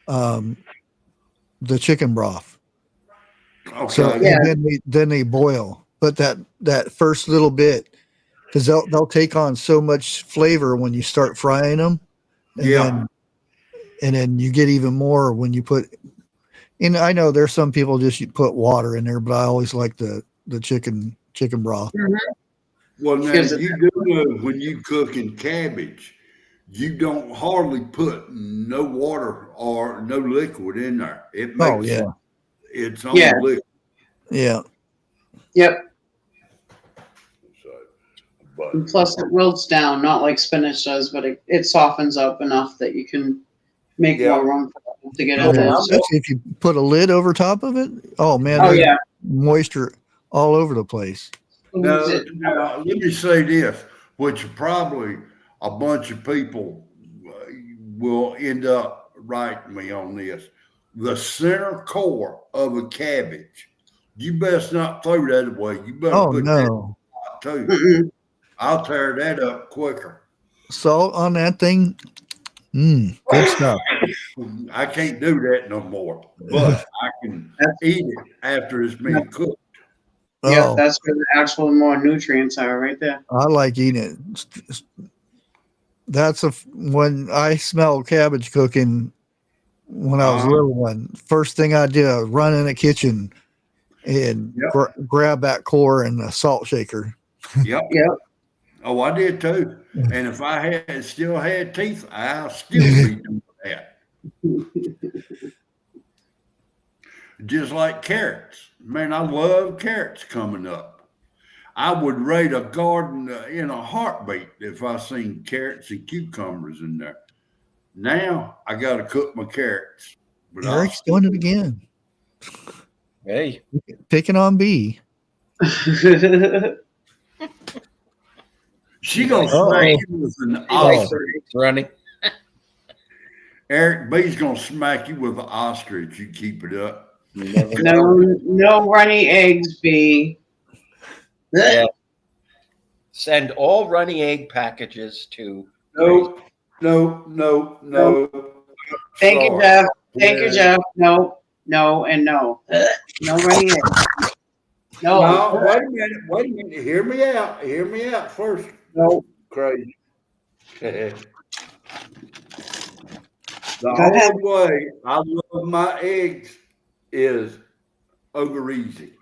the chicken broth. Okay. So and then they boil. But that first little bit, because they'll take on so much flavor when you start frying them, and then you get even more when you put. And I know there's some people just put water in there, but I always like the chicken broth. Mhm. Well, now you do know when you cooking cabbage, you don't hardly put no water or no liquid in there. It makes its own liquid. Yeah. Yep. But And plus, it wilts down, not like spinach does, but it softens up enough that you can make more room for them to get in there. So, Especially if you put a lid over top of it. Oh man, oh there's yeah. moisture all over the place. now, let me say this, which probably a bunch of people will end up writing me on this. The center core of a cabbage, you best not throw that away. You better put that too. Mm-mm. I'll tear that up quicker. Salt on that thing. Good stuff. I can't do that no more, but I can eat it after it's been cooked. Yeah, that's where the actual more nutrients are right there. I like eating it. That's when I smelled cabbage cooking when I was a little one. First thing I did, I run in the kitchen and grab that core and the salt shaker. Yep. Oh, I did too. And if I still had teeth, I'll still be doing that. Just like carrots. Man, I love carrots coming up. I would raid a garden in a heartbeat if I seen carrots and cucumbers in there. Now I got to cook my carrots. But Eric's doing it again. Hey. Picking on B. She gonna smack you with an ostrich. Running. Eric B's gonna smack you with an ostrich. You keep it up. No runny eggs, B. Yeah. Send all runny egg packages to. No. Thank you, Jeff. Thank you, Jeff. No, and no. No runny eggs. No. Wait a minute. Hear me out first. No. Crazy. The only way I love my eggs is over easy.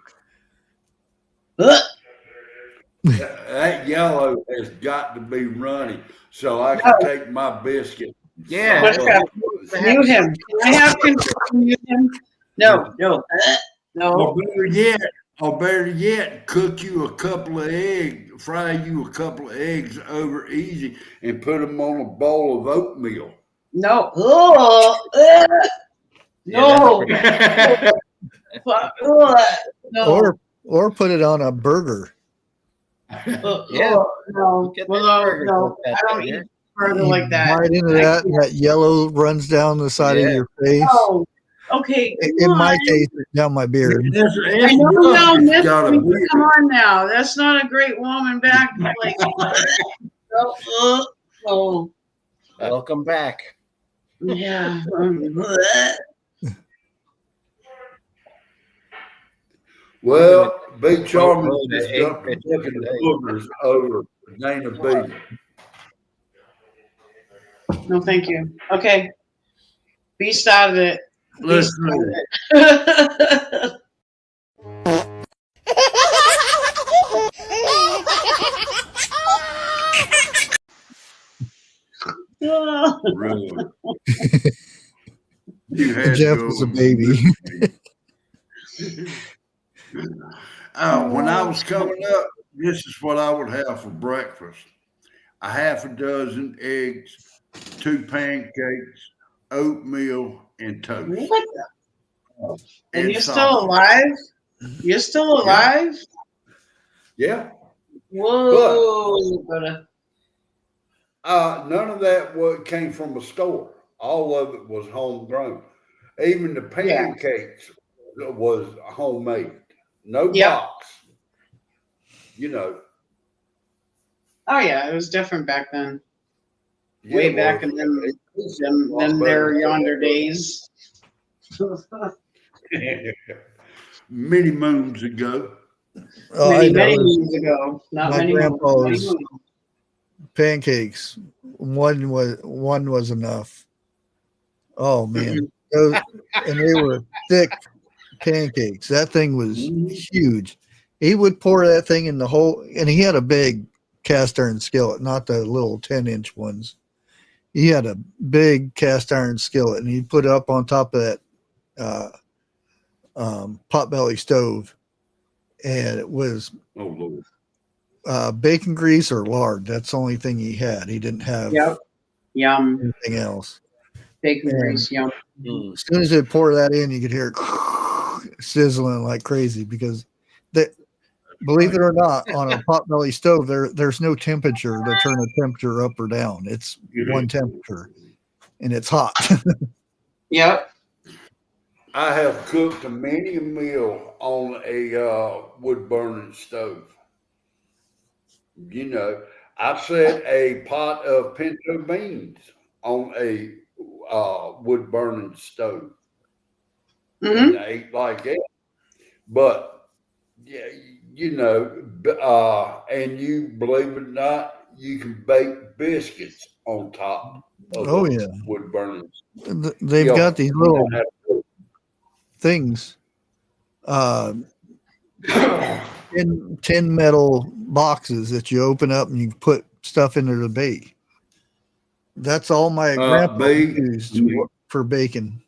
That yellow has got to be runny so I can take my biscuit. Yeah. Mute him. Can I have control? Mute him? No. Or better yet, cook you a couple of eggs, fry you a couple of eggs over easy and put them on a bowl of oatmeal. No. No. No. Or put it on a burger. No. No. I don't eat burger like that. Right into that, and that yellow runs down the side of your face. Oh, okay. In my case, it's down my beard. I know, Miss, come on now. That's not a great woman back. Like, Welcome back. Yeah. Well, Big Charming is looking the boogers over Dana B. No, thank you. Okay. B started it. Let's do it. Really. You had Jeff to go was a with baby. When I was coming up, this is what I would have for breakfast: a half a dozen eggs, 2 pancakes, oatmeal, and toast. What the- And you're still sausage. alive? You're still alive? Yeah. Whoa. But, None of that came from a store. All of it was homegrown. Even the pancakes was homemade. No box. You know. oh, yeah. It was different back then. Yeah, Way back in them there yonder days. Many moons ago. Oh, I know. Many moons ago. Not My many moons. grandpa's Many moons. pancakes. One was enough. Oh man, and they were thick pancakes. That thing was huge. He would pour that thing in the whole, and he had a big cast iron skillet, not the little 10-inch ones. He had a big cast iron skillet, and he'd put it up on top of that potbelly stove, and it was bacon grease or lard. That's the only thing he had. He didn't have anything else. Bacon grease, yum. As soon as they pour that in, you could hear it sizzling like crazy because believe it or not, on a potbelly stove, there's no temperature to turn the temperature up or down. It's one temperature, and it's hot. Yep. I have cooked many a meal on a wood burning stove. You know, I set a pot of pinto beans on a wood burning stove. And I ate like that. But yeah, you know, and you believe it or not, you can bake biscuits on top of wood burning. They've got these little things, 10 metal boxes that you open up and you put stuff into the bake. That's all my grandpa used for baking.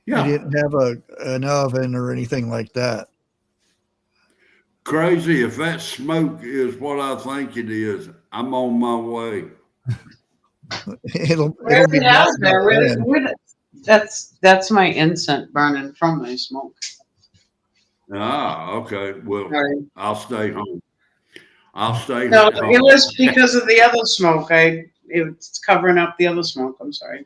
Yeah. He didn't have an oven or anything like that. Crazy. If that smoke is what I think it is, I'm on my way. it'll be that's my incense burning from my smoke. Ah, okay. Well, I'll stay home. No, it was because of the other smoke. It's covering up the other smoke. I'm sorry.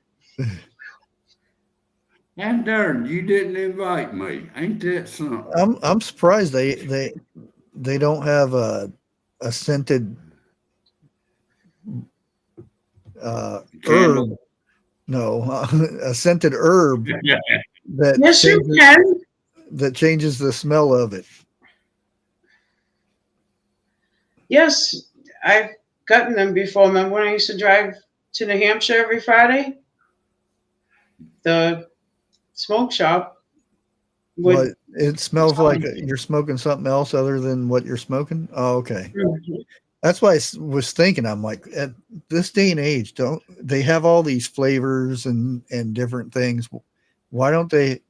And darn, you didn't invite me. Ain't that something? I'm surprised they don't have a scented herb. No, a scented herb that changes the smell of it. Yes, I've gotten them before. Remember when I used to drive to New Hampshire every Friday? The smoke shop would. It smells like you're smoking something else other than what you're smoking. Oh, okay. Mm-hmm. That's why I was thinking. I'm like, at this day and age, don't they have all these flavors and different things? Why don't they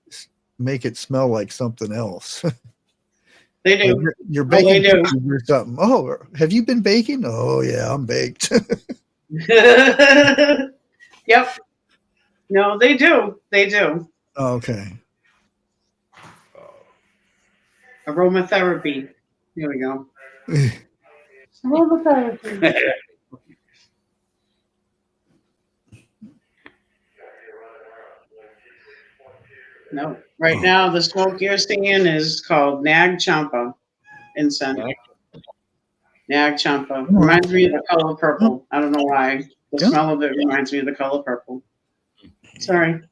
make it smell like something else? They do. You're baking or something. Oh, have you been baking? Oh yeah, I'm baked. Yep. No, they do. They do. Okay. Aromatherapy. Here we go. Aromatherapy. No. Right now, the smoke you're seeing is called Nag Champa incense. Nag Champa. Reminds me of the color purple. I don't know why. The smell of it reminds me of the color purple. Sorry.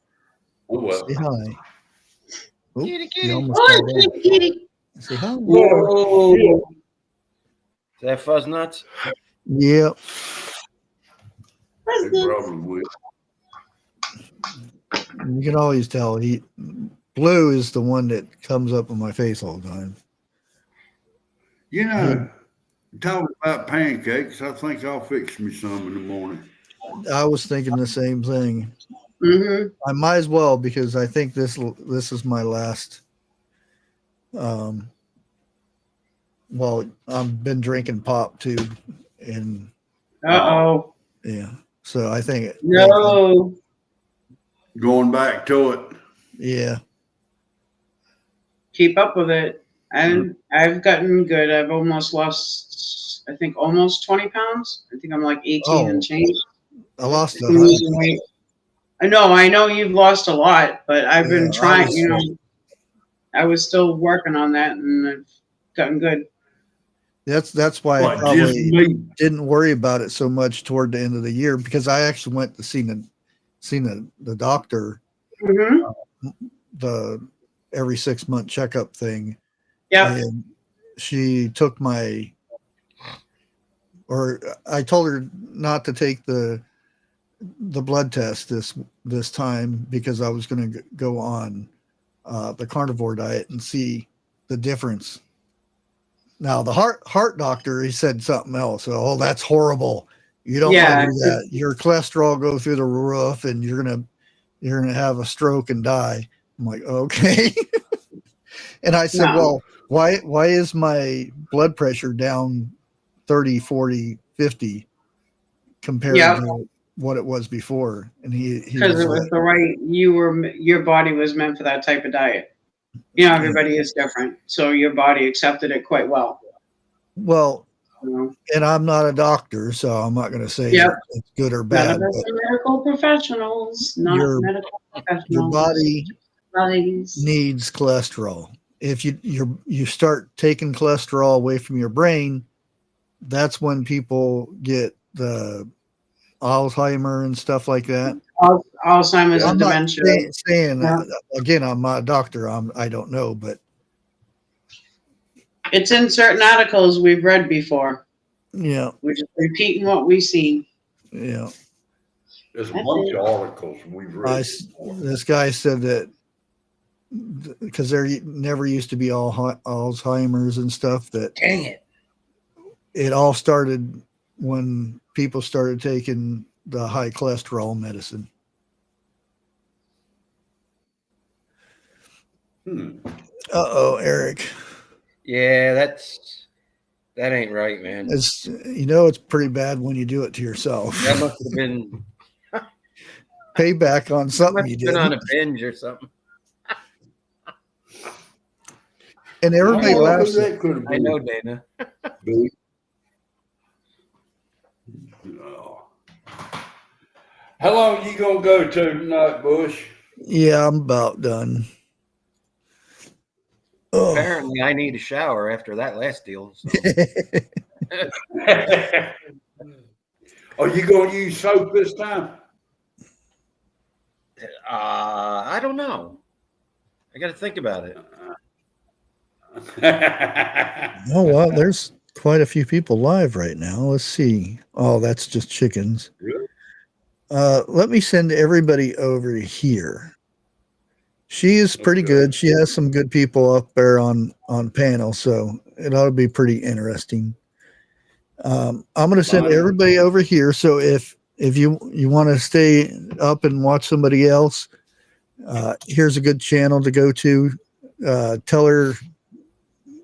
Oh, well. Say hi. Oh, kitty, kitty. Oh, kitty. Say hi. Whoa. Is that fuzz nuts? Yep. They probably will. You can always tell blue is the one that comes up on my face all the time. You know, talking about pancakes, I think I'll fix me some in the morning. I was thinking the same thing. Mm-hmm. I might as well, because I think this is my last. Well, I've been drinking pop too, and Uh-oh. yeah, so I think No. Going back to it. yeah. Keep up with it. And I've gotten good. I've almost lost, I think, almost 20 pounds. I think I'm like 18 and change. I lost I'm losing weight. I know you've lost a lot, but I've been trying, I was still working on that, and I've gotten good. That's why I probably didn't worry about it so much toward the end of the year, because I actually went to see the doctor, the every 6 month checkup thing. Yeah. And she took I told her not to take the blood test this time, because I was going to go on the carnivore diet and see the difference. Now the heart doctor, he said something else. Oh, that's horrible. You don't want to do that. Your cholesterol go through the roof, and you're gonna have a stroke and die. I'm like, okay. And I said, well, why is my blood pressure down 30, 40, 50 compared to what it was before? And he because it was the right, your body was meant for that type of diet. Everybody is different, so your body accepted it quite well. Well, and I'm not a doctor, so I'm not going to say it's good or bad. None of us are medical professionals, medical professionals. Your body needs cholesterol. If you start taking cholesterol away from your brain, that's when people get the Alzheimer and stuff like that. Alzheimer's and dementia. Saying again, I'm not a doctor. I don't know, but it's in certain articles we've read before. Yeah, we're just repeating what we see. Yeah, there's a bunch of articles we've read. This guy said that because there never used to be Alzheimer's and stuff. That dang it! It all started when people started taking the high cholesterol medicine. Uh-oh, Eric. Yeah, that ain't right, man. It's it's pretty bad when you do it to yourself. That must have been payback on something you did. Been on a binge or something. And everybody laughs. I know, Dana. How long you gonna go to tonight, Bush? Yeah, I'm about done. Apparently, I need a shower after that last deal. So. Are you going to use soap this time? I don't know. I got to think about it. Oh, well, there's quite a few people live right now. Let's see. Oh, that's just chickens. Really? Let me send everybody over to here. She is pretty good. She has some good people up there on panel, so it ought to be pretty interesting. I'm going to send everybody over here. So if you want to stay up and watch somebody else, here's a good channel to go to. Tell her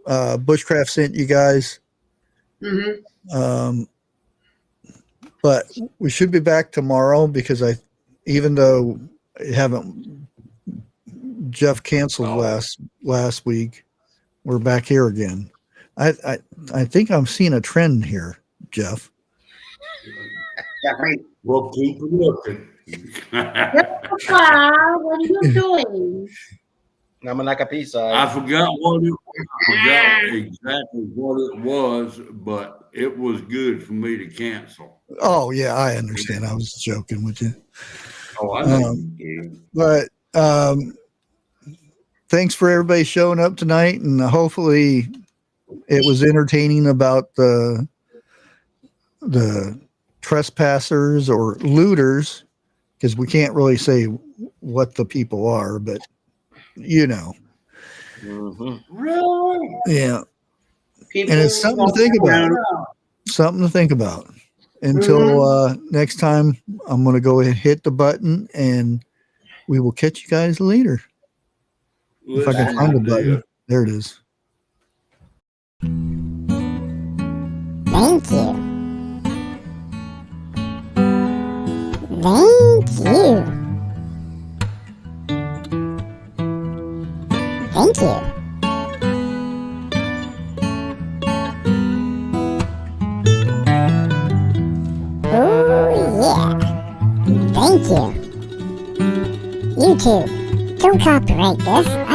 Bushcraft sent you guys. But we should be back tomorrow, because even though I haven't. Jeff canceled last week, we're back here again. I think I'm seeing a trend here, Jeff. We'll keep looking. What are you doing? I'm like a piece of. I forgot exactly what it was, but it was good for me to cancel. Oh yeah, I understand. I was joking with you. Oh, I know you did. But thanks for everybody showing up tonight, and hopefully it was entertaining about the trespassers or looters, because we can't really say what the people are, but Really? Yeah. And it's something to think about. Something to think about. Until next time, I'm going to go ahead and hit the button, and we will catch you guys later. If I can find the button. There it is. Thank you. Thank you. Thank you. Oh yeah. Thank you. YouTube, don't copyright this.